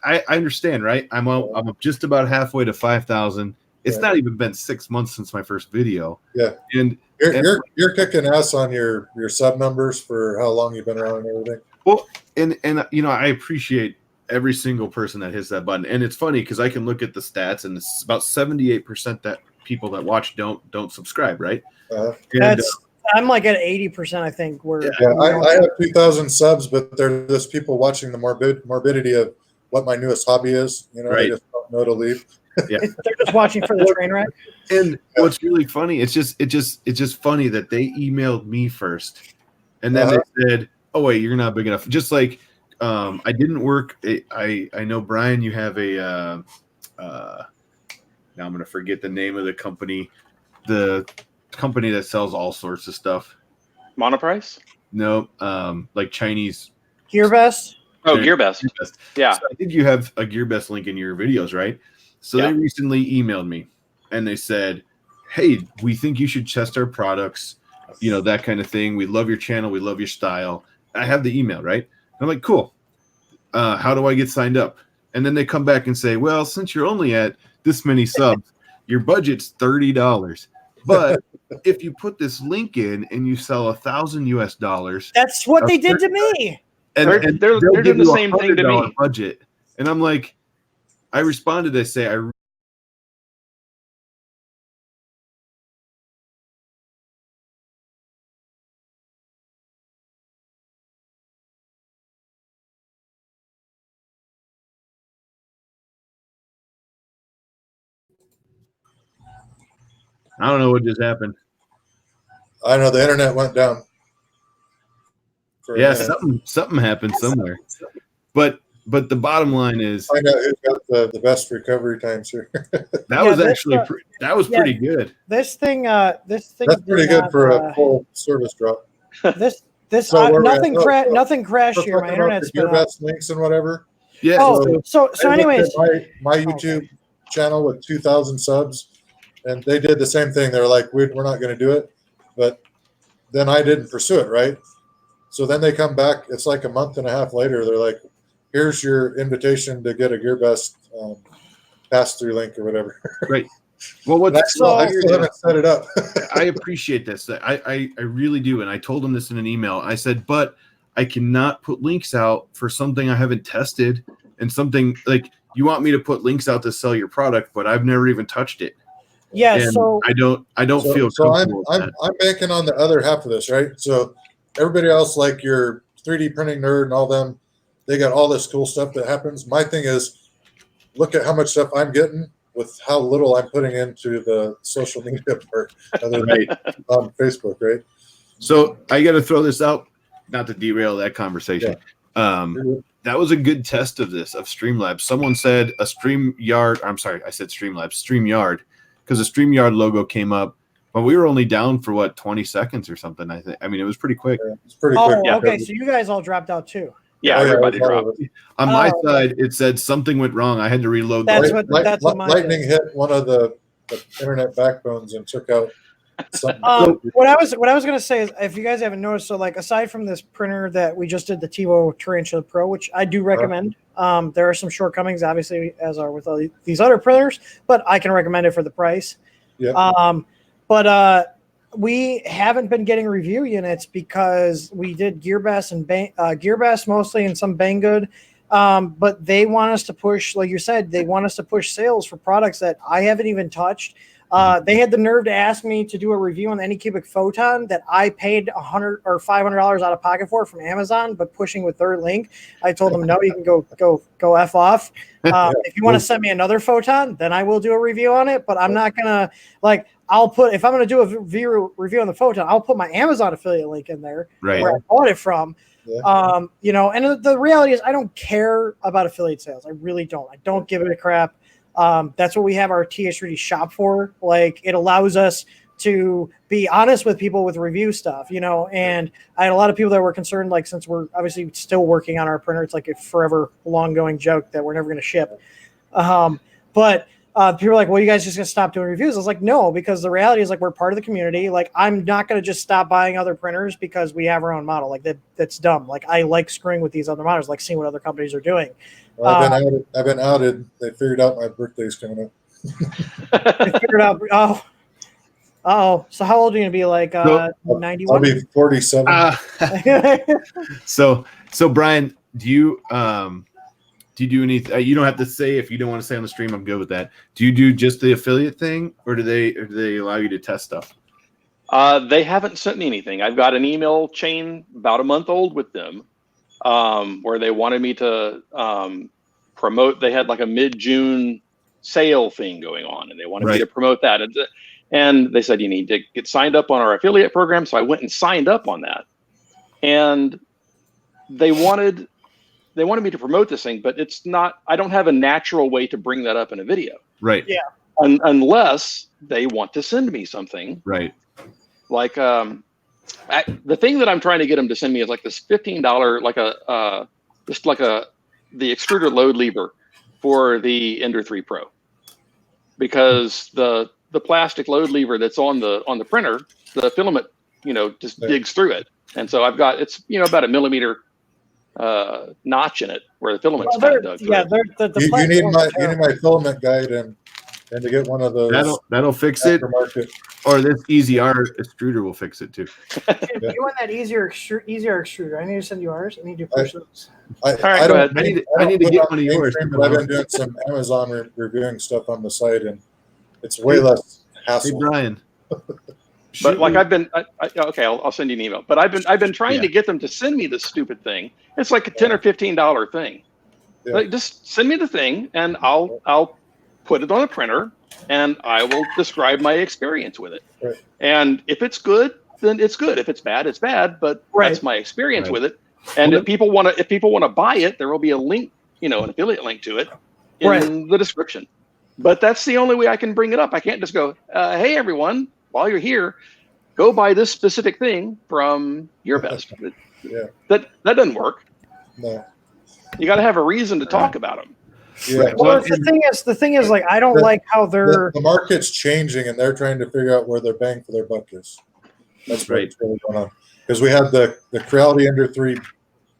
I understand, right? I'm just about halfway to 5,000. It's not even been 6 months since my first video. Yeah. And you're kicking ass on your sub numbers for how long you've been around and everything. Well, and I appreciate every single person that hits that button. And it's funny because I can look at the stats, and it's about 78% that people that watch don't subscribe, right? I'm like at 80%, I think. I have 2,000 subs, but there's just people watching the morbidity of what my newest hobby is. Right. They just don't know to leave. Yeah. They're just watching for the train wreck. And what's really funny, it's just funny that they emailed me first, and then they said, "Oh wait, you're not big enough." Just like I didn't work. I know, Brian, you have a now I'm gonna forget the name of the company that sells all sorts of stuff. Monoprice? No, like Chinese GearBest. Oh, GearBest. Yeah. So I think you have a GearBest link in your videos, right? So they recently emailed me and they said, "Hey, we think you should test our products, that kind of thing. We love your channel. We love your style." I have the email, right? And I'm like, "Cool. How do I get signed up?" And then they come back and say, "Well, since you're only at this many subs, your budget's $30. But if you put this link in and you sell $1,000 US." That's what they did to me. And they're doing the same thing to me. Budget. And I'm like, I responded, I say, I don't know what just happened. I know the internet went down. Yeah, something happened somewhere. But the bottom line is, find out who's got the best recovery times here. That was actually pretty good. This thing That's pretty good for a full service drop. Nothing crashed here. My internet's been best links and whatever. Yeah. Oh, so anyways, my YouTube channel with 2,000 subs, and they did the same thing. They're like, we're not going to do it, but then I didn't pursue it, right? So then they come back. It's like a month and a half later. They're like, "Here's your invitation to get a GearBest pass-through link or whatever." Right. Well, I still haven't set it up. I appreciate this. I really do. And I told them this in an email. I said, but I cannot put links out for something I haven't tested, and something like you want me to put links out to sell your product, but I've never even touched it. Yeah. And so I don't feel so. comfortable with that. I'm banking on the other half of this, right? So everybody else, like your 3D printing nerd and all them, they got all this cool stuff that happens. My thing is, look at how much stuff I'm getting with how little I'm putting into the social media part other than on Facebook, right? So I got to throw this out, not to derail that conversation. Yeah. That was a good test of Streamlabs. Someone said a StreamYard. I'm sorry, I said Streamlabs, StreamYard, because the StreamYard logo came up, but we were only down for 20 seconds or something. I think. I mean, it was pretty quick. Yeah, it's pretty quick. Okay. So you guys all dropped out too. Yeah, everybody dropped. On my side, it said something went wrong. I had to reload. That's what mine lightning hit one of the internet backbones and took out something. What I was going to say is, if you guys haven't noticed, so like aside from this printer that we just did, the TiVo Tarantula Pro, which I do recommend, there are some shortcomings, obviously, as are with all these other printers, but I can recommend it for the price. Yeah. But we haven't been getting review units because we did GearBest and GearBest mostly and some Banggood. But they want us to push, like you said, they want us to push sales for products that I haven't even touched. They had the nerve to ask me to do a review on the Anycubic Photon that I paid $100 or $500 out of pocket for from Amazon, but pushing with their link. I told them, no, you can go F off. If you want to send me another Photon, then I will do a review on it, but I'm not going to if I'm going to do a review on the Photon, I'll put my Amazon affiliate link in there where I bought it from. Yeah. You know, and the reality is I don't care about affiliate sales. I really don't. I don't give it a crap. That's what we have our TH3D shop for. Like, it allows us to be honest with people with review stuff, you know, and I had a lot of people that were concerned, like, since we're obviously still working on our printer, it's like a forever long going joke that we're never going to ship. But people are like, well, you guys just going to stop doing reviews? I was like, no, because the reality is, like, we're part of the community. Like, I'm not going to just stop buying other printers because we have our own model. Like, that's dumb. Like, I like screwing with these other models, like seeing what other companies are doing. Well, I've been outed. They figured out my birthday's coming up. They figured out, oh, so how old are you going to be? Like 91? I'll be 47. So Brian, do you do anything? You don't have to say if you don't want to say on the stream. I'm good with that. Do you do just the affiliate thing, or do they allow you to test stuff? They haven't sent me anything. I've got an email chain about a month old with them, where they wanted me to promote. They had like a mid-June sale thing going on, and they wanted me to promote that. And they said, you need to get signed up on our affiliate program. So I went and signed up on that. And they wanted me to promote this thing, but it's not, I don't have a natural way to bring that up in a video. Right. Yeah. Unless they want to send me something. Right. Like, the thing that I'm trying to get them to send me is like this $15, like the extruder load lever for the Ender 3 Pro, because the plastic load lever that's on the printer, the filament, you know, just digs through it. And so I've got, it's, you know, about a millimeter notch in it where the filament's kind of dug through. Yeah, You need my filament guide and to get one of those. That'll fix it. Or this Easy R extruder will fix it too. You want that easier extruder? I need to send you ours. I need to push those. All right, go ahead. I need to get one of yours. But I've been doing some Amazon reviewing stuff on the site, and it's way less hassle. Hey, Brian. But like okay, I'll send you an email. But I've been trying to get them to send me this stupid thing. It's like a $10 or $15 thing. Yeah. Like, just send me the thing, and I'll put it on a printer, and I will describe my experience with it. Right. And if it's good, then it's good. If it's bad, it's bad. But that's my experience with it. And if people want to buy it, there will be a link, you know, an affiliate link to it in the description. But that's the only way I can bring it up. I can't just go, hey everyone, while you're here, go buy this specific thing from Your Best. That doesn't work. No. You got to have a reason to talk about them. Yeah. Well, the thing is, like, I don't like how they're the market's changing, and they're trying to figure out where their bang for their buck is. That's what's really going on. Because we had the Creality Ender 3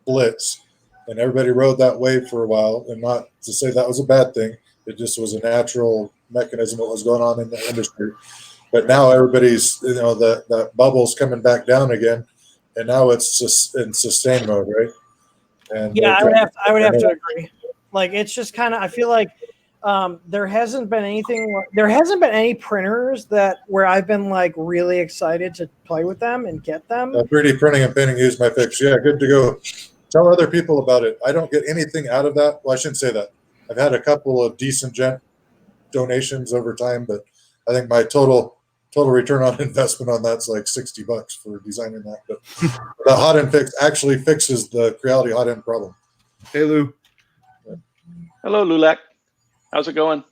blitz, and everybody rode that wave for a while. And not to say that was a bad thing, it just was a natural mechanism that was going on in the industry. But now everybody's, you know, that bubble's coming back down again, and now it's just in sustain mode, right? And I would have to agree. Like, it's just kind of, I feel like there hasn't been any printers where I've been like really excited to play with them and get them. 3D printing and painting use my fix. Yeah, good to go. Tell other people about it. I don't get anything out of that. Well, I shouldn't say that. I've had a couple of decent donations over time, but I think my total return on investment on that's like $60 for designing that. But the hot end fix actually fixes the Creality hot end problem. Hey, Lou. Hello, Lulak. How's it going?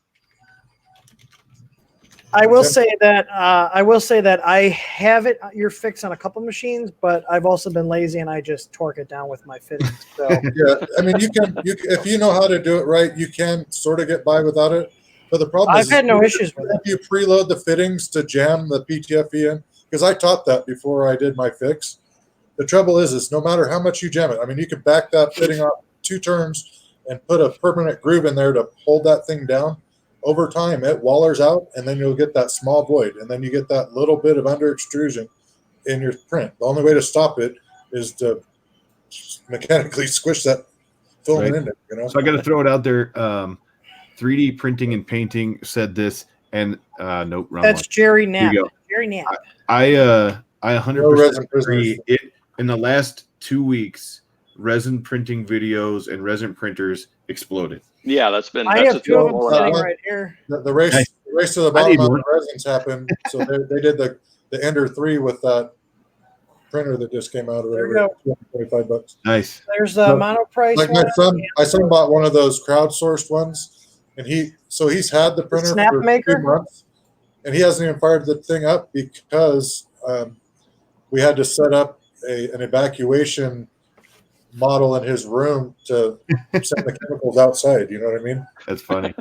I will say that I have your fix on a couple machines, but I've also been lazy and I just torque it down with my fittings. So. Yeah, I mean, you can if you know how to do it right, you can sort of get by without it. But the problem I've had no issues with it. If you preload the fittings to jam the PTFE in, because I taught that before I did my fix. The trouble is no matter how much you jam it, I mean, you could back that fitting off 2 turns and put a permanent groove in there to hold that thing down. Over time, it wallers out, and then you'll get that small void, and then you get that little bit of under extrusion in your print. The only way to stop it is to mechanically squish that filament in there. You know. So I got to throw it out there. 3D printing and painting said this, and nope, wrong. That's one. Jerry Knapp. Jerry Knapp. I 100% agree. In the last 2 weeks, resin printing videos and resin printers exploded. Yeah, that's I have 2 of them sitting right here. The race to the bottom of the resins happened. So they did the Ender 3 with that printer that just came out or There whatever. you $25. Nice. There's the mono price Like one. my son bought one of those crowdsourced ones, and he's had the printer Snap for maker? 2 months, and he hasn't even fired the thing up because we had to set up an evacuation model in his room to send the chemicals outside. You know what I mean? That's funny.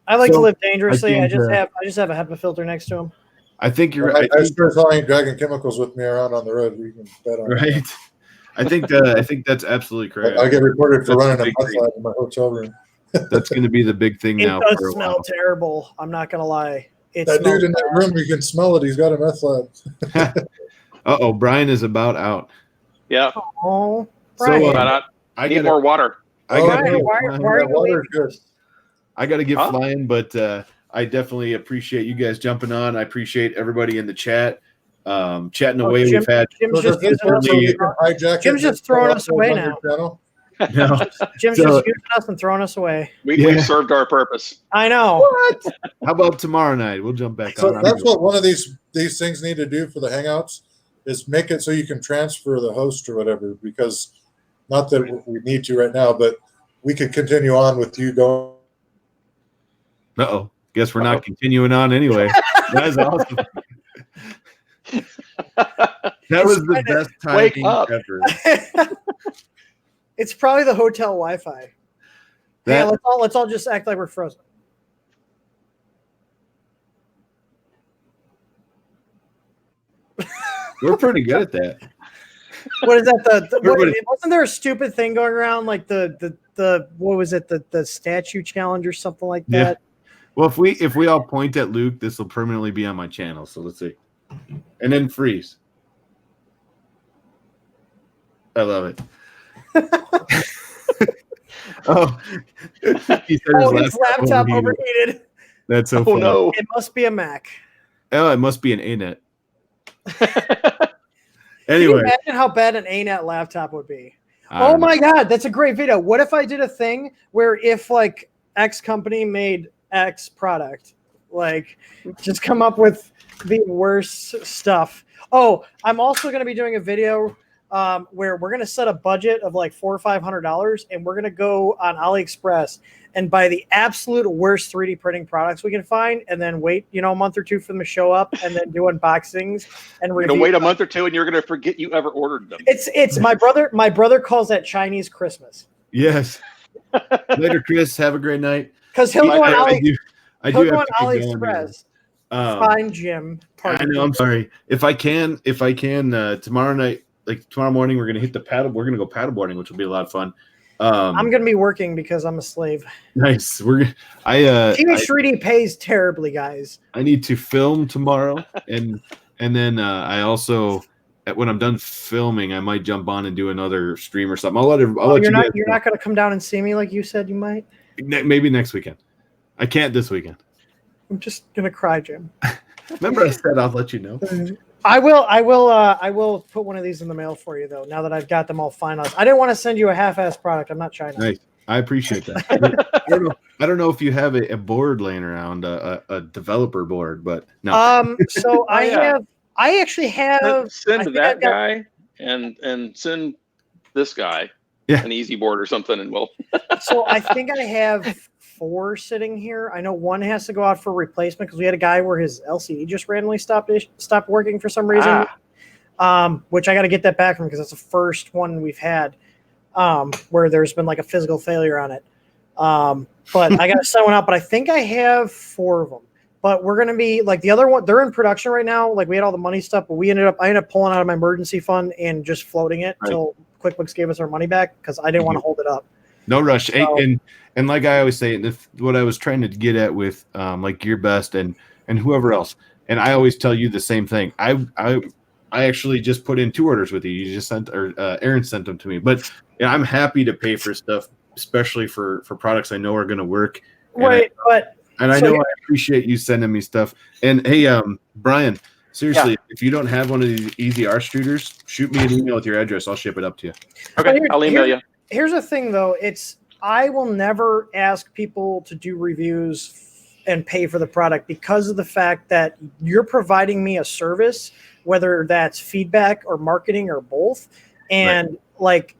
I like to So, live dangerously. I think, just have a HEPA filter next to him. I think you're right. I sure as hell ain't dragging chemicals with me around on the road. You can bet on it. Right. I think that's absolutely correct. I get reported for That's running the a big meth thing. lab in my hotel room. That's going to be the big thing It now. does for a smell while. terrible. I'm not gonna lie. It That smells dude in that room, you can smell it. He's got a meth lab. Uh-oh, Brian is about out. Yeah. Oh, So, Brian. I Need gotta, more water. I Oh, gotta, Brian, get why flying. are you water's leaving? good. I gotta get Huh? flying, but I definitely appreciate you guys jumping on. I appreciate everybody in the chat, chatting away. Jim- we've had Jim's So just does this using us. so you can hijack it Jim's and just throwing throw us it away on now. your channel? no, Jim's So- just using us and throwing us away. We've served our purpose. I know. What? How about tomorrow night? We'll jump back So on. that's what one of these things need to do for the Hangouts is make it so you can transfer the host or whatever. Because not that we need to right now, but we could continue on with you going. Uh-oh. Guess we're not continuing on anyway. That's awesome. That was the best Wake timing up. ever. It's probably the hotel Wi-Fi. That- Hey, let's all just act like we're frozen. We're pretty good at that. What is that? Everybody- Wasn't there a stupid thing going around like the what was it, the statue challenge or something like Yeah. that? Well, if we all point at Luke, this will permanently be on my channel. So let's see. And then freeze. I love it. Oh, he said His laptop overheated. That's so Oh funny. no. It must be a Mac. Oh, it must be an ANET. Can you Anyway, imagine how bad an ANET laptop would be? I Oh don't know. my God, that's a great video. What if I did a thing where if like X company made X product, like just come up with the worst stuff. Oh, I'm also going to be doing a video where we're going to set a budget of like $400 or $500, and we're going to go on AliExpress and buy the absolute worst 3D printing products we can find, and then wait, a month or two for them to show up, and then do unboxings and You're review. gonna wait a month or two, and you're gonna forget you ever ordered them. It's my brother. My brother calls that Chinese Christmas Yes. Later, Chris. Have a great night. because he'll go on I do he'll have go on to get going here. AliExpress. I Find Jim. know. I'm sorry. If I can, tomorrow night, like tomorrow morning, we're gonna hit the paddle. We're gonna go paddleboarding, which will be a lot of fun. I'm gonna be working because I'm a slave. Nice. Teenage 3D pays terribly, guys. I need to film tomorrow, and then I also, when I'm done filming, I might jump on and do another stream or something. I'll let you guys You're know. not gonna come down and see me like you said you might. Maybe next weekend. I can't this weekend. I'm just gonna cry, Jim. Remember, I said I'll let you know. I will put one of these in the mail for you though. Now that I've got them all finalized, I didn't want to send you a half-ass product. I'm not China. Nice. I appreciate that. I don't know if you have a board laying around, a developer board, but no. So I actually have. Send I think that I've got- guy and send this guy Yeah. an easy board or something, and we'll. So I think I have 4 sitting here. I know one has to go out for replacement because we had a guy where his LCD just randomly stopped working for some reason. Which I got to get that back from because that's the first one we've had where there's been like a physical failure on it. But I got to send one out. But I think I have 4 of them. But we're gonna be like the other one. They're in production right now. Like we had all the money stuff, but I ended up pulling out of my emergency fund and just floating it till QuickBooks gave us our money back because I didn't want to hold it up. No rush. So- And like I always say, what I was trying to get at with like Gear Best and whoever else, and I always tell you the same thing. I actually just put in 2 orders with you. You just sent, or Aaron sent them to me. But I'm happy to pay for stuff, especially for products I know are going to work. And I know I appreciate you sending me stuff. And hey, Brian, seriously, if you don't have one of these easy R-Shooters, shoot me an email with your address. I'll ship it up to you. Okay, I'll email you. Here's the thing, though. I will never ask people to do reviews and pay for the product because of the fact that you're providing me a service, whether that's feedback or marketing or both. And like,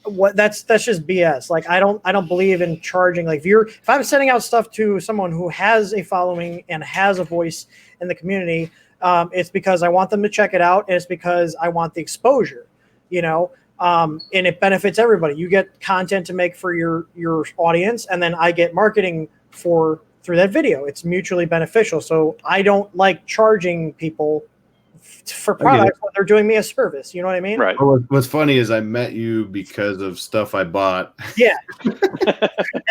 what that's just BS. Like, I don't believe in charging. Like, if I'm sending out stuff to someone who has a following and has a voice in the community, it's because I want them to check it out, and it's because I want the exposure, and it benefits everybody. You get content to make for your audience, and then I get marketing through that video. It's mutually beneficial. So I don't like charging people for products when they're doing me a service. You know what I mean? Right. Well, what's funny is I met you because of stuff I bought. Yeah. And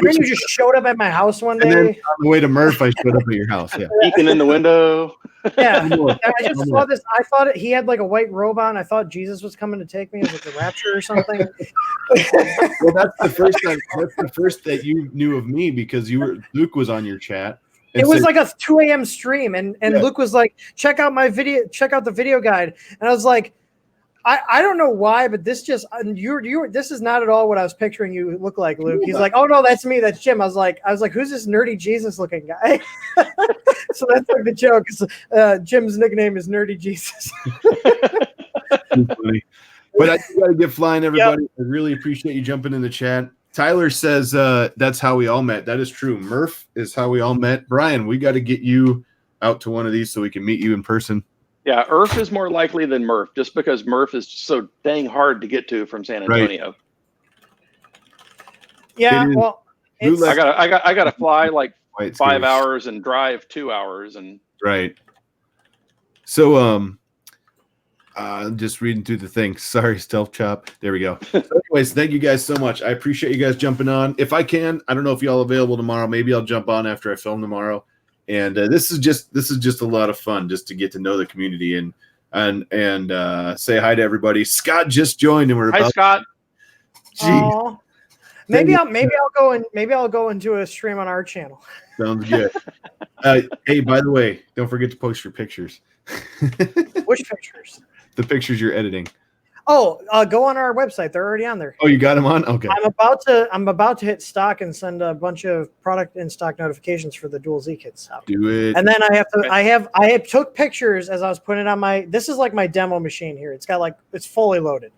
then you just showed up at my house one day. And then on the way to Murph, I showed up at your house. Yeah. Peeking in the window. Yeah. I just saw this. I thought he had like a white robe on. I thought Jesus was coming to take me. It was like a rapture or something. Well, that's the first time. That's the first that you knew of me because Luke was on your chat. It was like a 2 a.m. stream, and Luke was like, check out the video guide. And I was like, I don't know why, but this just this is not at all what I was picturing you look like, Luke. He's like, oh no, that's me, that's Jim. I was like, who's this nerdy Jesus looking guy? So that's like the joke. Jim's nickname is Nerdy Jesus. Funny. But I got to get flying, everybody. Yep. I really appreciate you jumping in the chat. Tyler says that's how we all met. That is true. Murph is how we all met. Brian, we got to get you out to one of these so we can meet you in person. Yeah, Irf is more likely than Murph, just because Murph is so dang hard to get to from San Antonio. Right. Yeah, well, I got to fly like 5 hours and drive 2 hours, and right. So I'm just reading through the thing. Sorry, Stealth Chop. There we go. So anyways, thank you guys so much. I appreciate you guys jumping on. If I can, I don't know if y'all available tomorrow. Maybe I'll jump on after I film tomorrow. And this is just a lot of fun, just to get to know the community and say hi to everybody. Scott just joined, and we're hi, Scott. Jeez. Maybe I'll go into a stream on our channel. Sounds good. Hey, by the way, don't forget to post your pictures. Which pictures? The pictures you're editing. Oh, go on our website. They're already on there. Oh, you got them on? Okay. I'm about to hit stock and send a bunch of product in stock notifications for the Dual Z kits out. Do it. And then I took pictures as I was putting it on this is like my demo machine here. It's fully loaded.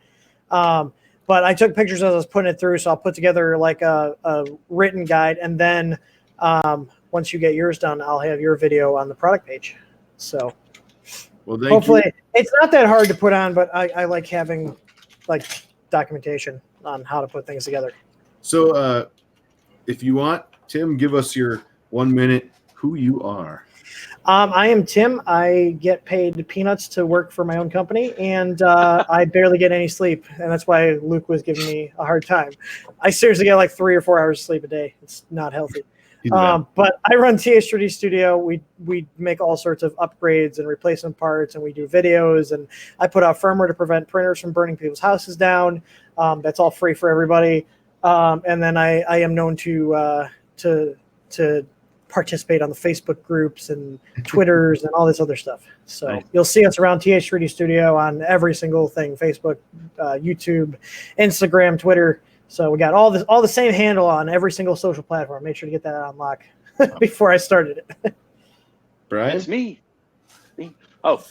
But I took pictures as I was putting it through, so I'll put together like a written guide, and then once you get yours done, I'll have your video on the product page. So well, hopefully it's not that hard to put on, but I like having like documentation on how to put things together. So if you want, Tim, give us your 1 minute who you are. I am Tim. I get paid peanuts to work for my own company, and I barely get any sleep, and that's why Luke was giving me a hard time. I seriously get like 3 or 4 hours of sleep a day. It's not healthy. But I run TH3D Studio. We make all sorts of upgrades and replacement parts, and we do videos, and I put out firmware to prevent printers from burning people's houses down. That's all free for everybody. And then I am known to participate on the Facebook groups and Twitters and all this other stuff. So nice. You'll see us around TH3D Studio on every single thing: Facebook, YouTube, Instagram, Twitter. So we got all the same handle on every single social platform. Made sure to get that on lock before I started it. Brian? It's me. Oh,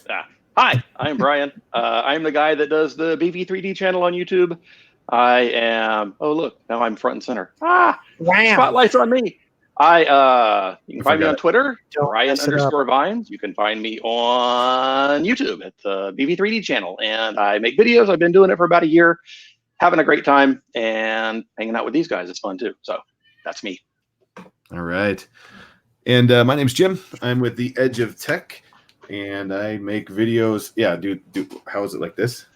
hi, I'm Brian. I'm the guy that does the BV3D channel on YouTube. I am, oh, look, now I'm front and center. Wow. Spotlight's on me. You can find me on Twitter, Brian_Vines. You can find me on YouTube at the BV3D channel. And I make videos. I've been doing it for about a year. Having a great time and hanging out with these guys. It's fun too. So that's me. All right. And my name's Jim. I'm with the Edge of Tech, and I make videos. Yeah, dude, how is it like this?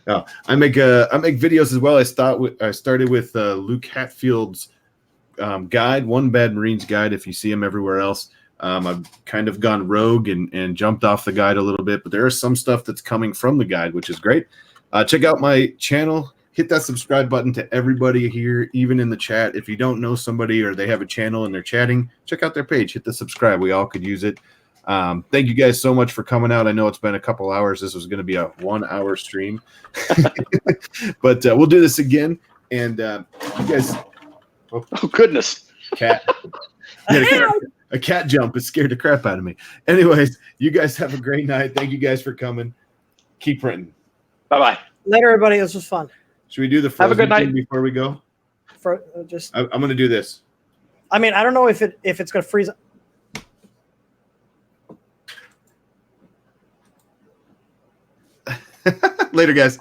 No, I make videos as well. I started with Luke Hatfield's guide, One Bad Marines guide. If you see him everywhere else, I've kind of gone rogue and jumped off the guide a little bit, but there is some stuff that's coming from the guide, which is great. Check out my channel. Hit that subscribe button to everybody here, even in the chat. If you don't know somebody or they have a channel and they're chatting, check out their page. Hit the subscribe. We all could use it. Thank you guys so much for coming out. I know it's been a couple hours. This was going to be a 1 hour stream, but we'll do this again. And you guys, oh goodness, cat. A cat jump. It scared the crap out of me. Anyways, you guys have a great night. Thank you guys for coming. Keep printing. Bye-bye. Later, everybody. This was fun. Should we do the Have a good Frozen night. thing before we go? I'm going to do this. I mean, I don't know if it's going to freeze. Later, guys.